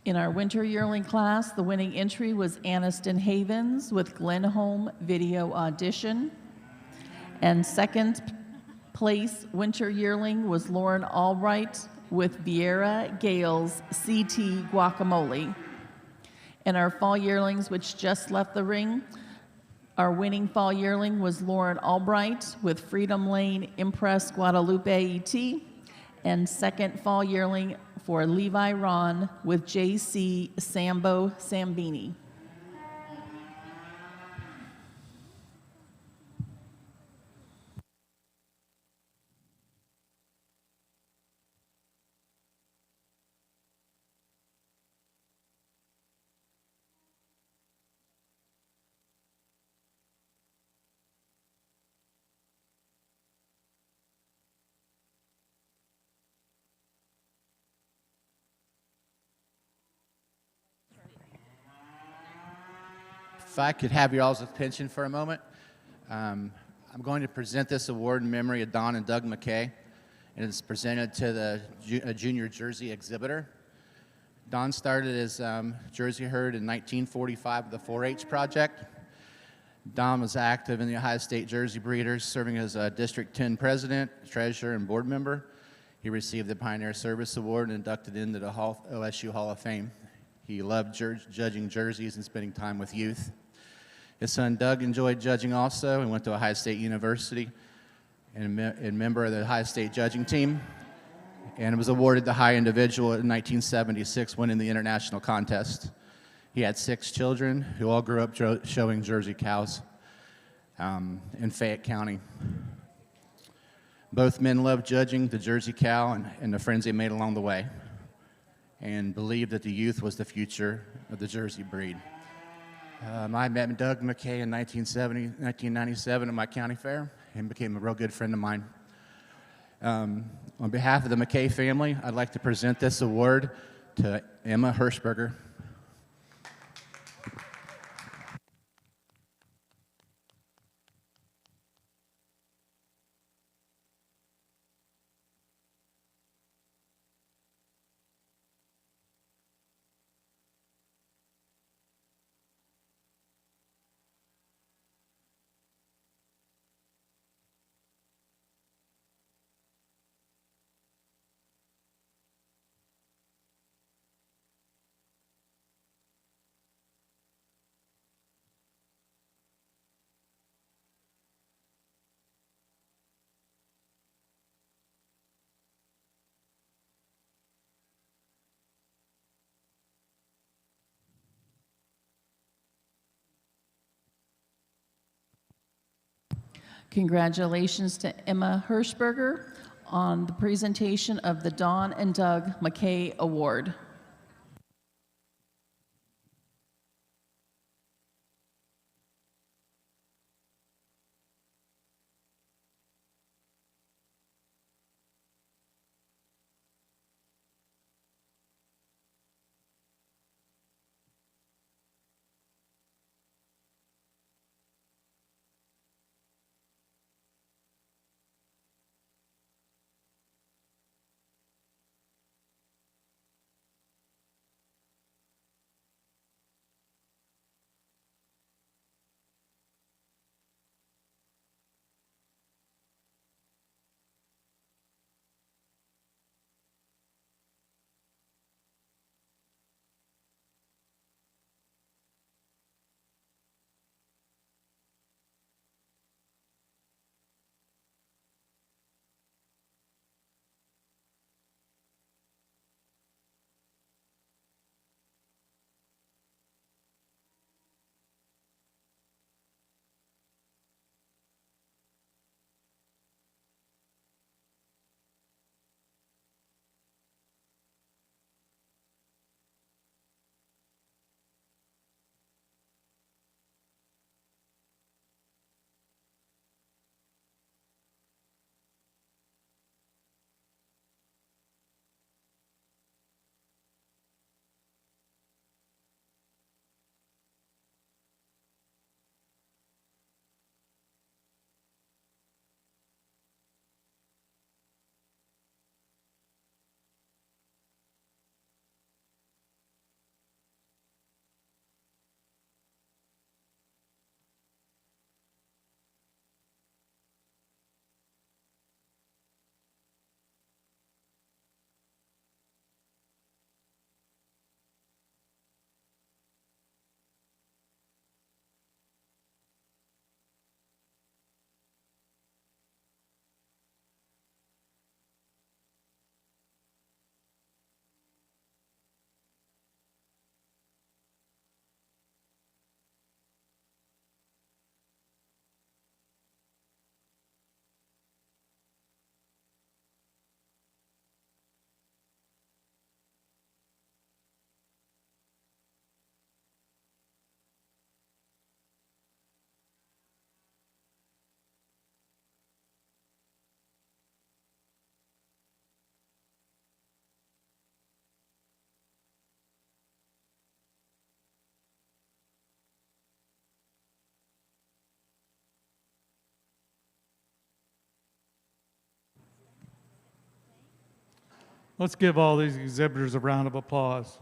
In our winter yearling class, the winning entry was Aniston Havens with Glenholm Video Audition. And second place winter yearling was Lauren Albright with Vieira Gales CT Guacamole. In our fall yearlings, which just left the ring, our winning fall yearling was Lauren Albright with Freedom Lane Impress Guadalupe ET. And second fall yearling for Levi Ron with JC Sambo Sambini. If I could have your all's attention for a moment, I'm going to present this award in memory of Don and Doug McKay, and it's presented to the junior jersey exhibitor. Don started his jersey herd in 1945 with the 4-H project. Don was active in the Ohio State Jersey Breeders, serving as a District 10 president, treasurer, and board member. He received the Pioneer Service Award and inducted into the OSU Hall of Fame. He loved judging jerseys and spending time with youth. His son Doug enjoyed judging also and went to Ohio State University and a member of the Ohio State judging team, and was awarded the High Individual in 1976, winning the international contest. He had 6 children who all grew up showing Jersey cows in Fayette County. Both men loved judging the Jersey cow and the friends they made along the way, and believed that the youth was the future of the Jersey breed. I met Doug McKay in 1997 at my county fair and became a real good friend of mine. On behalf of the McKay family, I'd like to present this award to Emma Hirschberger. Congratulations to Emma Hirschberger on the presentation of the Don and Doug McKay Award. Let's give all these exhibitors a round of applause.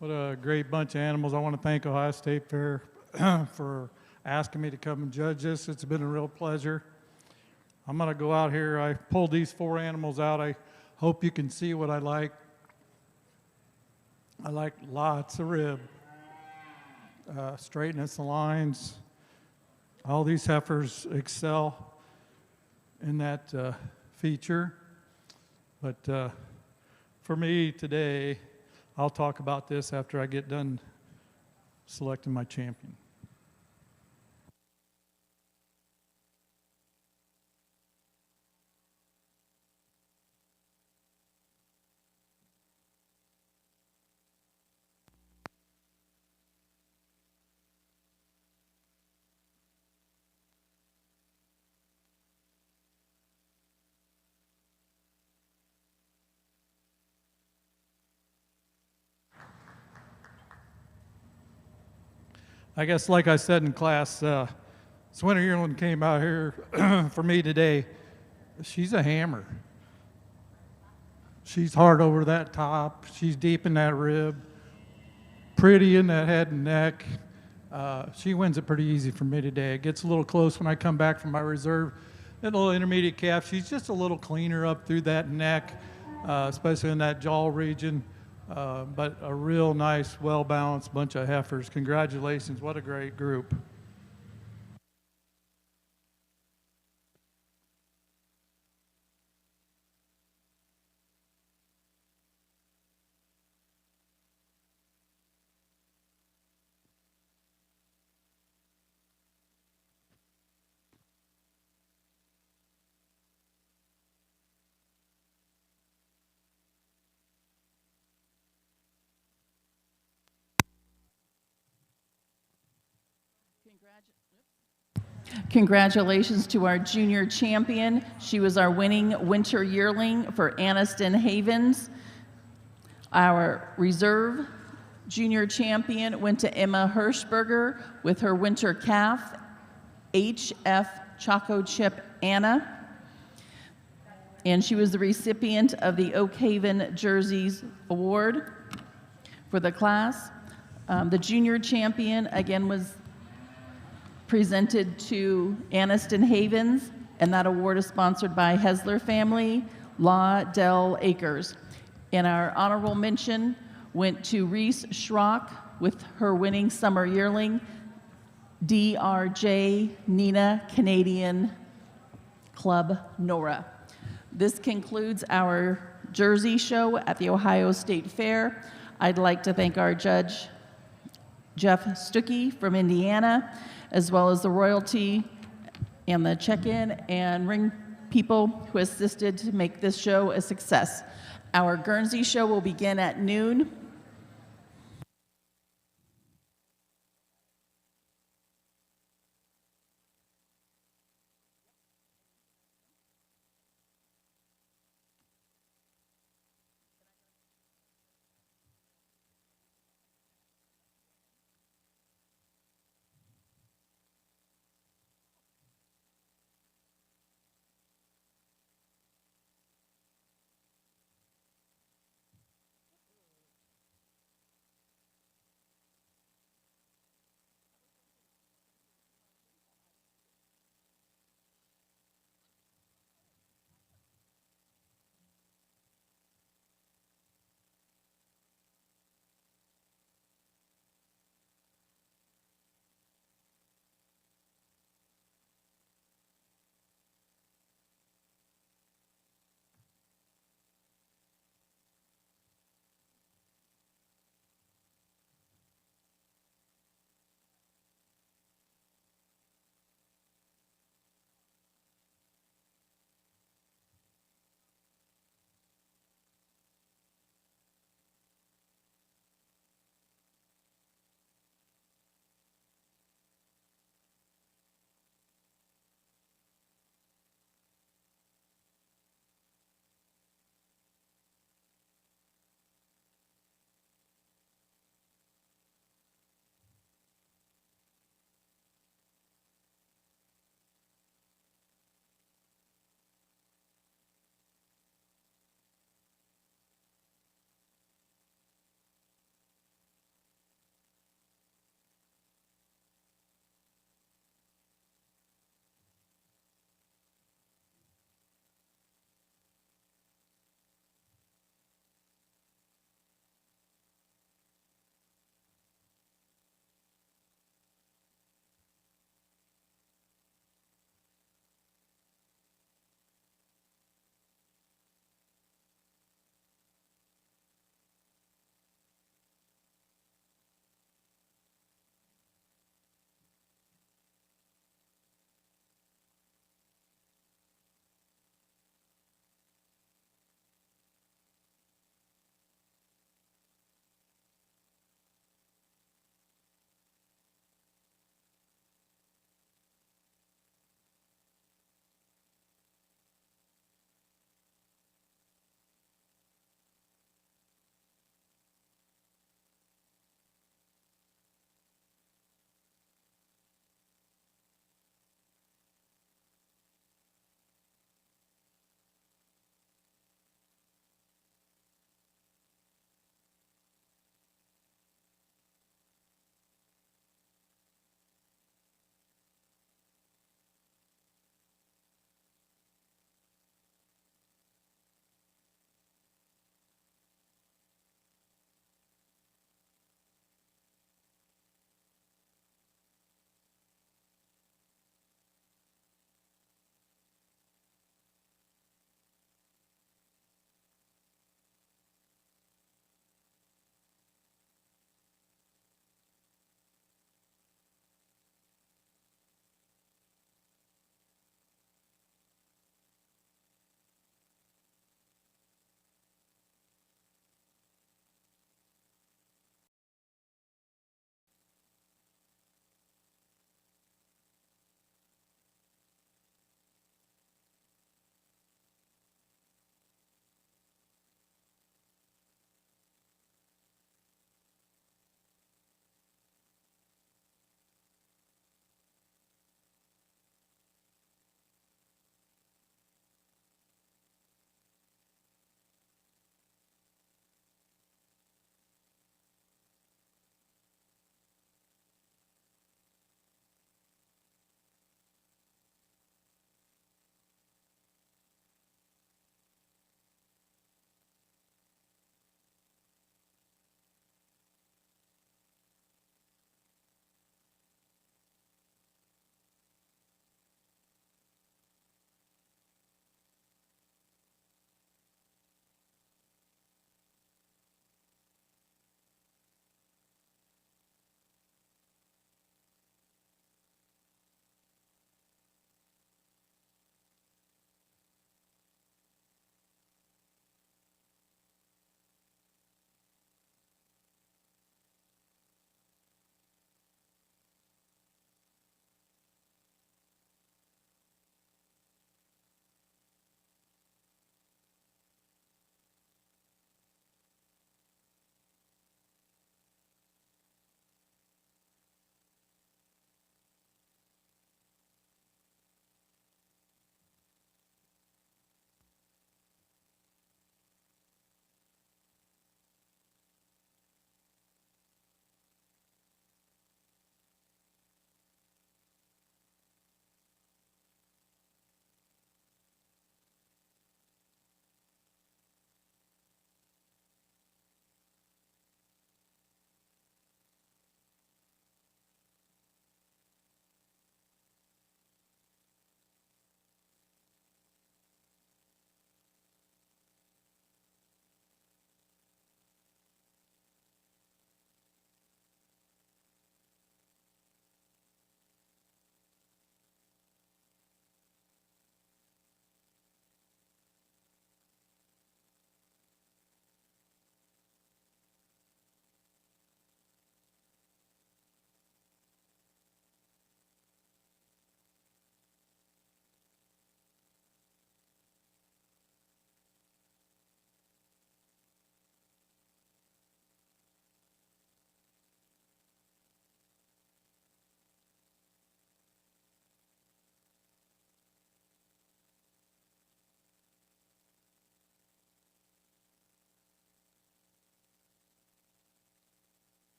What a great bunch of animals. I want to thank Ohio State Fair for asking me to come and judge this. It's been a real pleasure. I'm going to go out here. I pulled these 4 animals out. I hope you can see what I like. I like lots of rib. Straightness of lines. All these heifers excel in that feature. But for me today, I'll talk about this after I get done selecting my champion. I guess, like I said in class, this winter yearling came out here for me today. She's a hammer. She's hard over that top. She's deep in that rib. Pretty in that head and neck. She wins it pretty easy for me today. It gets a little close when I come back from my reserve. That little intermediate calf, she's just a little cleaner up through that neck, especially in that jaw region. But a real nice, well-balanced bunch of heifers. Congratulations, what a great group. Congratulations to our junior champion. She was our winning winter yearling for Anniston Havens. Our reserve junior champion went to Emma Hirschberger with her winter calf, HF Choco Chip Anna. And she was the recipient of the Oak Haven Jerseys Award for the class. The junior champion, again, was presented to Anniston Havens, and that award is sponsored by Hesler Family, La Del Acres. And our honorable mention went to Reese Schrock with her winning summer yearling, DRJ Nina Canadian Club Nora. This concludes our Jersey show at the Ohio State Fair. I'd like to thank our judge, Jeff Stuckey from Indiana, as well as the royalty and the check-in and ring people who assisted to make this show a success. Our Guernsey show will begin at noon.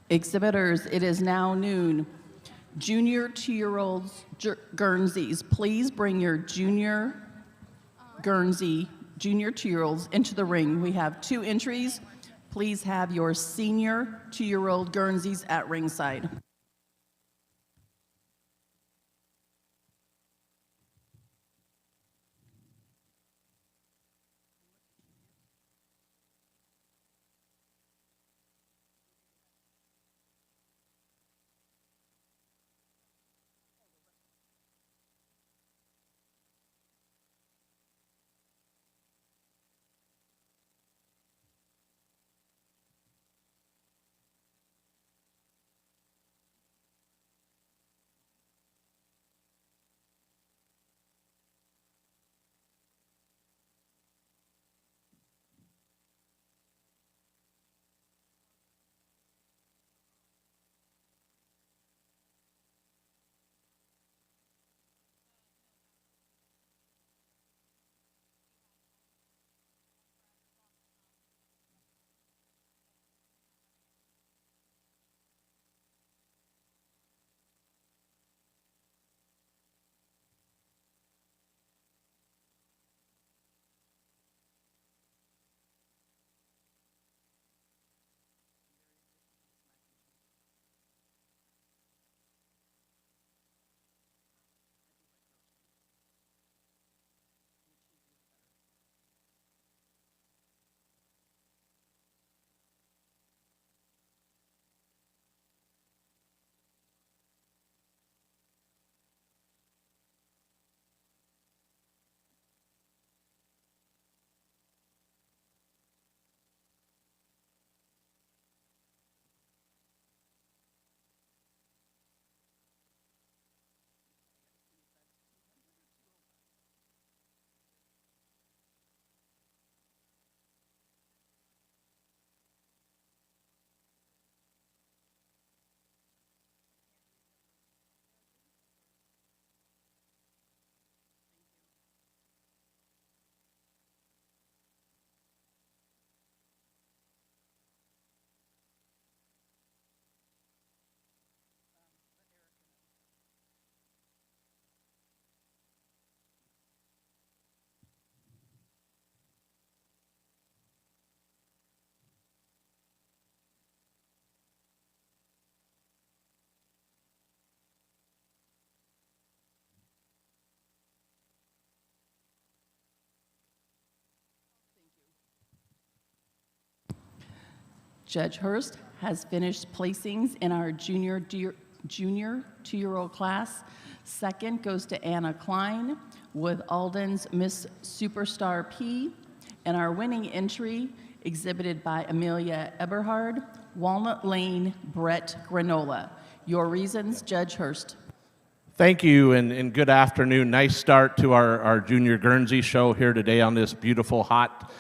Exhibitors, it is now noon. Junior 2-year-olds Guernseys, please bring your junior Guernsey junior 2-year-olds into the ring. We have 2 entries. Please have your senior 2-year-old Guernseys at ringside. Judge Hurst has finished placings in our junior 2-year-old class. Second goes to Anna Klein with Alden's Miss Superstar P. And our winning entry, exhibited by Amelia Eberhard, Walnut Lane Brett Granola. Your reasons, Judge Hurst. Thank you, and good afternoon. Nice start to our Junior Guernsey show here today on this beautiful, hot,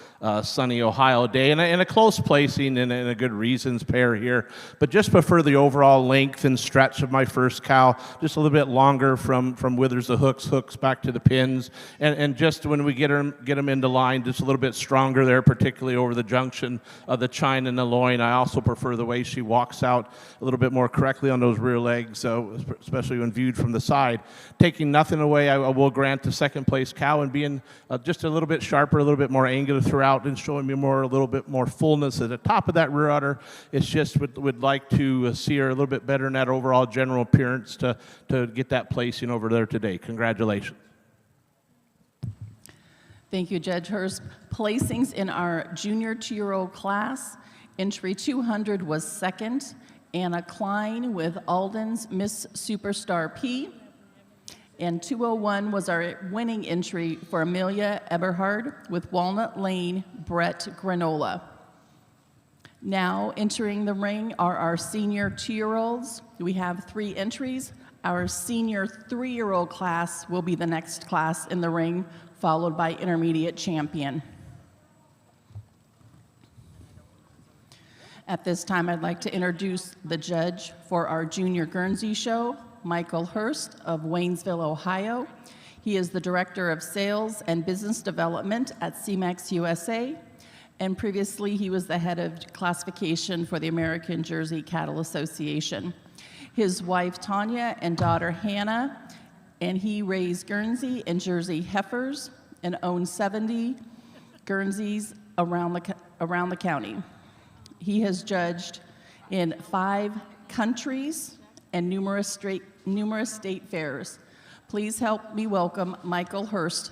sunny Ohio day, and a close placing and a good reasons pair here. But just prefer the overall length and stretch of my first cow, just a little bit longer from withers the hooks back to the pins, and just when we get them into line, just a little bit stronger there, particularly over the junction of the chine and the loin. I also prefer the way she walks out a little bit more correctly on those rear legs, so especially when viewed from the side. Taking nothing away, I will grant the second place cow, and being just a little bit sharper, a little bit more angular throughout, and showing me a little bit more fullness at the top of that rear udder. It's just would like to see her a little bit better in that overall general appearance to get that placing over there today. Congratulations. Thank you, Judge Hurst. Placings in our junior 2-year-old class. Entry 200 was second, Anna Klein with Alden's Miss Superstar P. And 201 was our winning entry for Amelia Eberhard with Walnut Lane Brett Granola. Now entering the ring are our senior 2-year-olds. We have 3 entries. Our senior 3-year-old class will be the next class in the ring, followed by intermediate champion. At this time, I'd like to introduce the judge for our Junior Guernsey show, Michael Hurst of Waynesville, Ohio. He is the Director of Sales and Business Development at CMAX USA. and previously he was the head of classification for the American Jersey Cattle Association. His wife Tanya and daughter Hannah, and he raised Guernsey and Jersey heifers and owned 70 Guernseys around the county. He has judged in 5 countries and numerous state fairs. Please help me welcome Michael Hurst.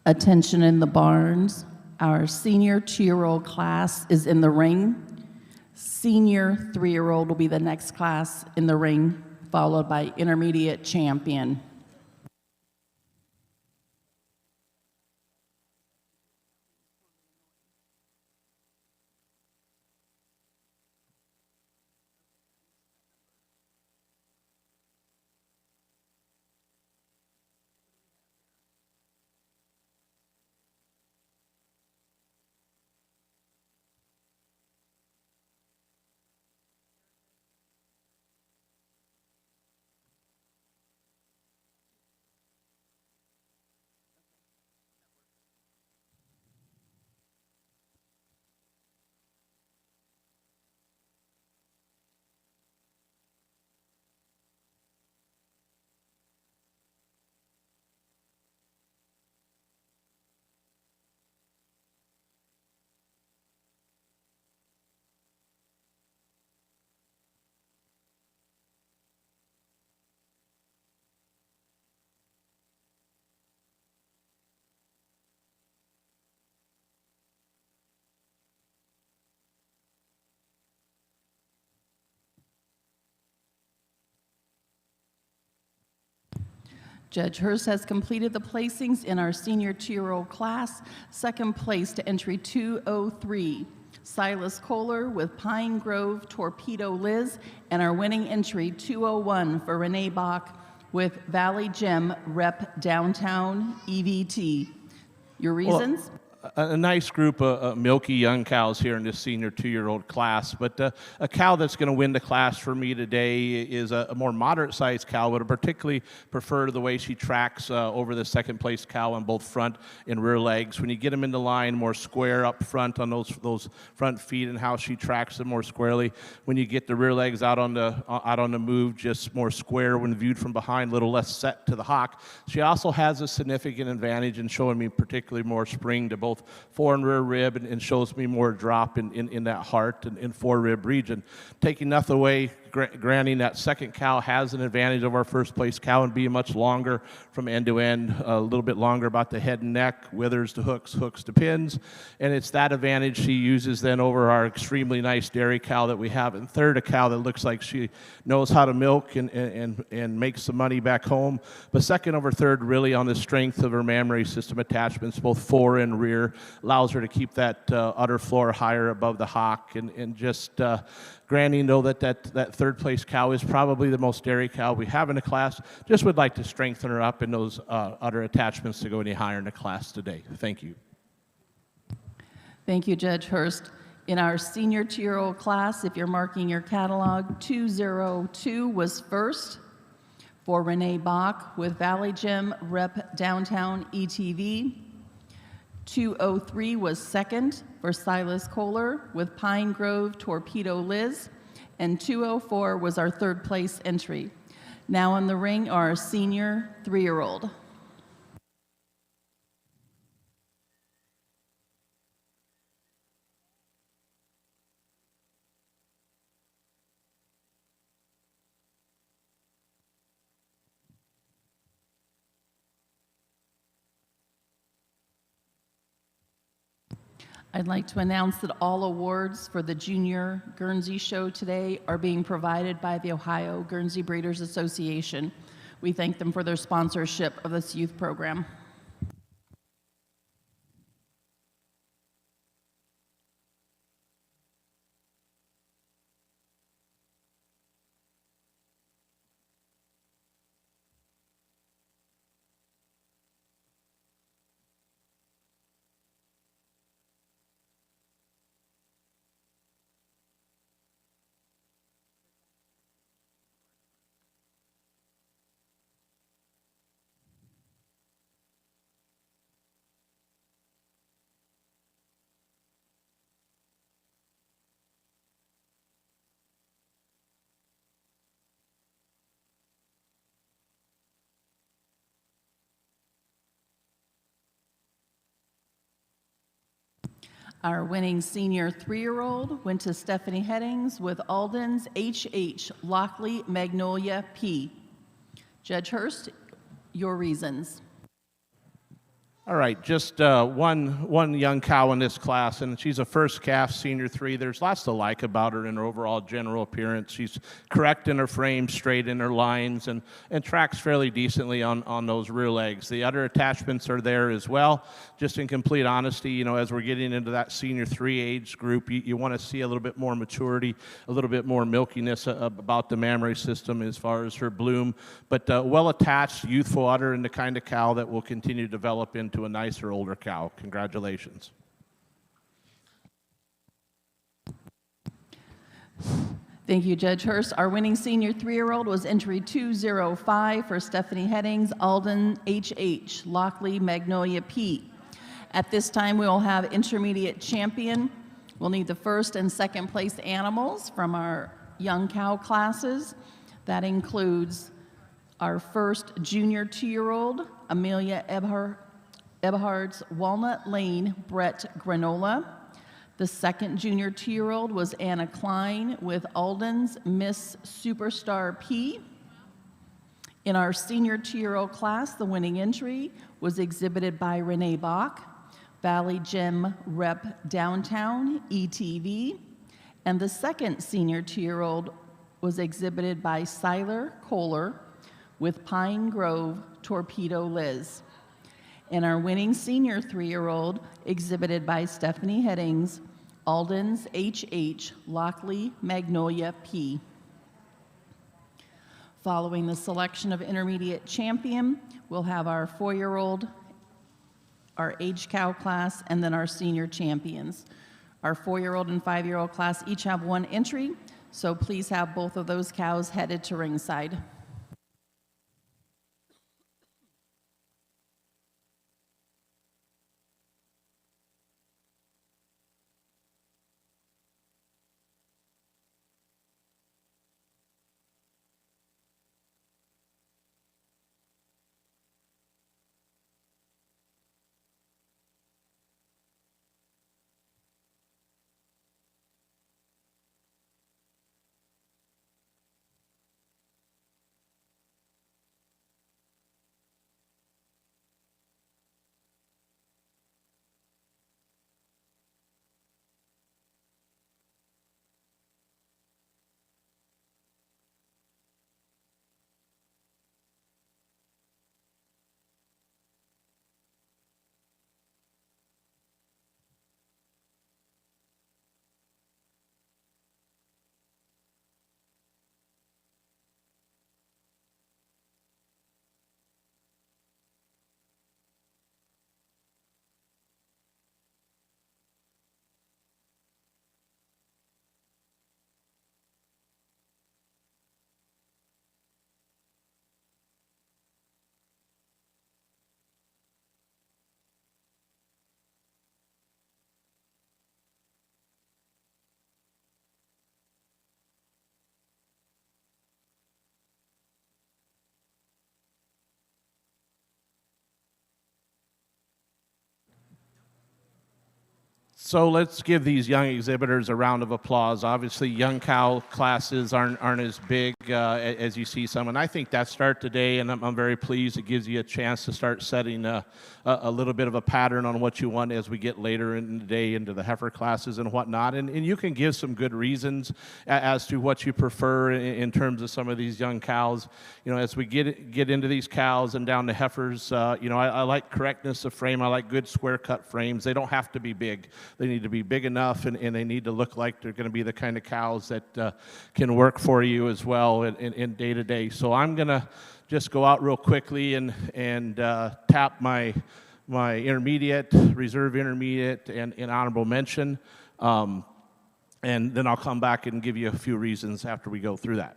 Attention in the barns. Our senior 2-year-old class is in the ring. Senior 3-year-old will be the next class in the ring, followed by intermediate champion. Judge Hurst has completed the placings in our senior 2-year-old class. Second place to entry 203, Silas Kohler with Pine Grove Torpedo Liz, and our winning entry 201 for Renee Bach with Valley Gem Rep Downtown EVT. Your reasons? A nice group of milky young cows here in this senior 2-year-old class, but a cow that's going to win the class for me today is a more moderate-sized cow, but I particularly prefer the way she tracks over the second-place cow on both front and rear legs. When you get them in the line, more square up front on those front feet, and how she tracks them more squarely. When you get the rear legs out on the move, just more square when viewed from behind, a little less set to the hock. She also has a significant advantage in showing me particularly more spring to both fore and rear rib, and shows me more drop in that heart and fore rib region. Taking nothing away, granting that second cow has an advantage of our first place cow and being much longer from end to end, a little bit longer about the head and neck, withers to hooks, hooks to pins. And it's that advantage she uses then over our extremely nice dairy cow that we have. And third, a cow that looks like she knows how to milk and make some money back home. But second over third, really on the strength of her mammary system attachments, both fore and rear, allows her to keep that udder floor higher above the hock. And just granting, though, that third place cow is probably the most dairy cow we have in the class, just would like to strengthen her up in those udder attachments to go any higher in the class today. Thank you. Thank you, Judge Hurst. In our senior 2-year-old class, if you're marking your catalog, 202 was first for Renee Bach with Valley Gym Rep Downtown ETV. 203 was second for Silas Kohler with Pine Grove Torpedo Liz. And 204 was our third place entry. Now in the ring are our senior 3-year-old. I'd like to announce that all awards for the Junior Guernsey Show today are being provided by the Ohio Guernsey Breeders Association. We thank them for their sponsorship of this youth program. Our winning senior 3-year-old went to Stephanie Headings with Alden's HH Lockley Magnolia P. Judge Hurst, your reasons. All right, just one young cow in this class, and she's a first calf, senior 3. There's lots to like about her in her overall general appearance. She's correct in her frame, straight in her lines, and tracks fairly decently on those rear legs. The udder attachments are there as well. Just in complete honesty, you know, as we're getting into that senior 3 age group, you want to see a little bit more maturity, a little bit more milkiness about the mammary system as far as her bloom, but well-attached, youthful udder, and the kind of cow that will continue to develop into a nicer, older cow. Congratulations. Thank you, Judge Hurst. Our winning senior 3-year-old was entry 205 for Stephanie Headings, Alden HH, Lockley Magnolia P. At this time, we will have intermediate champion. We'll need the first and second place animals from our young cow classes. That includes our first junior 2-year-old, Amelia Eberhard's Walnut Lane Brett Granola. The second junior 2-year-old was Anna Klein with Alden's Miss Superstar P. In our senior 2-year-old class, the winning entry was exhibited by Renee Bach, Valley Gym Rep Downtown ETV. And the second senior 2-year-old was exhibited by Siler Kohler with Pine Grove Torpedo Liz. And our winning senior 3-year-old, exhibited by Stephanie Headings, Alden's HH Lockley Magnolia P. Following the selection of intermediate champion, we'll have our 4-year-old, our age cow class, and then our senior champions. Our 4-year-old and 5-year-old class each have one entry, so please have both of those cows headed to ringside. So let's give these young exhibitors a round of applause. Obviously, young cow classes aren't as big as you see some, and I think that start today, and I'm very pleased. It gives you a chance to start setting a little bit of a pattern on what you want as we get later in the day into the heifer classes and whatnot. And you can give some good reasons as to what you prefer in terms of some of these young cows. You know, as we get into these cows and down to heifers, you know, I like correctness of frame. I like good square cut frames. They don't have to be big. They need to be big enough, and they need to look like they're going to be the kind of cows that can work for you as well in day to day. So I'm going to just go out real quickly and tap my intermediate, reserve intermediate, and honorable mention, and then I'll come back and give you a few reasons after we go through that.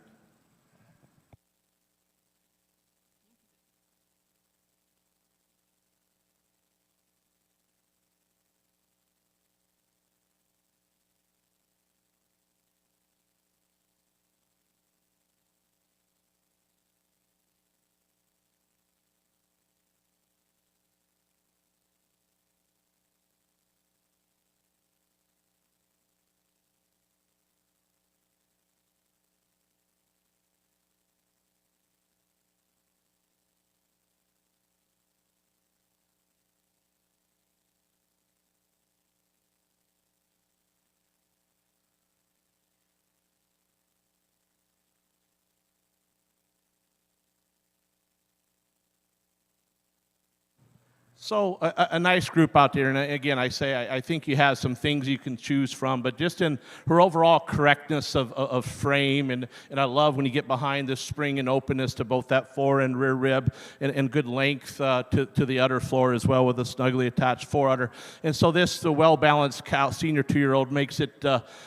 So a nice group out there, and again, I think you have some things you can choose from, but just in her overall correctness of frame, and I love when you get behind the spring and openness to both that fore and rear rib, and good length to the udder floor as well with a snugly attached fore udder. And so the well-balanced cow, senior 2-year-old, makes it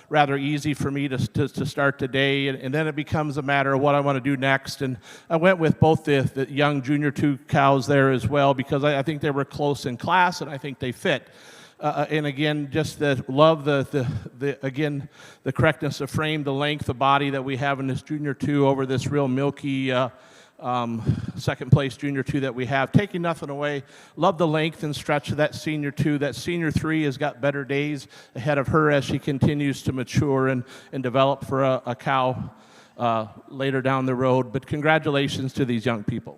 rather easy for me to start today, and then it becomes a matter of what I want to do next. And I went with both the young junior 2 cows there as well, because I think they were close in class, and I think they fit. And again, just love the correctness of frame, the length of body that we have in this junior 2 over this real milky second place junior 2 that we have. Taking nothing away, love the length and stretch of that senior 2. That senior 3 has got better days ahead of her as she continues to mature and develop for a cow later down the road. But congratulations to these young people.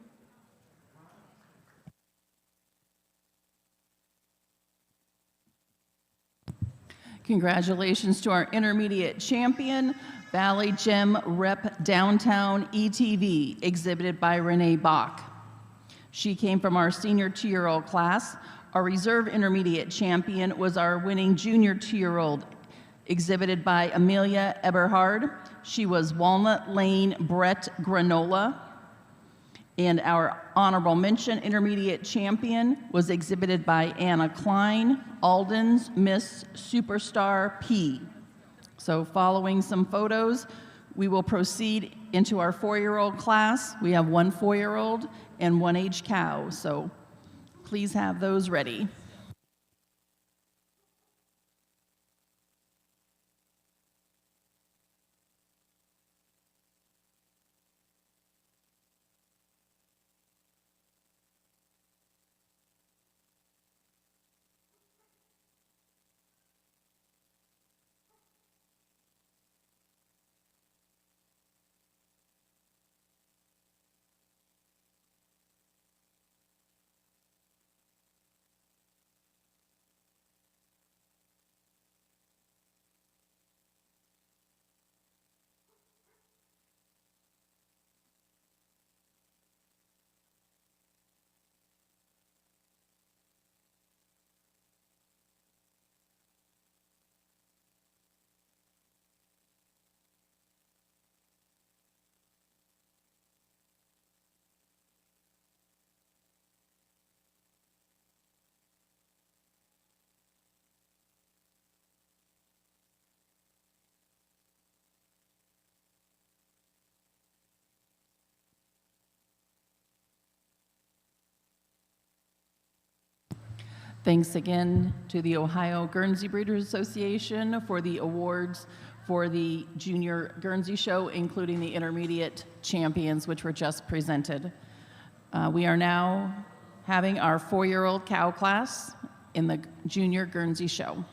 Congratulations to our intermediate champion, Valley Gem Rep Downtown ETV, exhibited by Renee Bach. She came from our senior 2-year-old class. Our reserve intermediate champion was our winning junior 2-year-old, exhibited by Amelia Eberhard. She was Walnut Lane Brett Granola. And our honorable mention intermediate champion was exhibited by Anna Klein, Alden's Miss Superstar P. So following some photos, we will proceed into our 4-year-old class. We have 1 4-year-old and 1 age cow, so please have those ready. Thanks again to the Ohio Guernsey Breeders Association for the awards for the Junior Guernsey Show, including the intermediate champions, which were just presented. We are now having our 4-year-old cow class in the Junior Guernsey Show.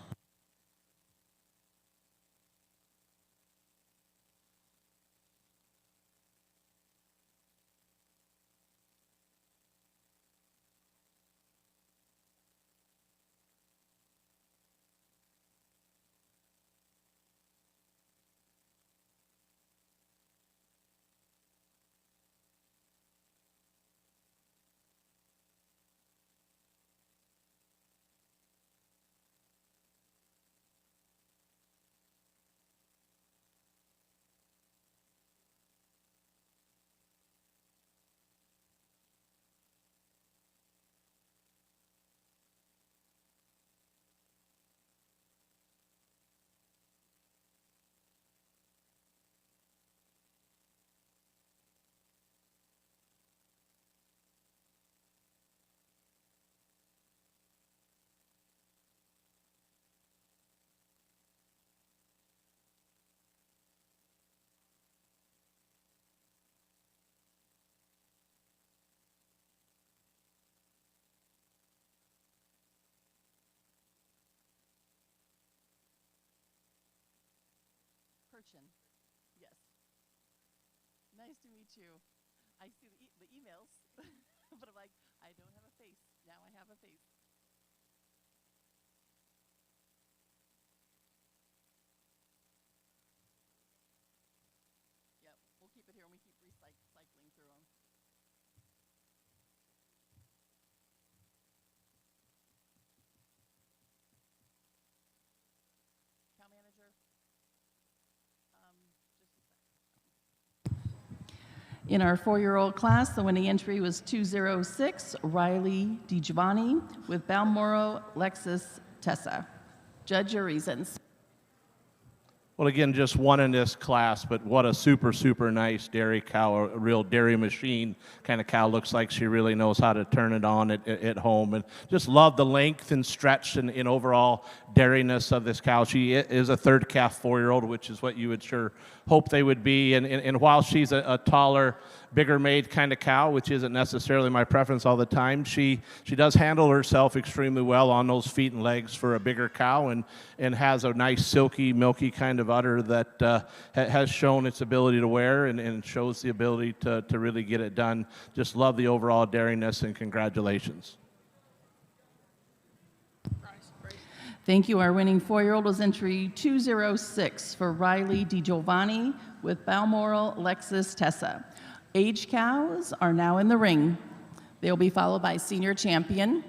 Fortune. Yes. Nice to meet you. I see the emails, but I'm like, I don't have a face. Now I have a face. Yep, we'll keep it here and we keep cycling through them. Cow manager, just a sec. In our 4-year-old class, the winning entry was 206, Riley DiGiovanni with Balmoral Lexus Tessa. Judge your reasons. Well, again, just one in this class, but what a super, super nice dairy cow, a real dairy machine kind of cow. Looks like she really knows how to turn it on at home. And just love the length and stretch and overall dairiness of this cow. She is a third calf 4-year-old, which is what you would sure hope they would be. And while she's a taller, bigger made kind of cow, which isn't necessarily my preference all the time, she does handle herself extremely well on those feet and legs for a bigger cow, and has a nice silky, milky kind of udder that has shown its ability to wear and shows the ability to really get it done. Just love the overall dairiness, and congratulations. Thank you. Our winning 4-year-old was entry 206 for Riley DiGiovanni with Balmoral Lexus Tessa. Age cows are now in the ring. They will be followed by senior champion. I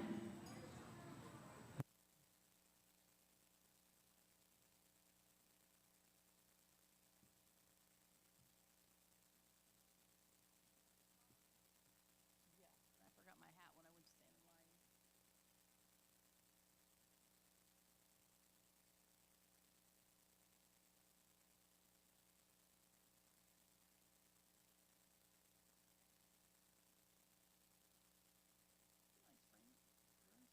forgot my hat when I went to stand in line. Nice frame. Guernsey.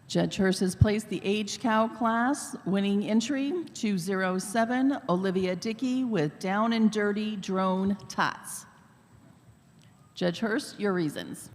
Judge Hurst has placed the age cow class. Winning entry 207, Olivia Dickey with Down and Dirty Drone Tots. Judge Hurst, your reasons.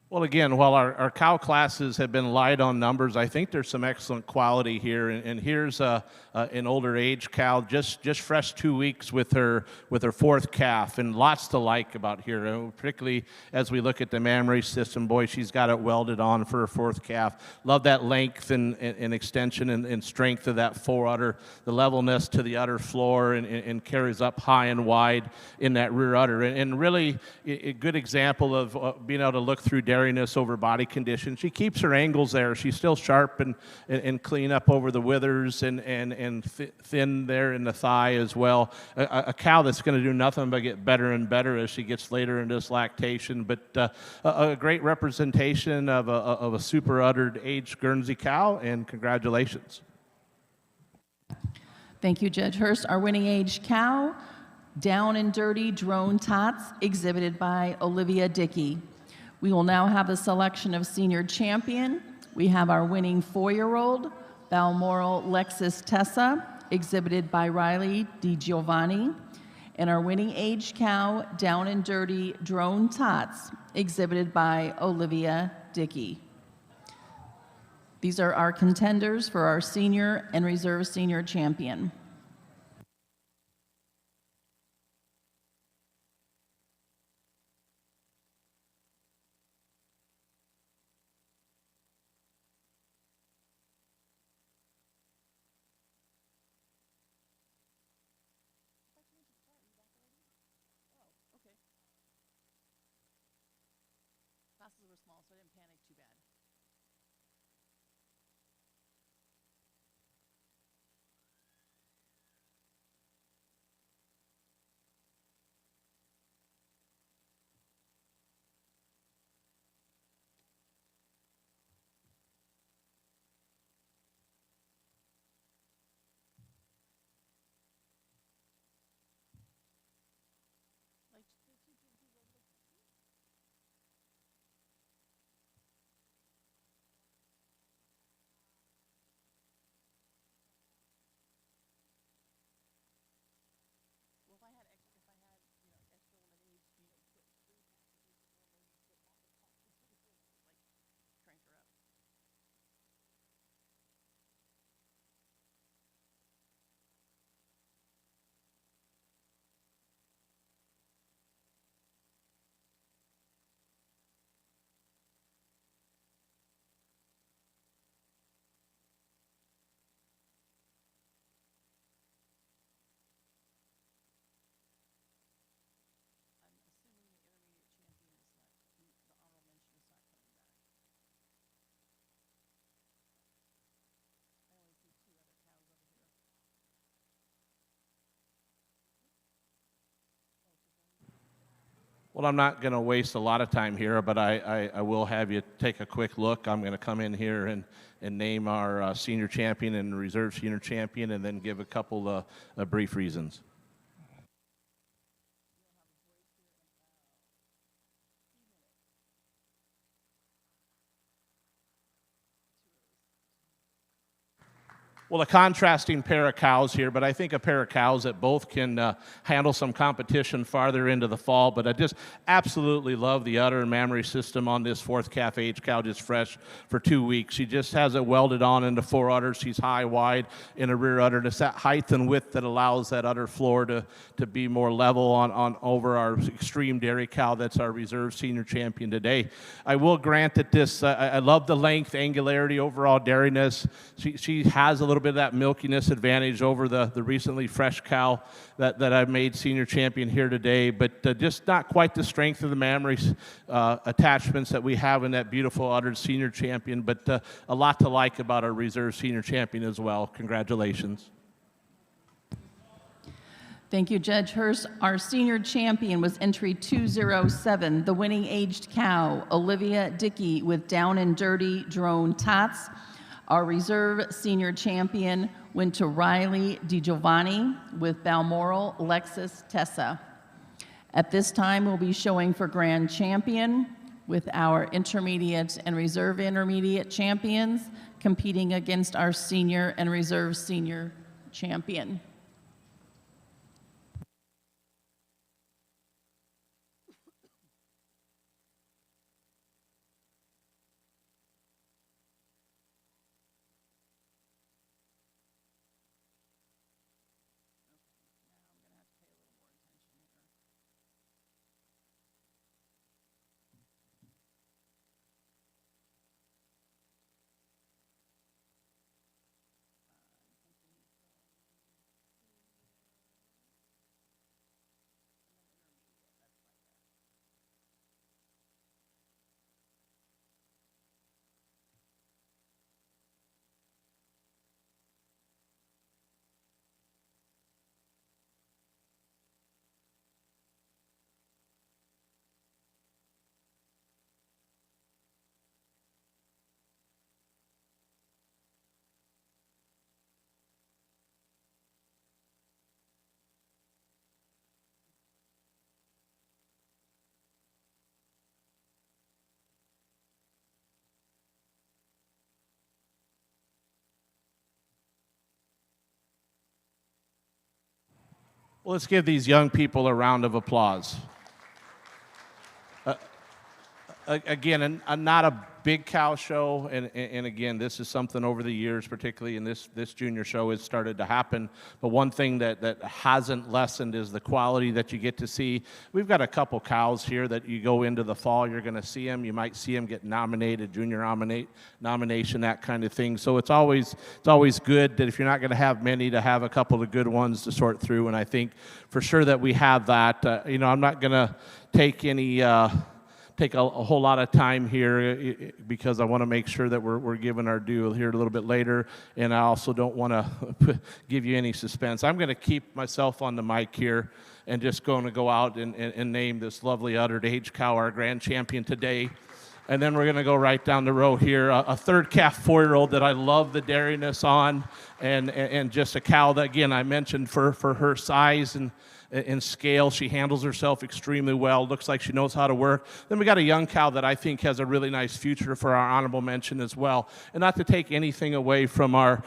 Well, again, while our cow classes have been light on numbers, I think there's some excellent quality here. And here's an older age cow, just fresh 2 weeks with her fourth calf, and lots to like about here. Particularly as we look at the mammary system, boy, she's got it welded on for her fourth calf. Love that length and extension and strength of that fore udder, the levelness to the udder floor, and carries up high and wide in that rear udder. And really a good example of being able to look through dairiness over body condition. She keeps her angles there. She's still sharp and clean up over the withers and thin there in the thigh as well. A cow that's going to do nothing but get better and better as she gets later into this lactation. But a great representation of a super uddered aged Guernsey cow, and congratulations. Thank you, Judge Hurst. Our winning age cow, Down and Dirty Drone Tots, exhibited by Olivia Dickey. We will now have a selection of senior champion. We have our winning 4-year-old, Balmoral Lexus Tessa, exhibited by Riley DiGiovanni, and our winning age cow, Down and Dirty Drone Tots, exhibited by Olivia Dickey. These are our contenders for our senior and reserve senior champion. Classes were small, so I didn't panic too bad. Well, I'm not going to waste a lot of time here, but I will have you take a quick look. I'm going to come in here and name our senior champion and reserve senior champion, and then give a couple of brief reasons. Well, a contrasting pair of cows here, but I think a pair of cows that both can handle some competition farther into the fall. But I just absolutely love the udder and mammary system on this fourth calf age cow, just fresh for 2 weeks. She just has it welded on into 4 udders. She's high, wide in a rear udder. It's that height and width that allows that udder floor to be more level on over our extreme dairy cow that's our reserve senior champion today. I will grant that this, I love the length, angularity, overall dairiness. She has a little bit of that milkiness advantage over the recently fresh cow that I've made senior champion here today, but just not quite the strength of the mammary attachments that we have in that beautiful uddered senior champion, but a lot to like about our reserve senior champion as well. Congratulations. Thank you, Judge Hurst. Our senior champion was entry 207, the winning aged cow, Olivia Dickey with Down and Dirty Drone Tots. Our reserve senior champion went to Riley DiGiovanni with Balmoral Lexus Tessa. At this time, we'll be showing for grand champion with our intermediate and reserve intermediate champions competing against our senior and reserve senior champion. Well, let's give these young people a round of applause. Again, not a big cow show, and again, this is something over the years, particularly in this junior show, has started to happen. But one thing that hasn't lessened is the quality that you get to see. We've got a couple cows here that you go into the fall, you're going to see them. You might see them get nominated, junior nomination, that kind of thing. So it's always good that if you're not going to have many, to have a couple of good ones to sort through. And I think for sure that we have that. I'm not going to take a whole lot of time here because I want to make sure that we're giving our due here a little bit later, and I also don't want to give you any suspense. I'm going to keep myself on the mic here and just going to go out and name this lovely uddered age cow our grand champion today. And then we're going to go right down the row here, a third calf 4-year-old that I love the dairiness on, and just a cow that, again, I mentioned for her size and scale. She handles herself extremely well. Looks like she knows how to work. Then we got a young cow that I think has a really nice future for our honorable mention as well. And not to take anything away from our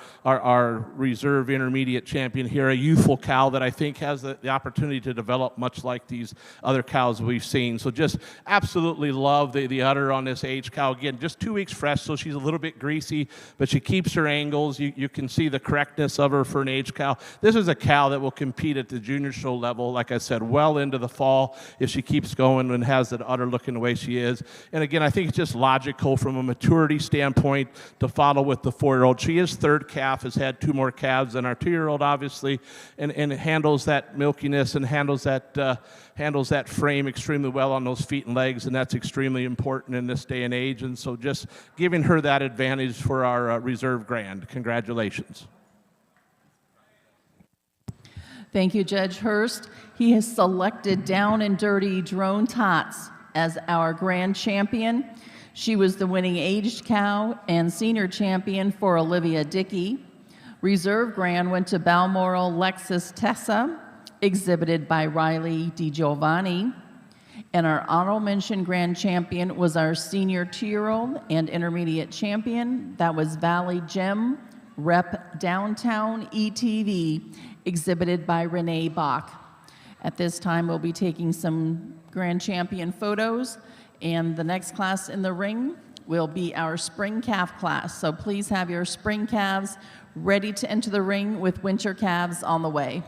reserve intermediate champion here, a youthful cow that I think has the opportunity to develop much like these other cows we've seen. So just absolutely love the udder on this age cow. Again, just 2 weeks fresh, so she's a little bit greasy, but she keeps her angles. You can see the correctness of her for an age cow. This is a cow that will compete at the junior show level, like I said, well into the fall if she keeps going and has that udder looking the way she is. And again, I think it's just logical from a maturity standpoint to follow with the 4-year-old. She is third calf, has had 2 more calves than our 2-year-old, obviously, and handles that milkiness and handles that frame extremely well on those feet and legs, and that's extremely important in this day and age. And so just giving her that advantage for our reserve grand. Congratulations. Thank you, Judge Hurst. He has selected Down and Dirty Drone Tots as our grand champion. She was the winning aged cow and senior champion for Olivia Dickey. Reserve grand went to Balmoral Lexus Tessa, exhibited by Riley DiGiovanni. And our honorable mention grand champion was our senior 2-year-old and intermediate champion. That was Valley Gem, Rep Downtown ETV, exhibited by Renee Bach. At this time, we'll be taking some grand champion photos, and the next class in the ring will be our spring calf class. So please have your spring calves ready to enter the ring with winter calves on the way.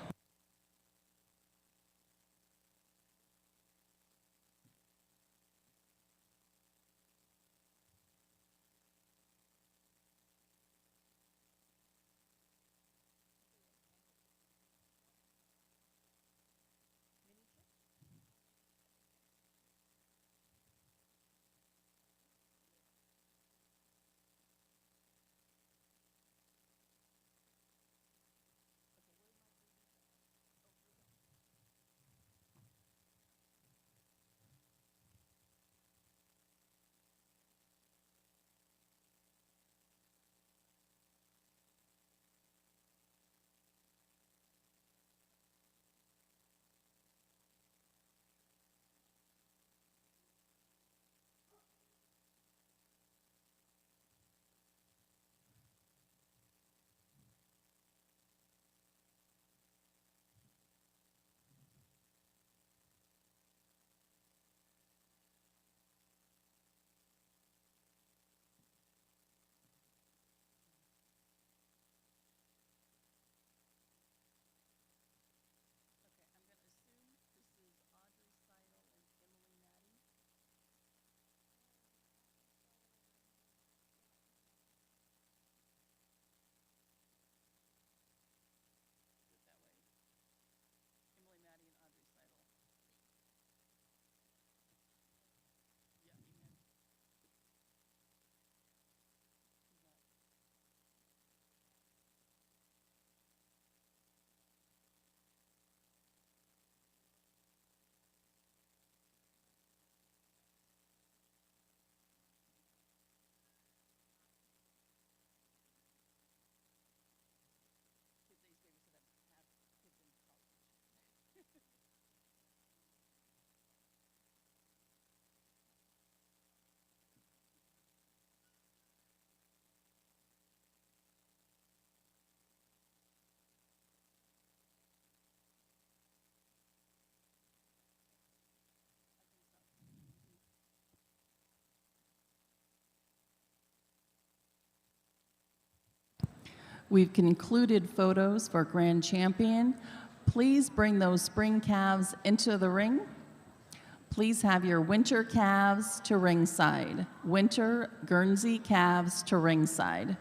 We've concluded photos for grand champion. Please bring those spring calves into the ring. Please have your winter calves to ringside. Winter Guernsey calves to ringside.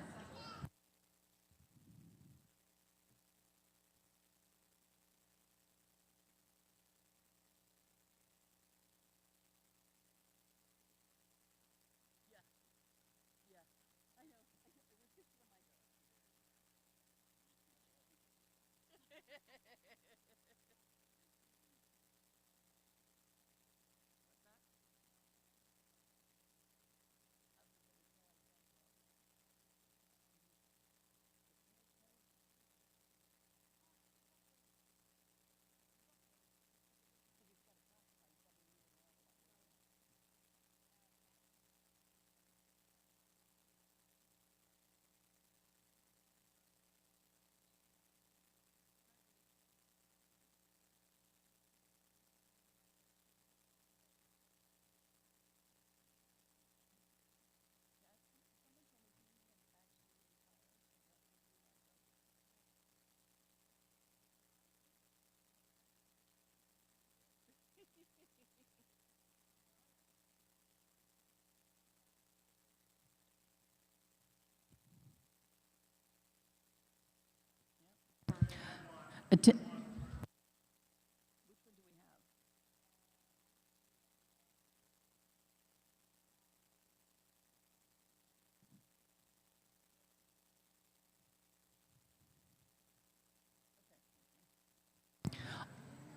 Atten-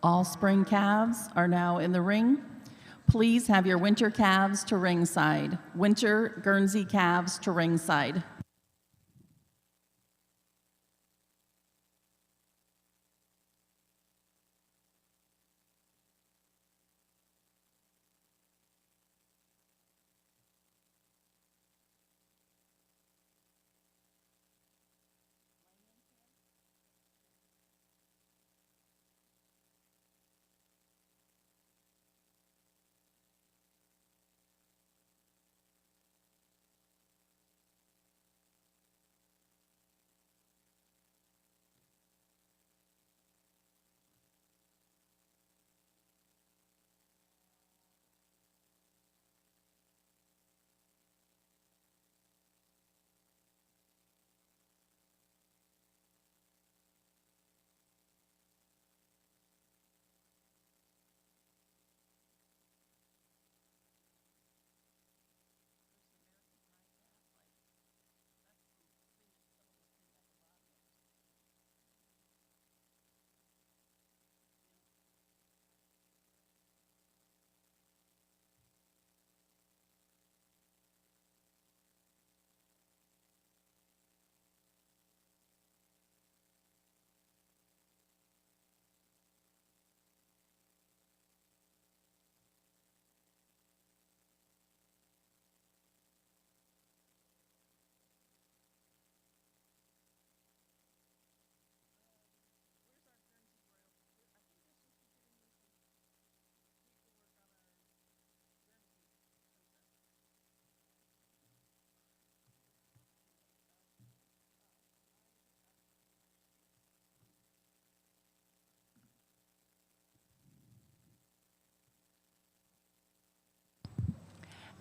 All spring calves are now in the ring. Please have your winter calves to ringside. Winter Guernsey calves to ringside.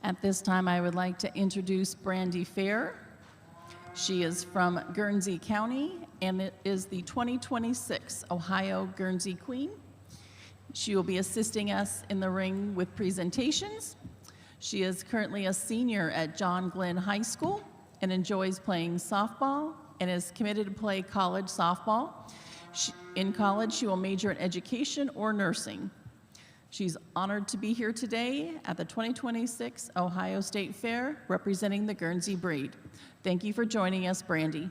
At this time, I would like to introduce Brandy Fair. She is from Guernsey County, and it is the 2026 Ohio Guernsey Queen. She will be assisting us in the ring with presentations. She is currently a senior at John Glenn High School and enjoys playing softball and is committed to play college softball. In college, she will major in education or nursing. She's honored to be here today at the 2026 Ohio State Fair representing the Guernsey breed. Thank you for joining us, Brandy.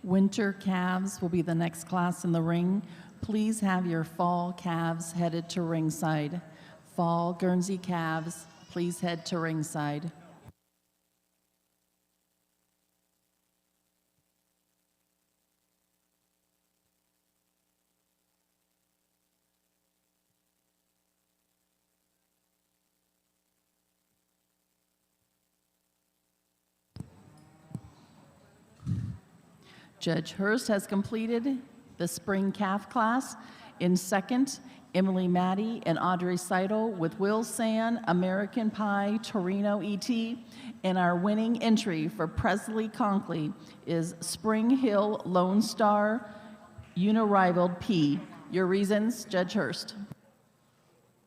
Winter calves will be the next class in the ring. Please have your fall calves headed to ringside. Fall Guernsey calves, please head to ringside. Judge Hurst has completed the spring calf class. In second, Emily Maddie and Audrey Seidel with Will San, American Pie, Torino ET. And our winning entry for Presley Conkley is Spring Hill Lone Star Unirivaled P. Your reasons, Judge Hurst.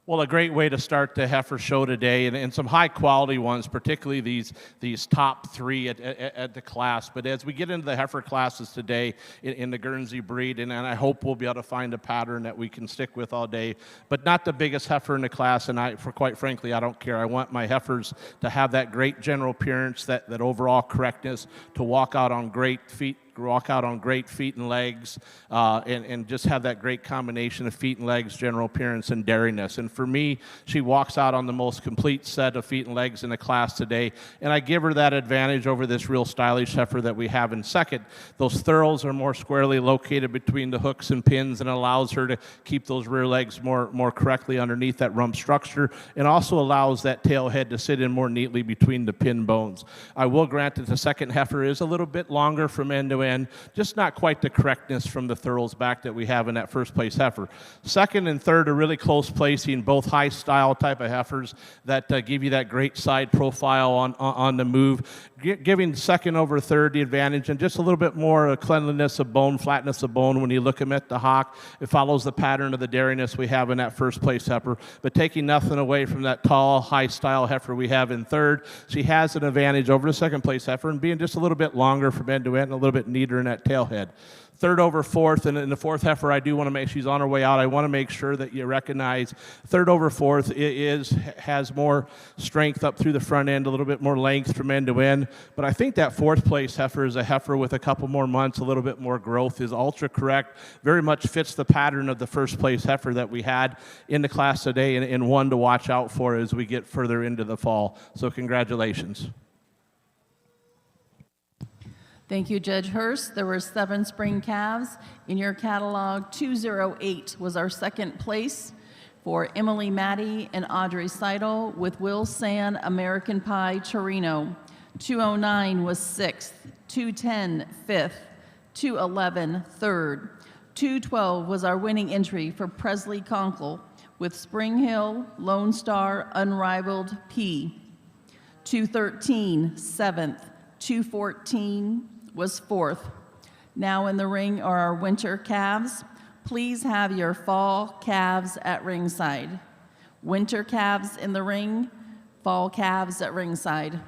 Well, a great way to start the heifer show today, and some high-quality ones, particularly these top three at the class. But as we get into the heifer classes today in the Guernsey breed, and I hope we'll be able to find a pattern that we can stick with all day, but not the biggest heifer in the class, and quite frankly, I don't care. I want my heifers to have that great general appearance, that overall correctness, to walk out on great feet and legs, and just have that great combination of feet and legs, general appearance, and dairiness. And for me, she walks out on the most complete set of feet and legs in the class today, and I give her that advantage over this real stylish heifer that we have in second. Those thurls are more squarely located between the hooks and pins, and allows her to keep those rear legs more correctly underneath that rump structure, and also allows that tail head to sit in more neatly between the pin bones. I will grant that the second heifer is a little bit longer from end to end, just not quite the correctness from the thurls back that we have in that first place heifer. Second and third are really close placing, both high style type of heifers that give you that great side profile on the move, giving second over third the advantage, and just a little bit more cleanliness of bone, flatness of bone when you look them at the hock. It follows the pattern of the dairiness we have in that first place heifer, but taking nothing away from that tall, high style heifer we have in third. She has an advantage over the second place heifer, and being just a little bit longer from end to end and a little bit neater in that tail head. Third over fourth, and in the fourth heifer, I do want to make, she's on her way out, I want to make sure that you recognize third over fourth has more strength up through the front end, a little bit more length from end to end, but I think that fourth place heifer is a heifer with a couple more months, a little bit more growth, is ultra correct, very much fits the pattern of the first place heifer that we had in the class today, and one to watch out for as we get further into the fall. So congratulations. Thank you, Judge Hurst. There were 7 spring calves. In your catalog, 208 was our second place for Emily Maddie and Audrey Seidel with Will San, American Pie, Torino. 209 was 6th, 210 5th, 211 3rd. 212 was our winning entry for Presley Conkle with Spring Hill, Lone Star, Unrivaled P. 213 7th, 214 was 4th. Now in the ring are our winter calves. Please have your fall calves at ringside. Winter calves in the ring, fall calves at ringside.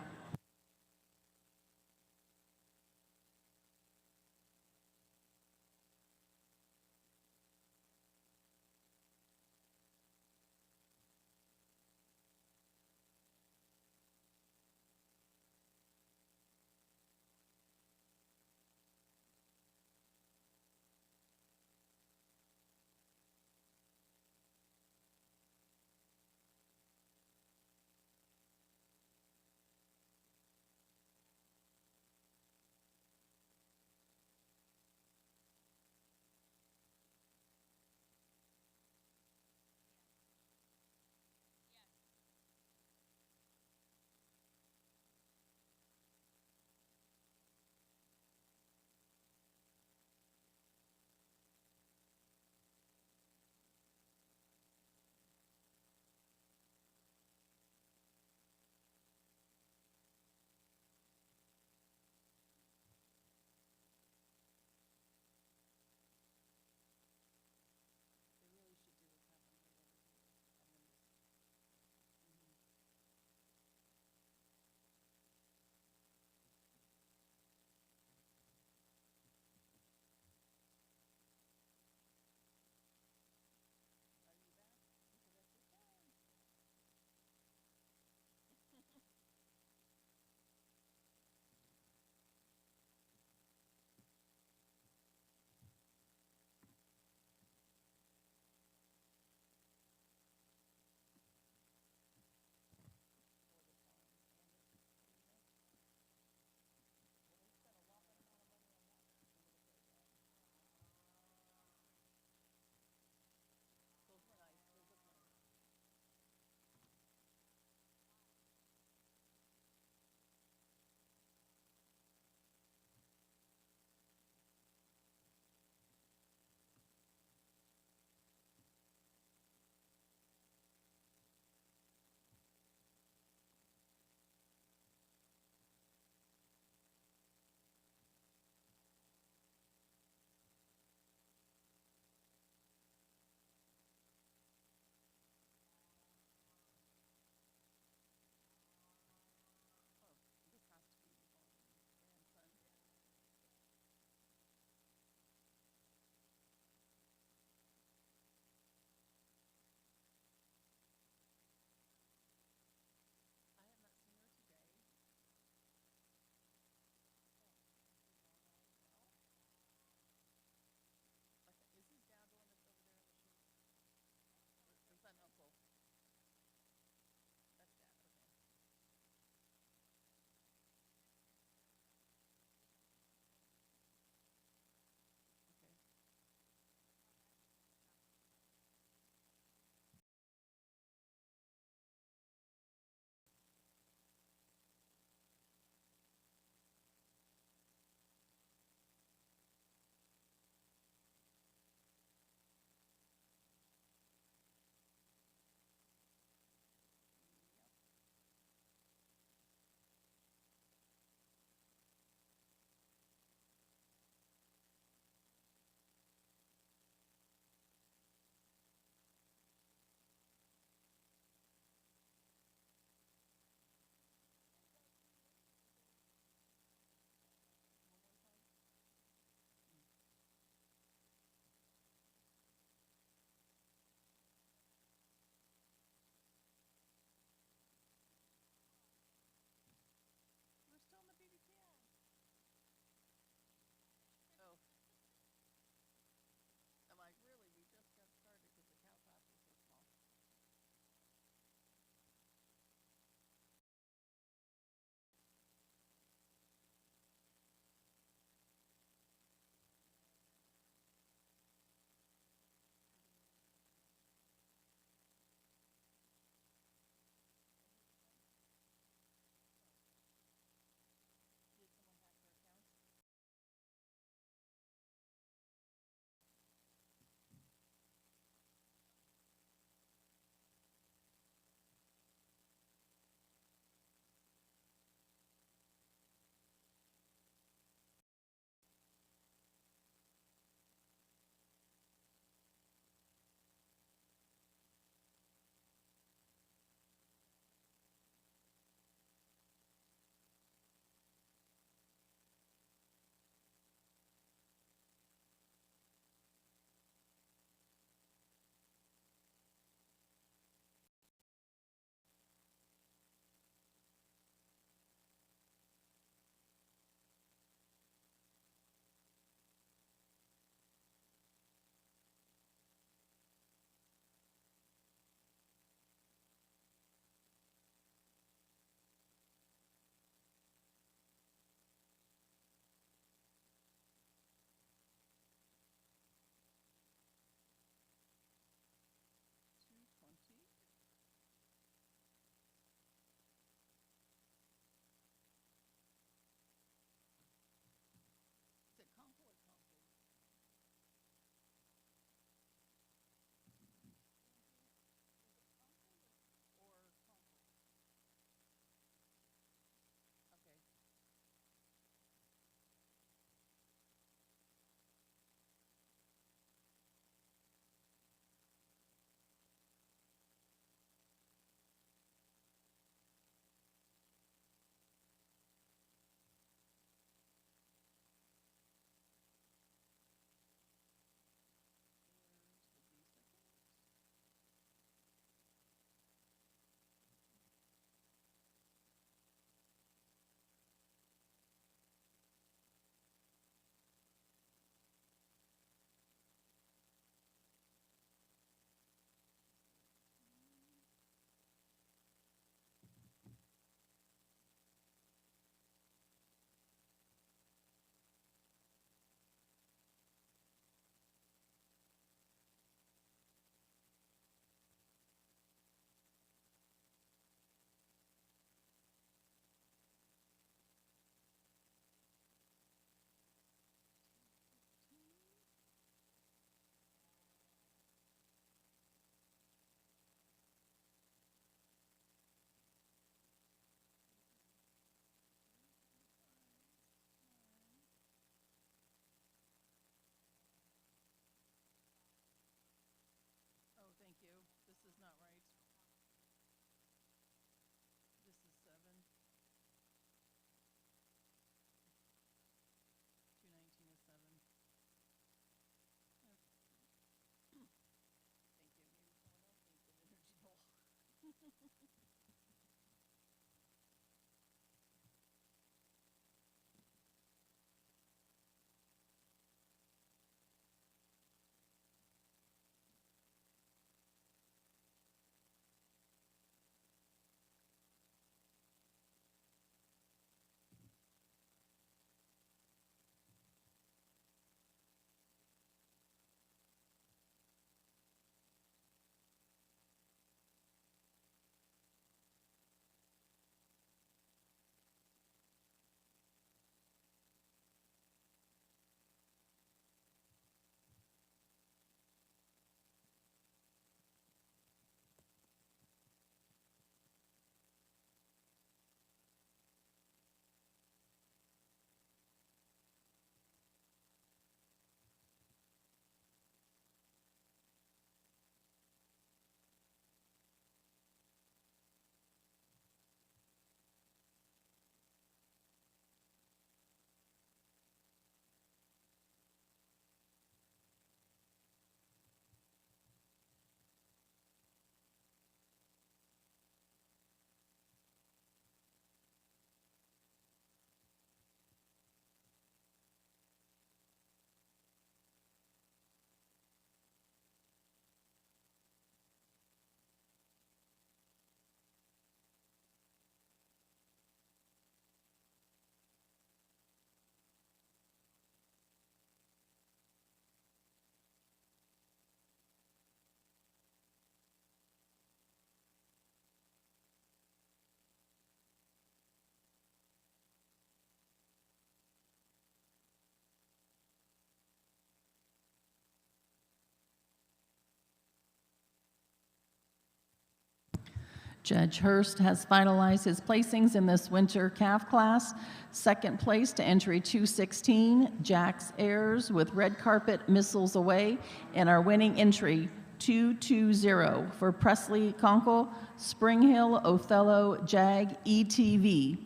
Judge Hurst has finalized his placings in this winter calf class. Second place to entry 216, Jax Ayers with Red Carpet Missiles Away, and our winning entry 220 for Presley Conkle, Spring Hill Othello Jag ETV.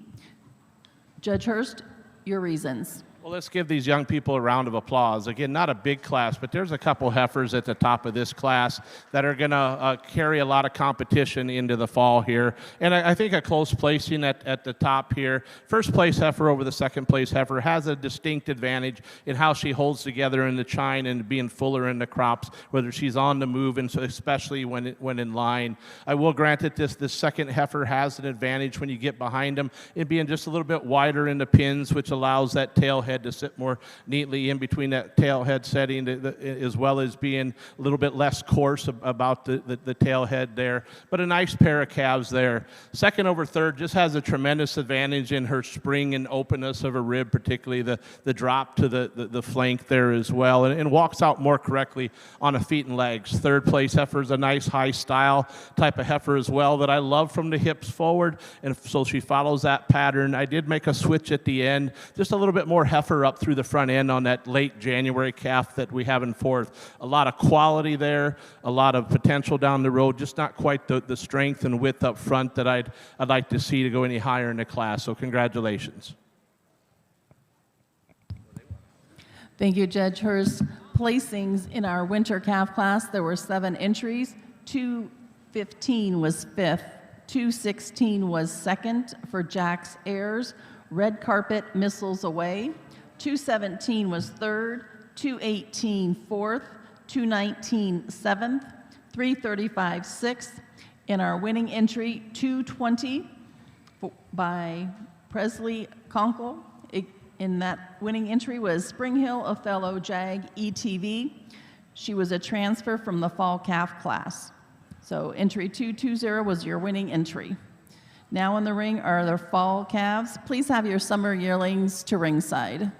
Judge Hurst, your reasons. Well, let's give these young people a round of applause. Again, not a big class, but there's a couple heifers at the top of this class that are going to carry a lot of competition into the fall here. And I think a close placing at the top here. First place heifer over the second place heifer has a distinct advantage in how she holds together in the chine and being fuller in the crops, whether she's on the move, and so especially when in line. I will grant that this second heifer has an advantage when you get behind them, it being just a little bit wider in the pins, which allows that tail head to sit more neatly in between that tail head setting, as well as being a little bit less coarse about the tail head there. But a nice pair of calves there. Second over third just has a tremendous advantage in her spring and openness of her rib, particularly the drop to the flank there as well, and walks out more correctly on her feet and legs. Third place heifer is a nice high style type of heifer as well that I love from the hips forward, and so she follows that pattern. I did make a switch at the end, just a little bit more heifer up through the front end on that late January calf that we have in fourth. A lot of quality there, a lot of potential down the road, just not quite the strength and width up front that I'd like to see to go any higher in the class. So congratulations. Thank you, Judge Hurst. Placings in our winter calf class, there were 7 entries. 215 was fifth, 216 was second for Jax Ayers, Red Carpet Missiles Away. 217 was third, 218 fourth, 219 seventh, 335 sixth, and our winning entry 220 by Presley Conkle. In that winning entry was Spring Hill Othello Jag ETV. She was a transfer from the fall calf class. So entry 220 was your winning entry. Now in the ring are the fall calves. Please have your summer yearlings to ringside.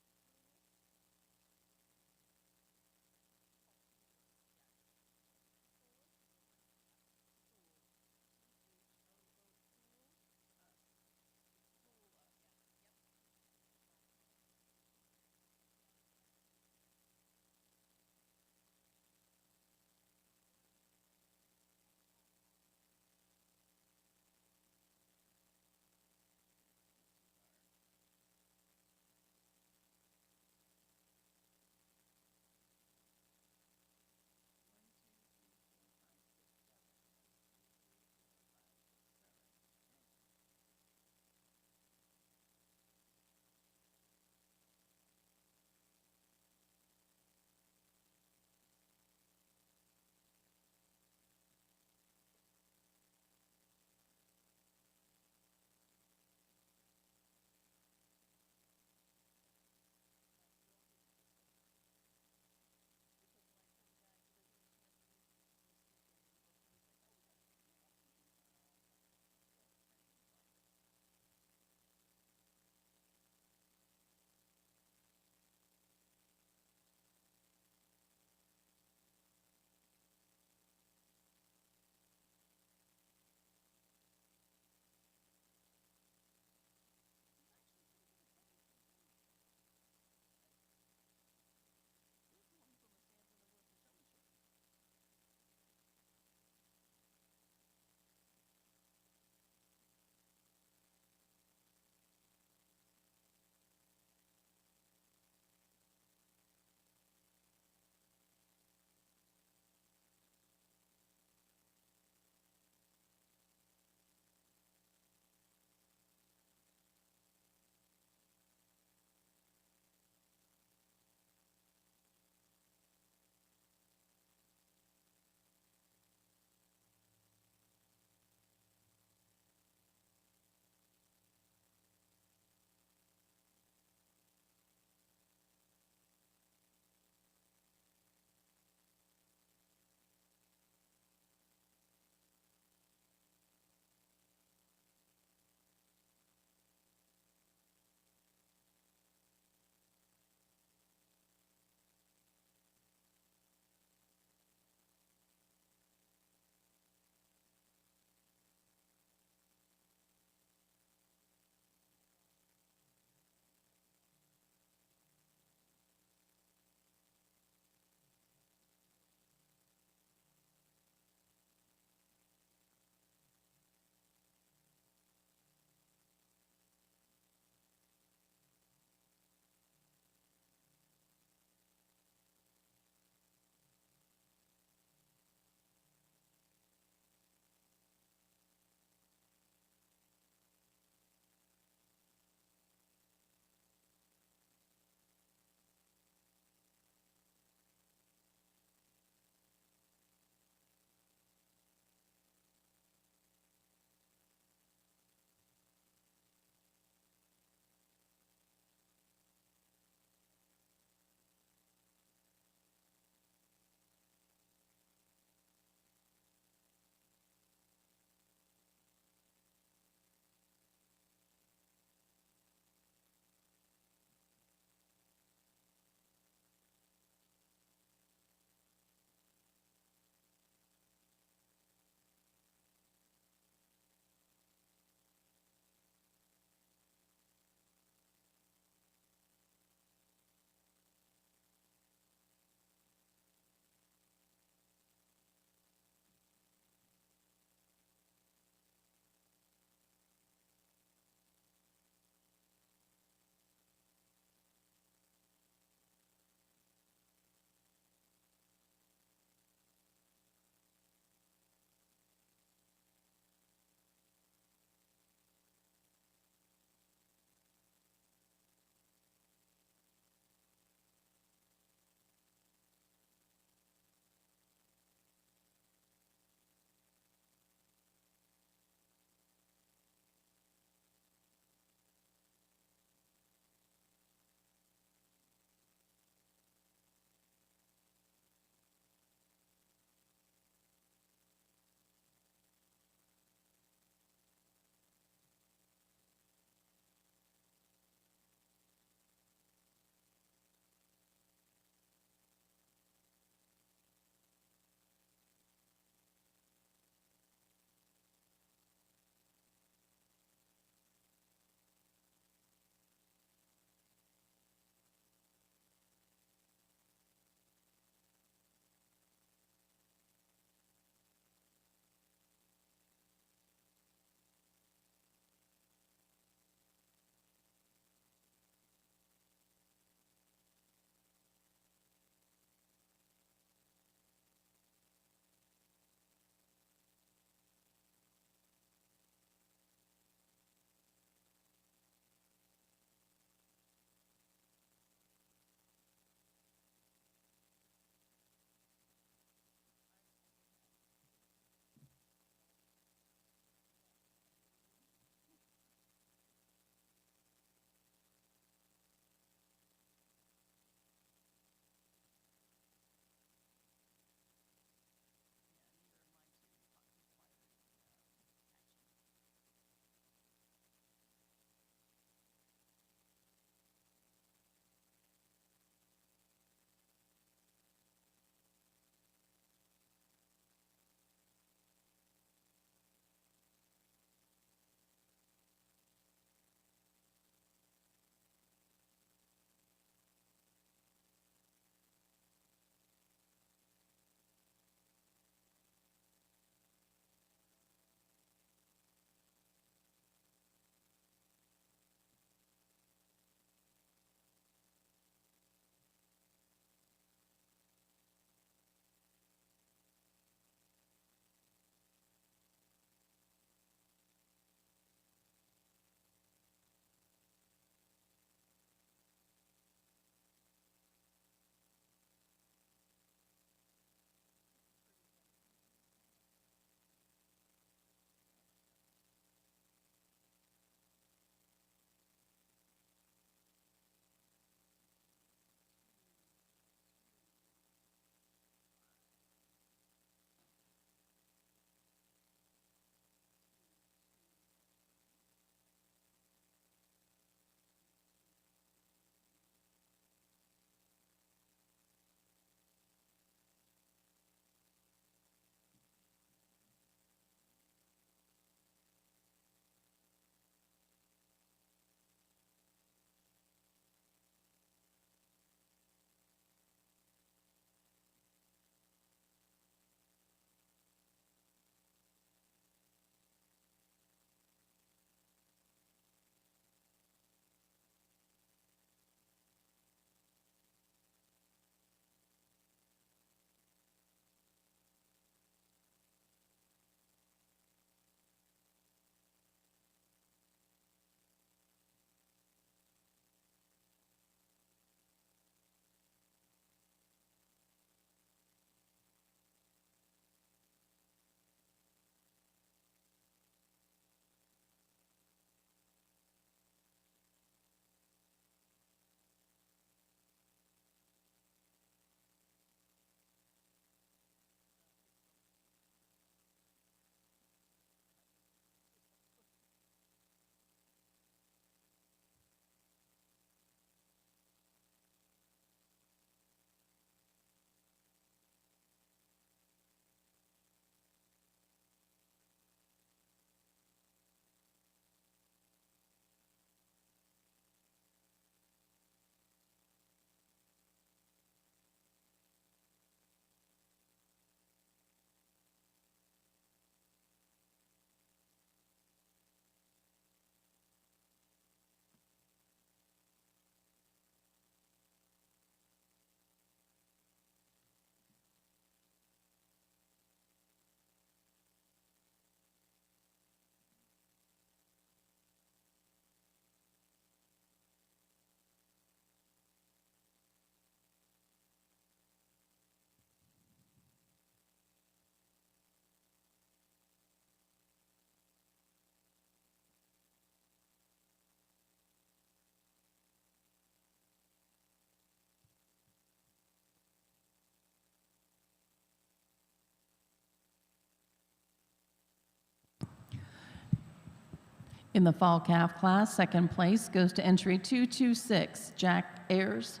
In the fall calf class, second place goes to entry 226, Jack Ayers,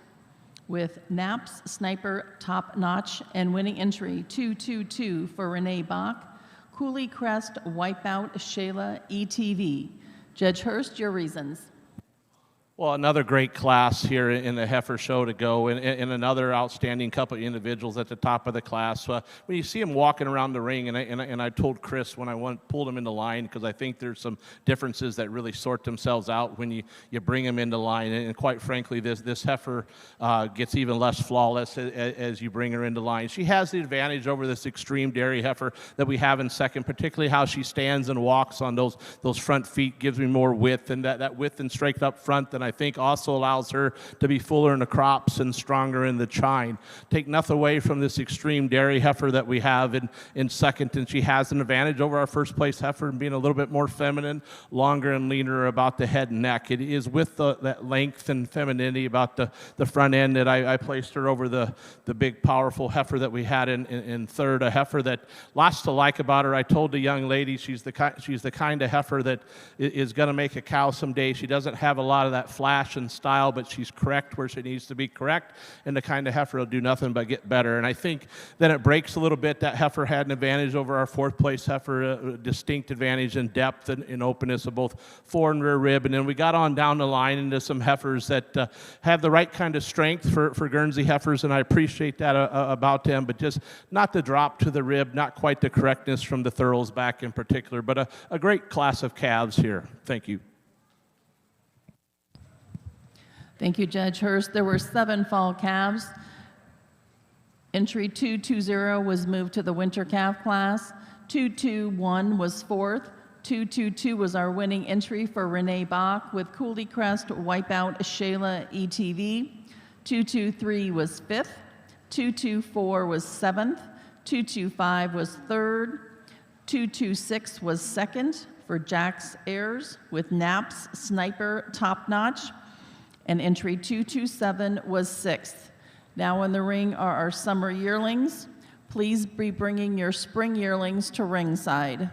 with Naps Sniper Top Notch, and winning entry 222 for Renee Bach, Cooley Crest Wipeout Shayla ETV. Judge Hurst, your reasons. Well, another great class here in the heifer show to go, and another outstanding couple of individuals at the top of the class. When you see them walking around the ring, and I told Chris when I pulled them into line, because I think there's some differences that really sort themselves out when you bring them into line. And quite frankly, this heifer gets even less flawless as you bring her into line. She has the advantage over this extreme dairy heifer that we have in second, particularly how she stands and walks on those front feet gives me more width, and that width and strength up front than I think also allows her to be fuller in the crops and stronger in the chine. Take nothing away from this extreme dairy heifer that we have in second, and she has an advantage over our first place heifer in being a little bit more feminine, longer and leaner about the head and neck. It is with that length and femininity about the front end that I placed her over the big powerful heifer that we had in third, a heifer that lots to like about her. I told the young lady she's the kind of heifer that is going to make a cow someday. She doesn't have a lot of that flash and style, but she's correct where she needs to be correct, and the kind of heifer will do nothing but get better. And I think then it breaks a little bit. That heifer had an advantage over our fourth place heifer, a distinct advantage in depth and in openness of both fore and rear rib. And then we got on down the line into some heifers that have the right kind of strength for Guernsey heifers, and I appreciate that about them, but just not the drop to the rib, not quite the correctness from the Thurls back in particular, but a great class of calves here. Thank you. Thank you, Judge Hurst. There were 7 fall calves. Entry 220 was moved to the winter calf class. 221 was fourth. 222 was our winning entry for Renee Bach with Cooley Crest Wipeout Shayla ETV. 223 was fifth. 224 was seventh. 225 was third. 226 was second for Jack's Ayers with Naps Sniper Top Notch. And entry 227 was sixth. Now in the ring are our summer yearlings. Please be bringing your spring yearlings to ringside.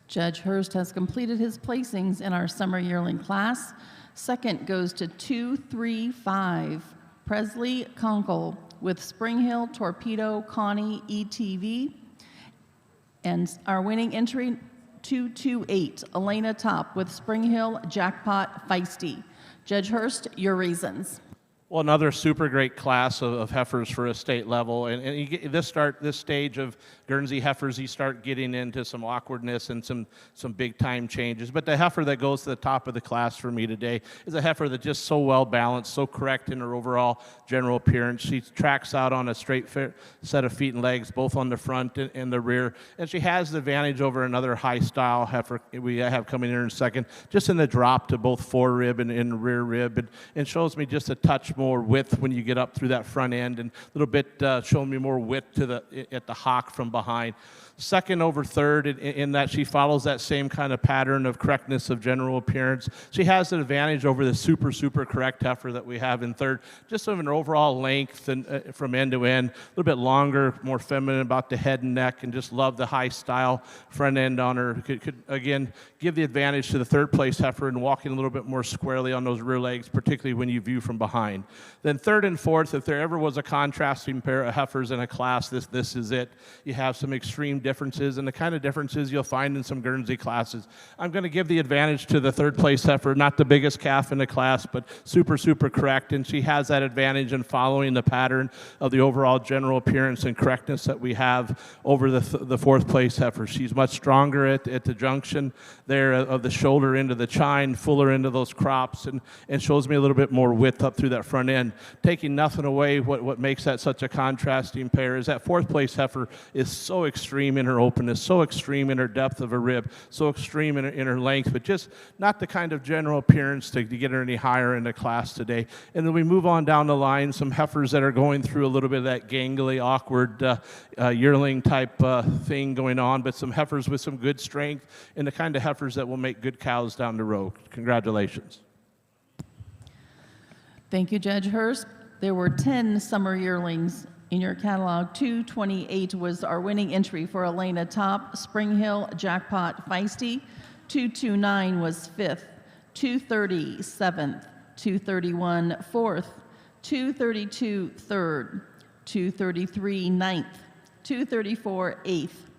Judge Hurst has completed his placings in our summer yearling class. Second goes to 235, Presley Conkle with Spring Hill Torpedo Connie ETV. And our winning entry, 228, Elena Top with Spring Hill Jackpot Feisty. Judge Hurst, your reasons. Well, another super great class of heifers for a state level, and you get this stage of Guernsey heifers, you start getting into some awkwardness and some big time changes. But the heifer that goes to the top of the class for me today is a heifer that's just so well balanced, so correct in her overall general appearance. She tracks out on a straight set of feet and legs, both on the front and the rear, and she has the advantage over another high style heifer we have coming in a second, just in the drop to both fore rib and rear rib, and shows me just a touch more width when you get up through that front end, and a little bit showing me more width at the hock from behind. Second over third in that she follows that same kind of pattern of correctness of general appearance. She has an advantage over the super correct heifer that we have in third, just of an overall length and from end to end, a little bit longer, more feminine about the head and neck, and just love the high style front end on her. Could again give the advantage to the third place heifer and walking a little bit more squarely on those rear legs, particularly when you view from behind. Then third and fourth, if there ever was a contrasting pair of heifers in a class, this is it. You have some extreme differences, and the kind of differences you'll find in some Guernsey classes. I'm going to give the advantage to the third place heifer, not the biggest calf in the class, but super correct, and she has that advantage in following the pattern of the overall general appearance and correctness that we have over the fourth place heifer. She's much stronger at the junction there of the shoulder into the chine, fuller into those crops, and shows me a little bit more width up through that front end. Taking nothing away, what makes that such a contrasting pair is that fourth place heifer is so extreme in her openness, so extreme in her depth of her rib, so extreme in her length, but just not the kind of general appearance to get her any higher in the class today. And then we move on down the line, some heifers that are going through a little bit of that gangly, awkward yearling type thing going on, but some heifers with some good strength and the kind of heifers that will make good cows down the road. Congratulations. Thank you, Judge Hurst. There were 10 summer yearlings in your catalog. 228 was our winning entry for Elena Top, Spring Hill Jackpot Feisty. 229 was fifth, 230 seventh, 231 fourth, 232 third, 233 ninth, 234 eighth.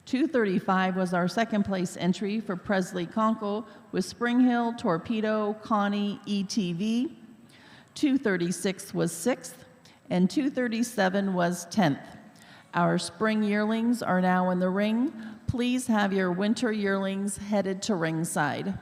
235 was our second place entry for Presley Conkle with Spring Hill Torpedo Connie ETV. 236 was 6th, and 237 was 10th. Our spring yearlings are now in the ring. Please have your winter yearlings headed to ringside.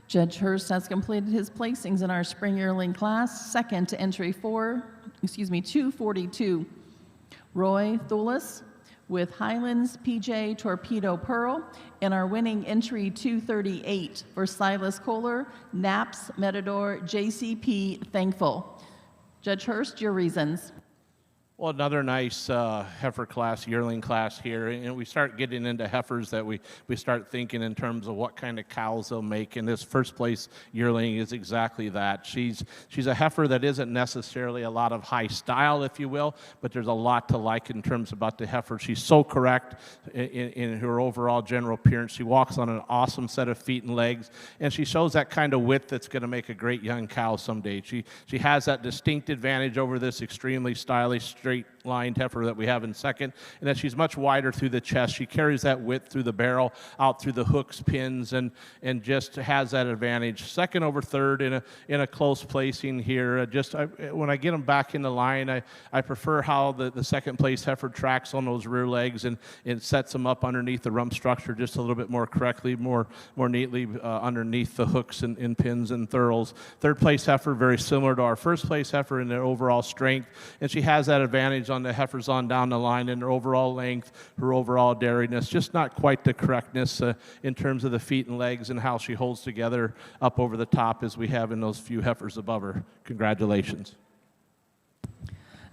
Judge Hurst has completed his placings in our spring yearling class, second to entry 242. Roy Thulis with Highlands PJ Torpedo Pearl, and our winning entry 238 for Silas Kohler, Naps Matador JCP Thankful. Judge Hurst, your reasons. Well, another nice heifer class, yearling class here, and we start getting into heifers that we start thinking in terms of what kind of cows they'll make, and this first place yearling is exactly that. She's a heifer that isn't necessarily a lot of high style, if you will, but there's a lot to like in terms about the heifer. She's so correct in her overall general appearance. She walks on an awesome set of feet and legs, and she shows that kind of width that's going to make a great young cow someday. She has that distinct advantage over this extremely stylish, straight-lined heifer that we have in second, and that she's much wider through the chest. She carries that width through the barrel, out through the hooks, pins, and just has that advantage. Second over third in a close placing here. When I get them back in the line, I prefer how the second place heifer tracks on those rear legs and sets them up underneath the rump structure just a little bit more correctly, more neatly underneath the hooks and pins and thurls. Third place heifer, very similar to our first place heifer in their overall strength, and she has that advantage on the heifers on down the line in her overall length, her overall dairiness, just not quite the correctness in terms of the feet and legs and how she holds together up over the top as we have in those few heifers above her. Congratulations.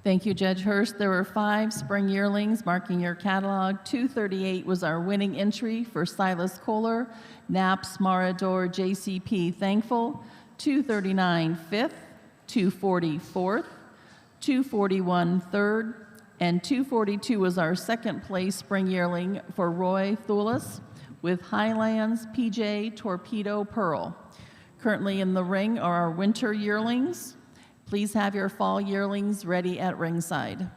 Thank you, Judge Hurst. There were 5 spring yearlings marking your catalog. 238 was our winning entry for Silas Kohler, Naps Marador JCP Thankful, 239 fifth, 240 fourth, 241 third, and 242 was our second place spring yearling for Roy Thulis with Highlands PJ Torpedo Pearl. Currently in the ring are our winter yearlings. Please have your fall yearlings ready at ringside.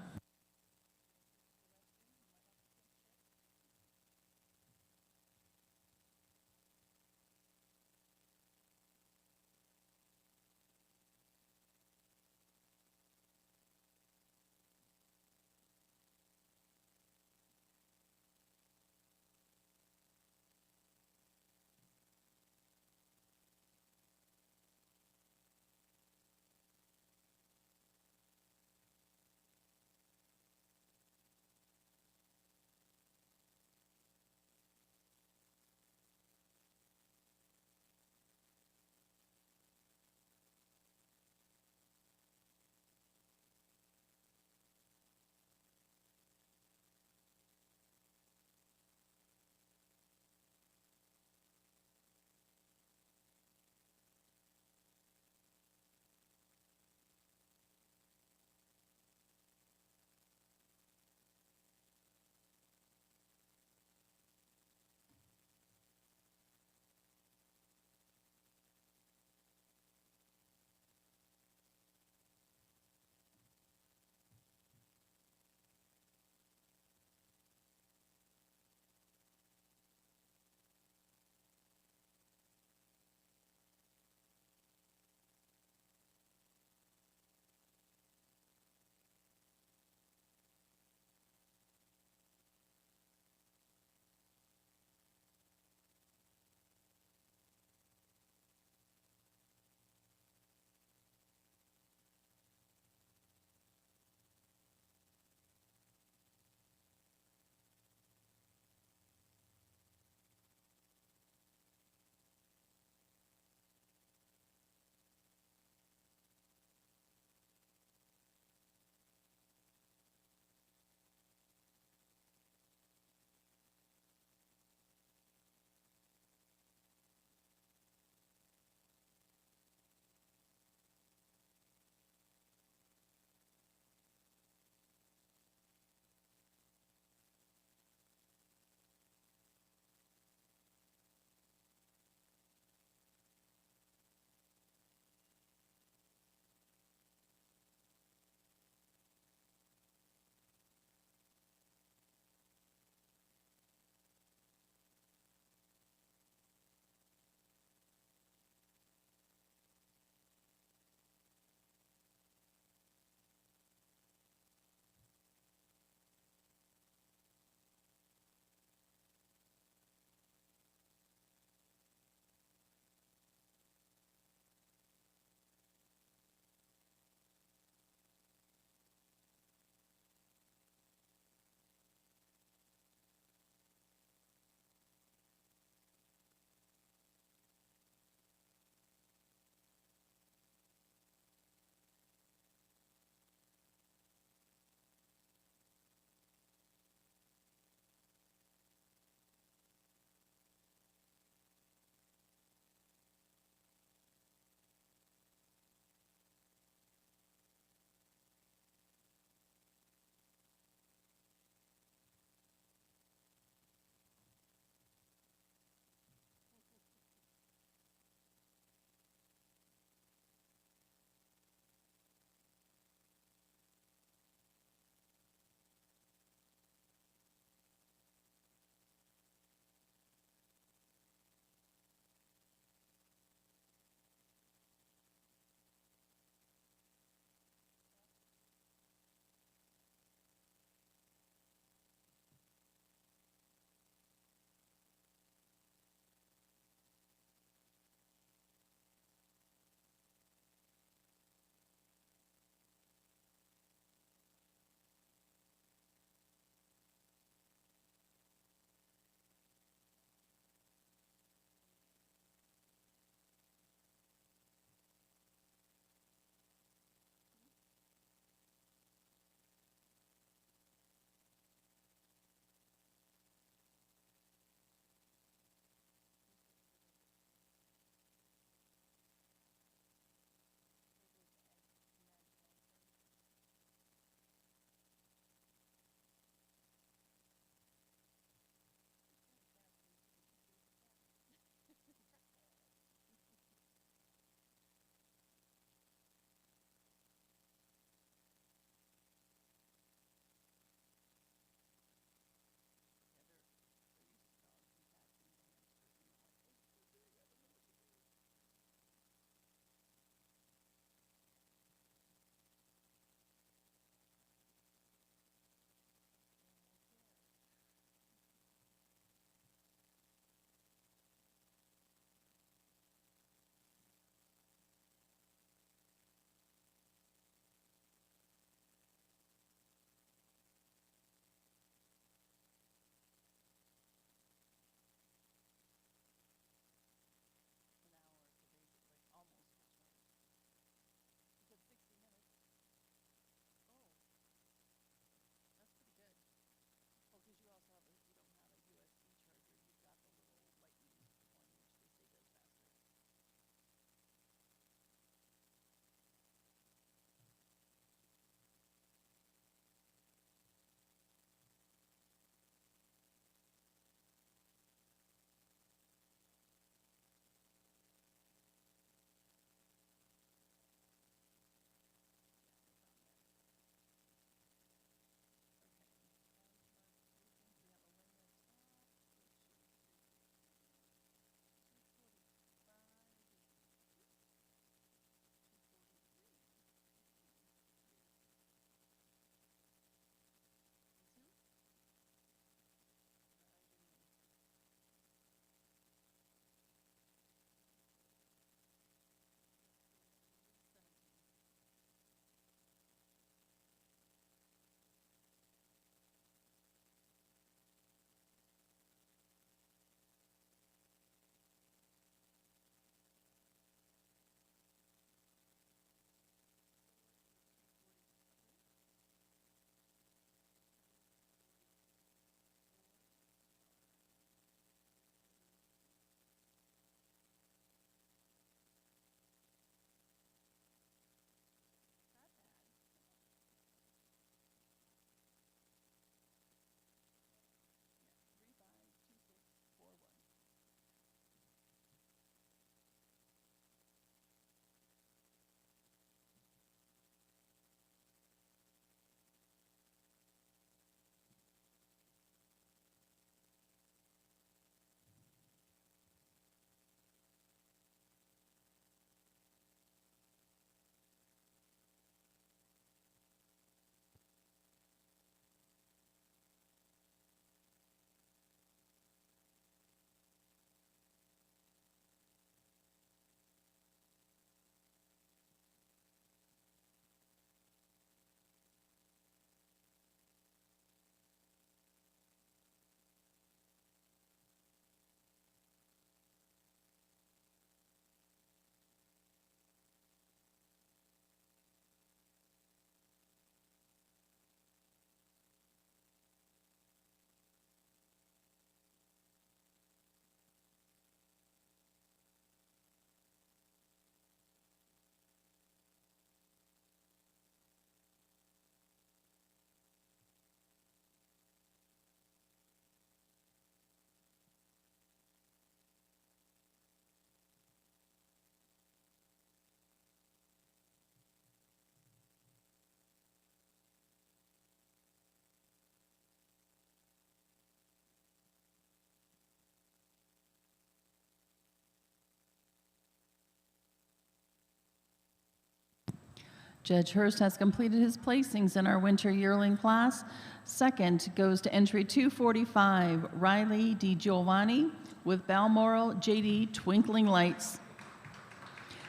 Judge Hurst has completed his placings in our winter yearling class. Second goes to entry 245, Riley DiGiovanni with Balmoral JD Twinkling Lights.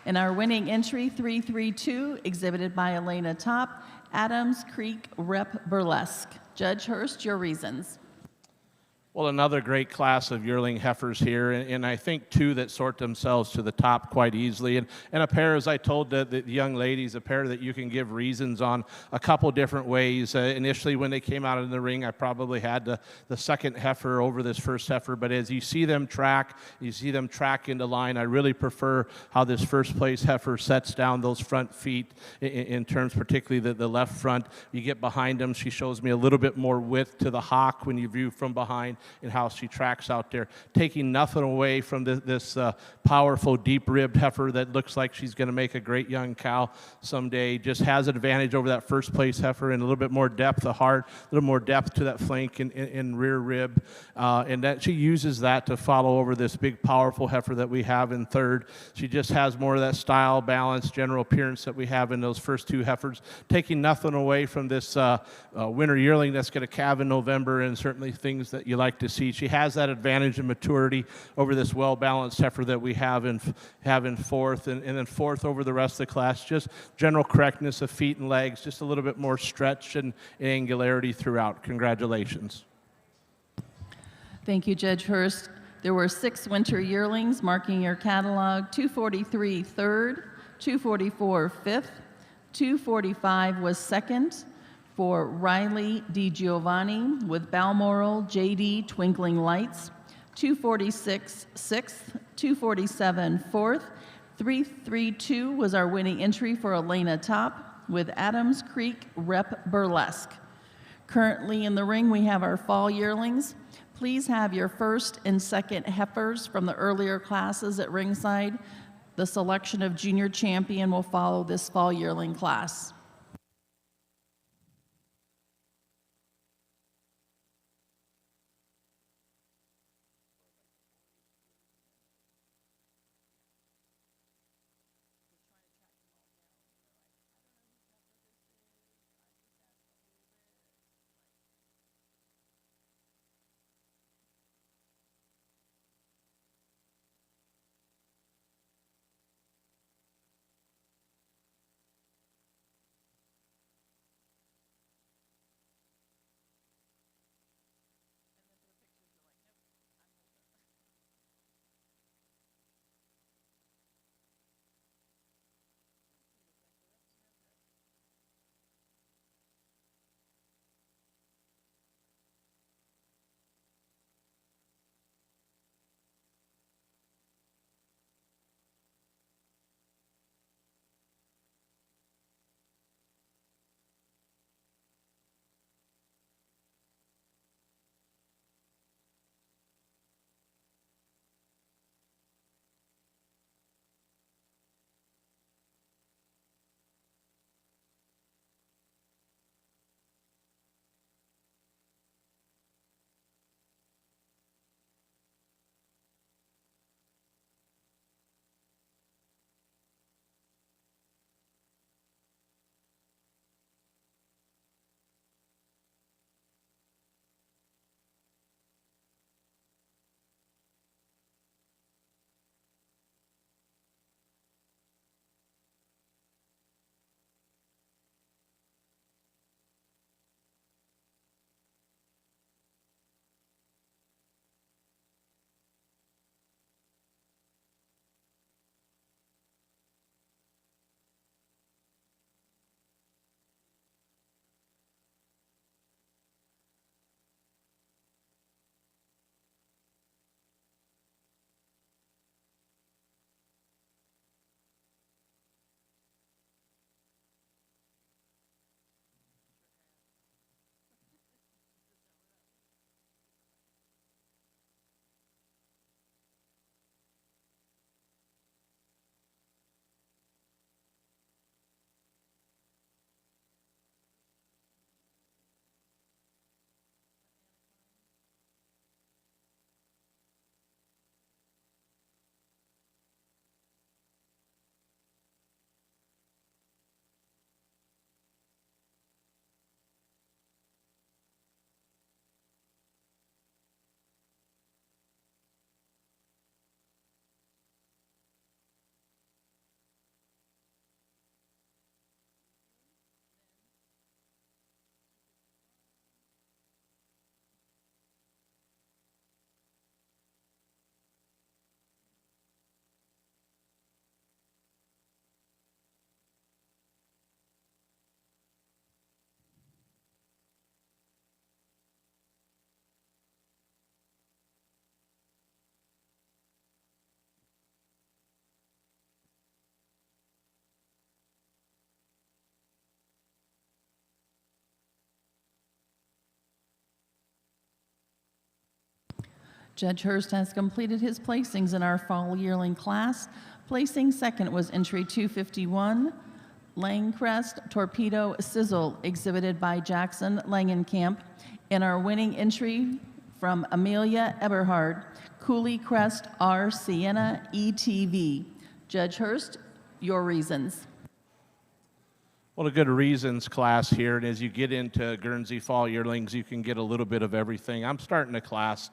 In our winning entry 332, exhibited by Elena Top, Adams Creek Rep Burlesque. Judge Hurst, your reasons. Well, another great class of yearling heifers here, and I think two that sort themselves to the top quite easily. And a pair, as I told the young ladies, a pair that you can give reasons on a couple different ways. Initially, when they came out in the ring, I probably had the second heifer over this first heifer, but as you see them track into line, I really prefer how this first place heifer sets down those front feet in terms, particularly the left front. You get behind them, she shows me a little bit more width to the hock when you view from behind, and how she tracks out there, taking nothing away from this powerful, deep-ribbed heifer that looks like she's going to make a great young cow someday. Just has an advantage over that first place heifer and a little bit more depth of heart, a little more depth to that flank and rear rib, and that she uses that to follow over this big, powerful heifer that we have in third. She just has more of that style, balance, general appearance that we have in those first two heifers, taking nothing away from this winter yearling that's going to calve in November, and certainly things that you like to see. She has that advantage in maturity over this well-balanced heifer that we have in fourth, and then fourth over the rest of the class. Just general correctness of feet and legs, just a little bit more stretch and angularity throughout. Congratulations. Thank you, Judge Hurst. There were 6 winter yearlings marking your catalog: 243 third, 244 fifth, 245 was second, for Riley DiGiovanni with Balmoral JD Twinkling Lights, 246 sixth, 247 fourth, 332 was our winning entry for Elena Top with Adams Creek Rep Burlesque. Currently in the ring, we have our fall yearlings. Please have your first and second heifers from the earlier classes at ringside. The selection of junior champion will follow this fall yearling class. Judge Hurst has completed his placings in our fall yearling class. Placing second was entry 251, Langcrest Torpedo Sizzle, exhibited by Jackson Langenkamp. And our winning entry from Amelia Eberhard, Cooley Crest R. Sienna ETV. Judge Hurst, your reasons. Well, a good reasons class here, and as you get into Guernsey Fall Yearlings, you can get a little bit of everything. I'm starting a class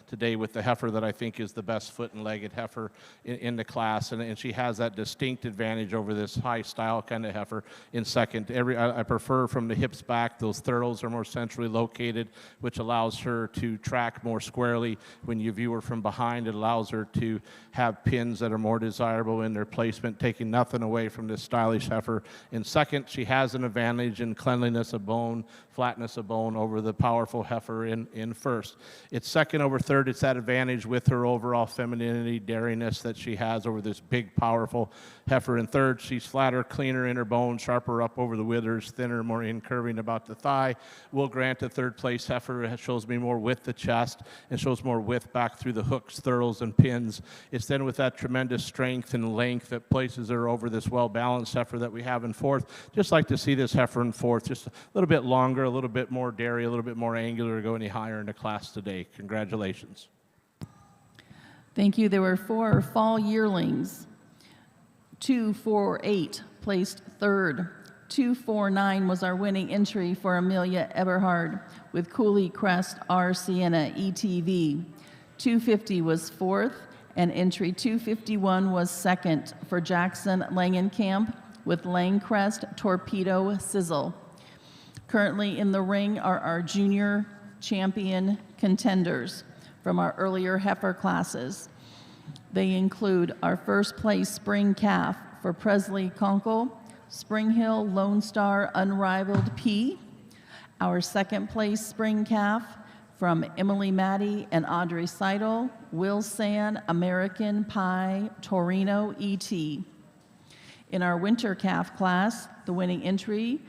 today with the heifer that I think is the best foot and legged heifer in the class, and she has that distinct advantage over this high style kind of heifer in second. I prefer from the hips back. Those thurls are more centrally located, which allows her to track more squarely. When you view her from behind, it allows her to have pins that are more desirable in their placement, taking nothing away from this stylish heifer. In second, she has an advantage in cleanliness of bone, flatness of bone over the powerful heifer in first. It's second over third. It's that advantage with her overall femininity, dariness that she has over this big, powerful heifer in third. She's flatter, cleaner in her bone, sharper up over the withers, thinner, more incurving about the thigh. Will grant a third place heifer. It shows me more width the chest and shows more width back through the hooks, thurls, and pins. It's then with that tremendous strength and length that places her over this well-balanced heifer that we have in fourth. Just like to see this heifer in fourth, just a little bit longer, a little bit more dairy, a little bit more angular, go any higher in the class today. Congratulations. Thank you. There were 4 fall yearlings. 248 placed third. 249 was our winning entry for Amelia Eberhard with Cooley Crest R. Sienna ETV. 250 was fourth, and entry 251 was second for Jackson Langenkamp with Langcrest Torpedo Sizzle. Currently in the ring are our junior champion contenders from our earlier heifer classes. They include our first place spring calf for Presley Conkle, Spring Hill Lone Star Unrivaled P. Our second place spring calf from Emily Maddie and Audrey Seidel, Will San American Pie Torino ET. In our winter calf class, the winning entry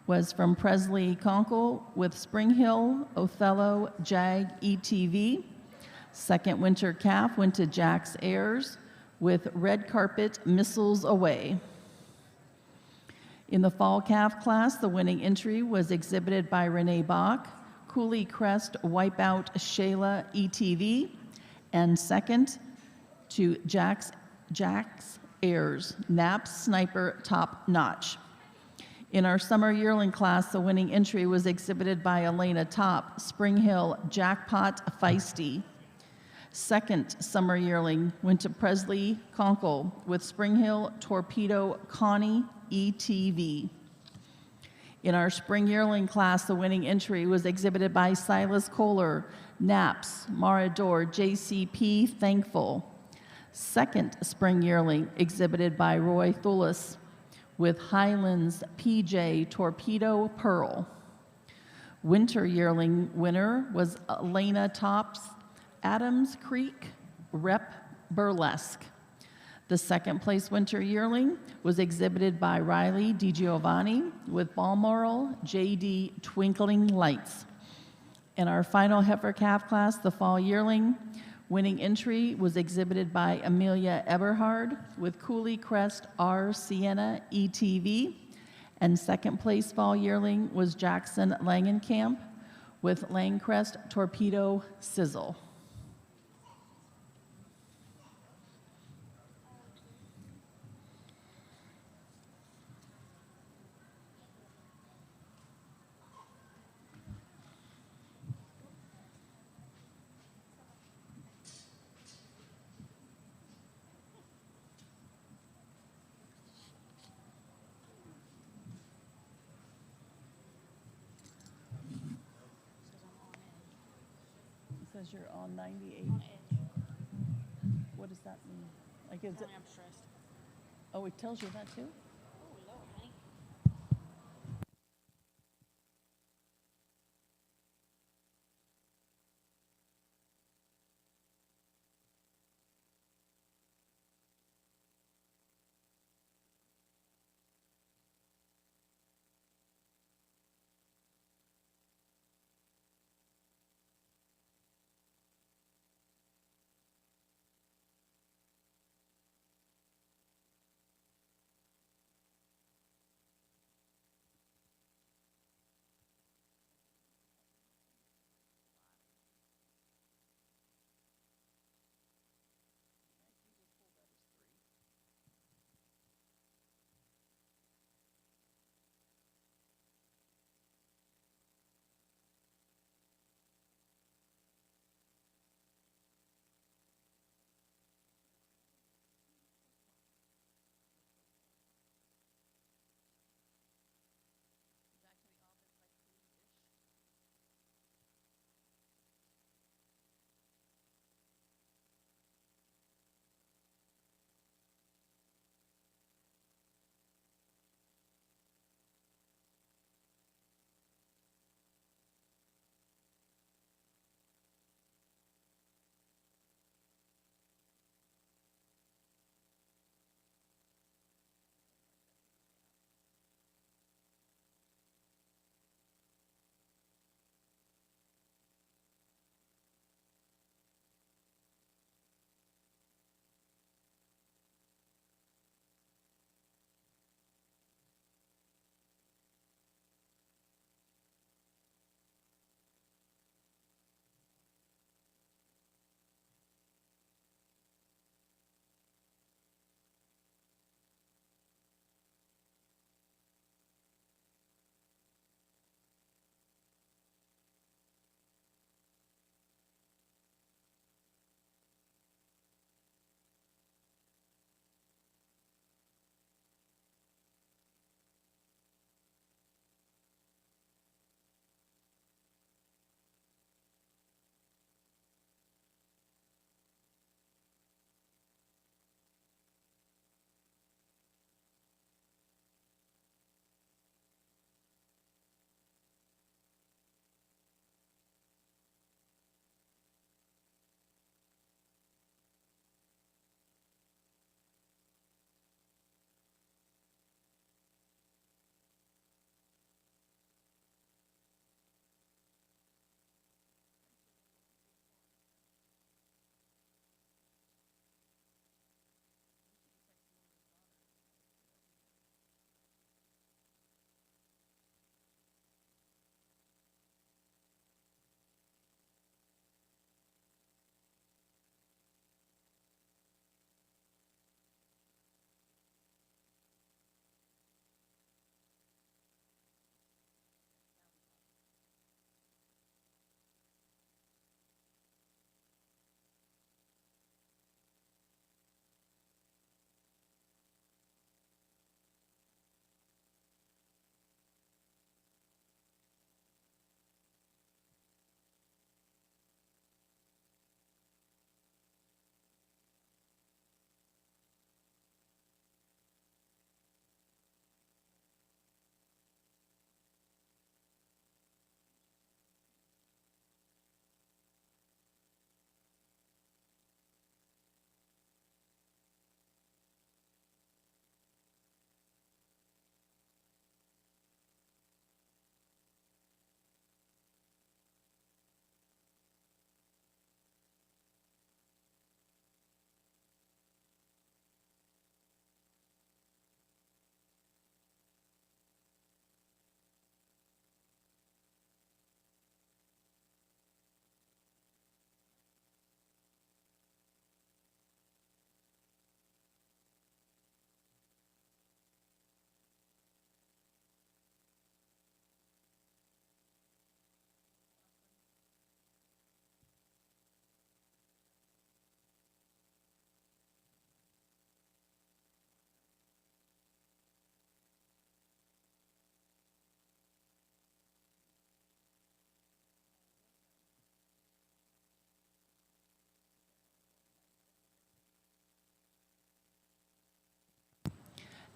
was from Presley Conkle with Spring Hill Othello Jag ETV. Second winter calf went to Jack's Ayers with Red Carpet Missiles Away. In the fall calf class, the winning entry was exhibited by Renee Bach, Cooley Crest Wipeout Shayla ETV, and second to Jack's Ayers, Naps Sniper Top Notch. In our summer yearling class, the winning entry was exhibited by Elena Top, Spring Hill Jackpot Feisty. Second summer yearling went to Presley Conkle with Spring Hill Torpedo Connie ETV. In our spring yearling class, the winning entry was exhibited by Silas Kohler, Naps, Marador JCP Thankful. Second spring yearling exhibited by Roy Thulis with Highlands PJ Torpedo Pearl. Winter yearling winner was Elena Tops, Adams Creek Rep Burlesque. The second place winter yearling was exhibited by Riley DiGiovanni with Balmoral JD Twinkling Lights. In our final heifer calf class, the fall yearling winning entry was exhibited by Amelia Eberhard with Cooley Crest R. Sienna ETV. And second place fall yearling was Jackson Langenkamp with Langcrest Torpedo Sizzle. Says you're on 98. What does that mean? Like, is it? Oh, it tells you that too?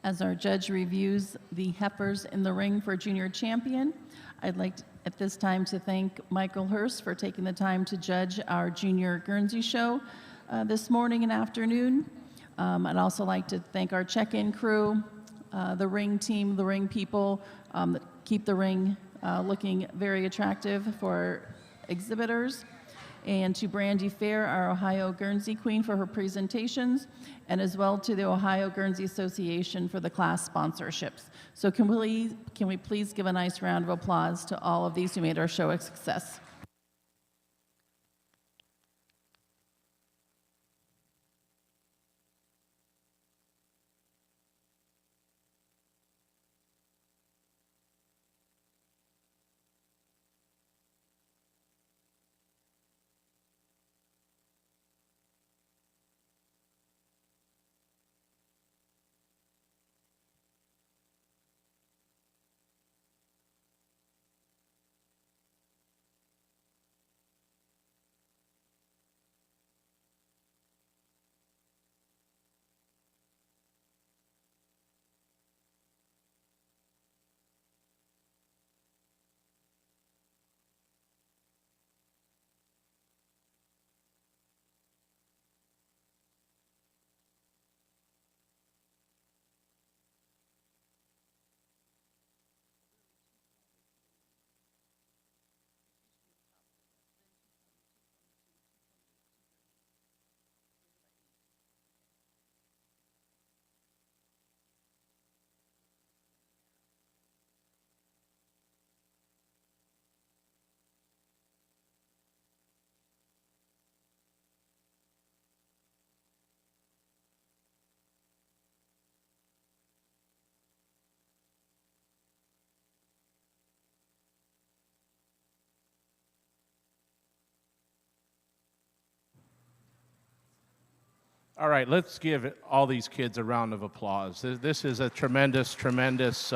As our judge reviews the heifers in the ring for junior champion, I'd like at this time to thank Michael Hurst for taking the time to judge our junior Guernsey show this morning and afternoon. I'd also like to thank our check-in crew, the ring team, the ring people that keep the ring looking very attractive for exhibitors, and to Brandy Fair, our Ohio Guernsey Queen, for her presentations, and as well to the Ohio Guernsey Association for the class sponsorships. So can we please give a nice round of applause to all of these who made our show a success. All right, let's give all these kids a round of applause. This is a tremendous, tremendous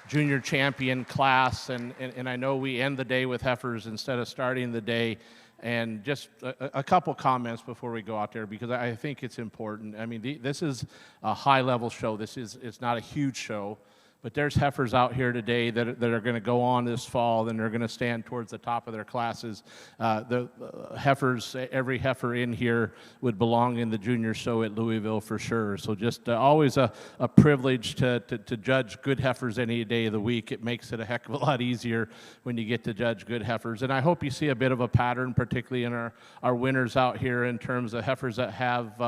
junior champion class, and I know we end the day with heifers instead of starting the day. And just a couple comments before we go out there, because I think it's important. I mean, this is a high-level show. It's not a huge show. But there's heifers out here today that are going to go on this fall, and they're going to stand towards the top of their classes. The heifers, every heifer in here would belong in the junior show at Louisville for sure. So just always a privilege to judge good heifers any day of the week. It makes it a heck of a lot easier when you get to judge good heifers. And I hope you see a bit of a pattern, particularly in our winners out here, in terms of heifers that have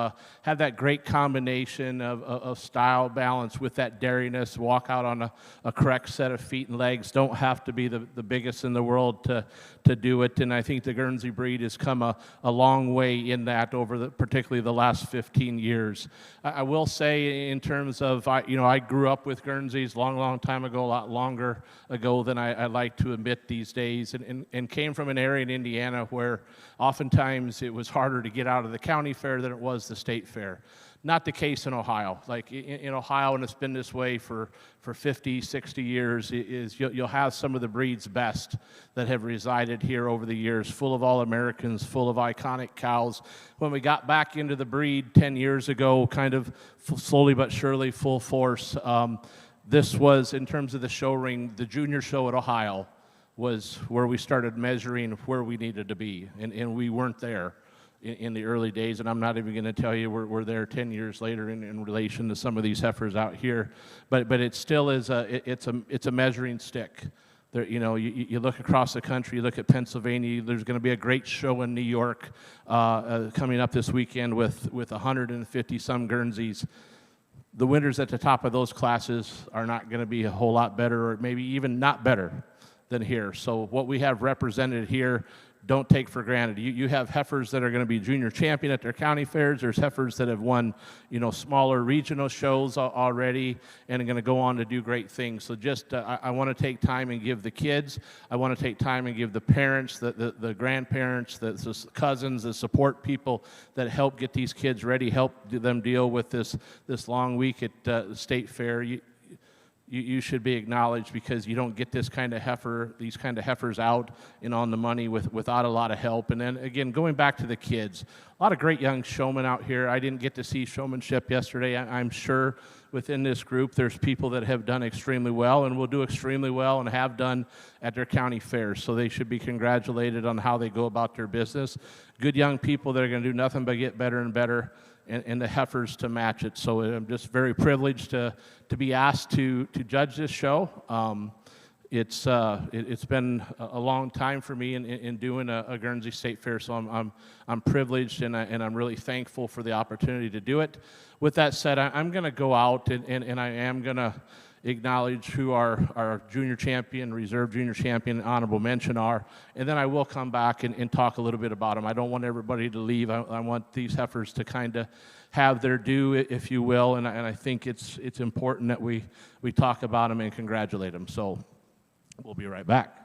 that great combination of style balance with that dariness, walk out on a correct set of feet and legs, don't have to be the biggest in the world to do it. And I think the Guernsey breed has come a long way in that over particularly the last 15 years. I will say, in terms of, I grew up with Guernseys long time ago, a lot longer ago than I like to admit these days, and came from an area in Indiana where oftentimes it was harder to get out of the county fair than it was the state fair. Not the case in Ohio. Like in Ohio, and it's been this way for 50, 60 years, is you'll have some of the breed's best that have resided here over the years, full of All-Americans, full of iconic cows. When we got back into the breed 10 years ago, kind of slowly but surely, full force, this was, in terms of the show ring, the junior show at Ohio was where we started measuring where we needed to be, and we weren't there in the early days, and I'm not even going to tell you we're there 10 years later in relation to some of these heifers out here, but it still is it's a measuring stick. There, you look across the country, you look at Pennsylvania. There's going to be a great show in New York coming up this weekend with 150 some Guernseys. The winners at the top of those classes are not going to be a whole lot better, or maybe even not better than here. So what we have represented here, don't take for granted. You have heifers that are going to be junior champion at their county fairs. There's heifers that have won, smaller regional shows already and are going to go on to do great things. So just, I want to take time and give the kids, I want to take time and give the parents, the grandparents, the cousins, the support people that help get these kids ready, help them deal with this long week at the state fair. You should be acknowledged, because you don't get these kind of heifers out and on the money without a lot of help. And then again, going back to the kids, a lot of great young showmen out here. I didn't get to see showmanship yesterday. I'm sure within this group, there's people that have done extremely well and will do extremely well and have done at their county fairs. So they should be congratulated on how they go about their business. Good young people that are going to do nothing but get better and better, and the heifers to match it. So I'm just very privileged to be asked to judge this show. It's been a long time for me in doing a Guernsey State Fair, so I'm privileged and I'm really thankful for the opportunity to do it. With that said, I'm going to go out and I am going to acknowledge who our junior champion, reserve junior champion, and honorable mention are, and then I will come back and talk a little bit about them. I don't want everybody to leave. I want these heifers to kind of have their due, if you will, and I think it's important that we talk about them and congratulate them. So we'll be right back.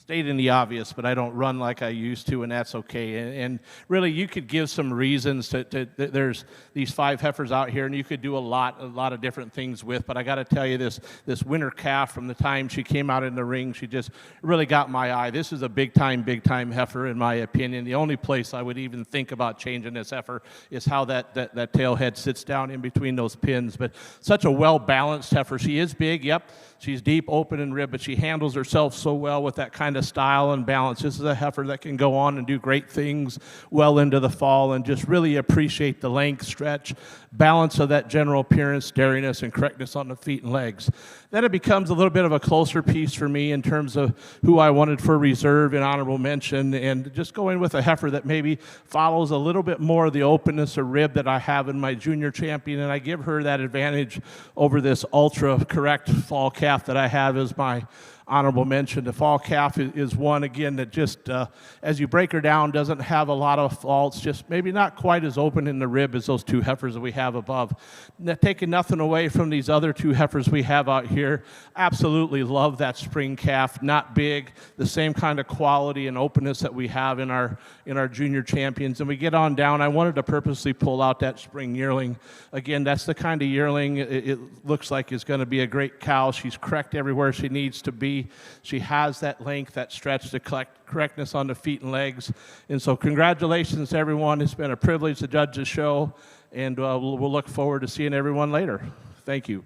Stating the obvious, but I don't run like I used to, and that's okay. And really, you could give some reasons there's these 5 heifers out here, and you could do a lot of different things with. But I got to tell you, this winter calf, from the time she came out in the ring, she just really got my eye. This is a big time heifer, in my opinion. The only place I would even think about changing this heifer is how that tail head sits down in between those pins. But such a well-balanced heifer. She is big, yep. She's deep, open, and ribbed, but she handles herself so well with that kind of style and balance. This is a heifer that can go on and do great things well into the fall, and just really appreciate the length, stretch, balance of that general appearance, dairiness, and correctness on the feet and legs. Then it becomes a little bit of a closer piece for me in terms of who I wanted for reserve and honorable mention, and just going with a heifer that maybe follows a little bit more of the openness of rib that I have in my junior champion, and I give her that advantage over this ultra correct fall calf that I have as my honorable mention. The fall calf is one, again, that just, as you break her down, doesn't have a lot of faults, just maybe not quite as open in the rib as those 2 heifers that we have above. Taking nothing away from these other 2 heifers we have out here, absolutely love that spring calf, not big, the same kind of quality and openness that we have in our junior champions. And we get on down, I wanted to purposely pull out that spring yearling. Again, that's the kind of yearling it looks like is going to be a great cow. She's correct everywhere she needs to be. She has that length, that stretch, the correctness on the feet and legs. And so congratulations to everyone. It's been a privilege to judge the show, and we'll look forward to seeing everyone later. Thank you.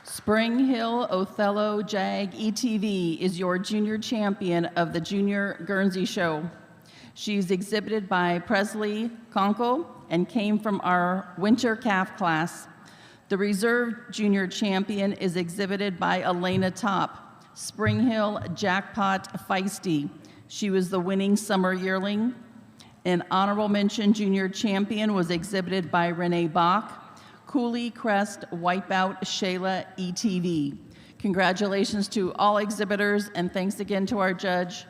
Spring Hill Othello Jag ETV is your junior champion of the Junior Guernsey Show. She's exhibited by Presley Conkle and came from our winter calf class. The reserve junior champion is exhibited by Elena Top, Spring Hill Jackpot Feisty. She was the winning summer yearling. An honorable mention junior champion was exhibited by Renee Bach, Cooley Crest Wipeout Shayla ETV. Congratulations to all exhibitors, and thanks again to our judge,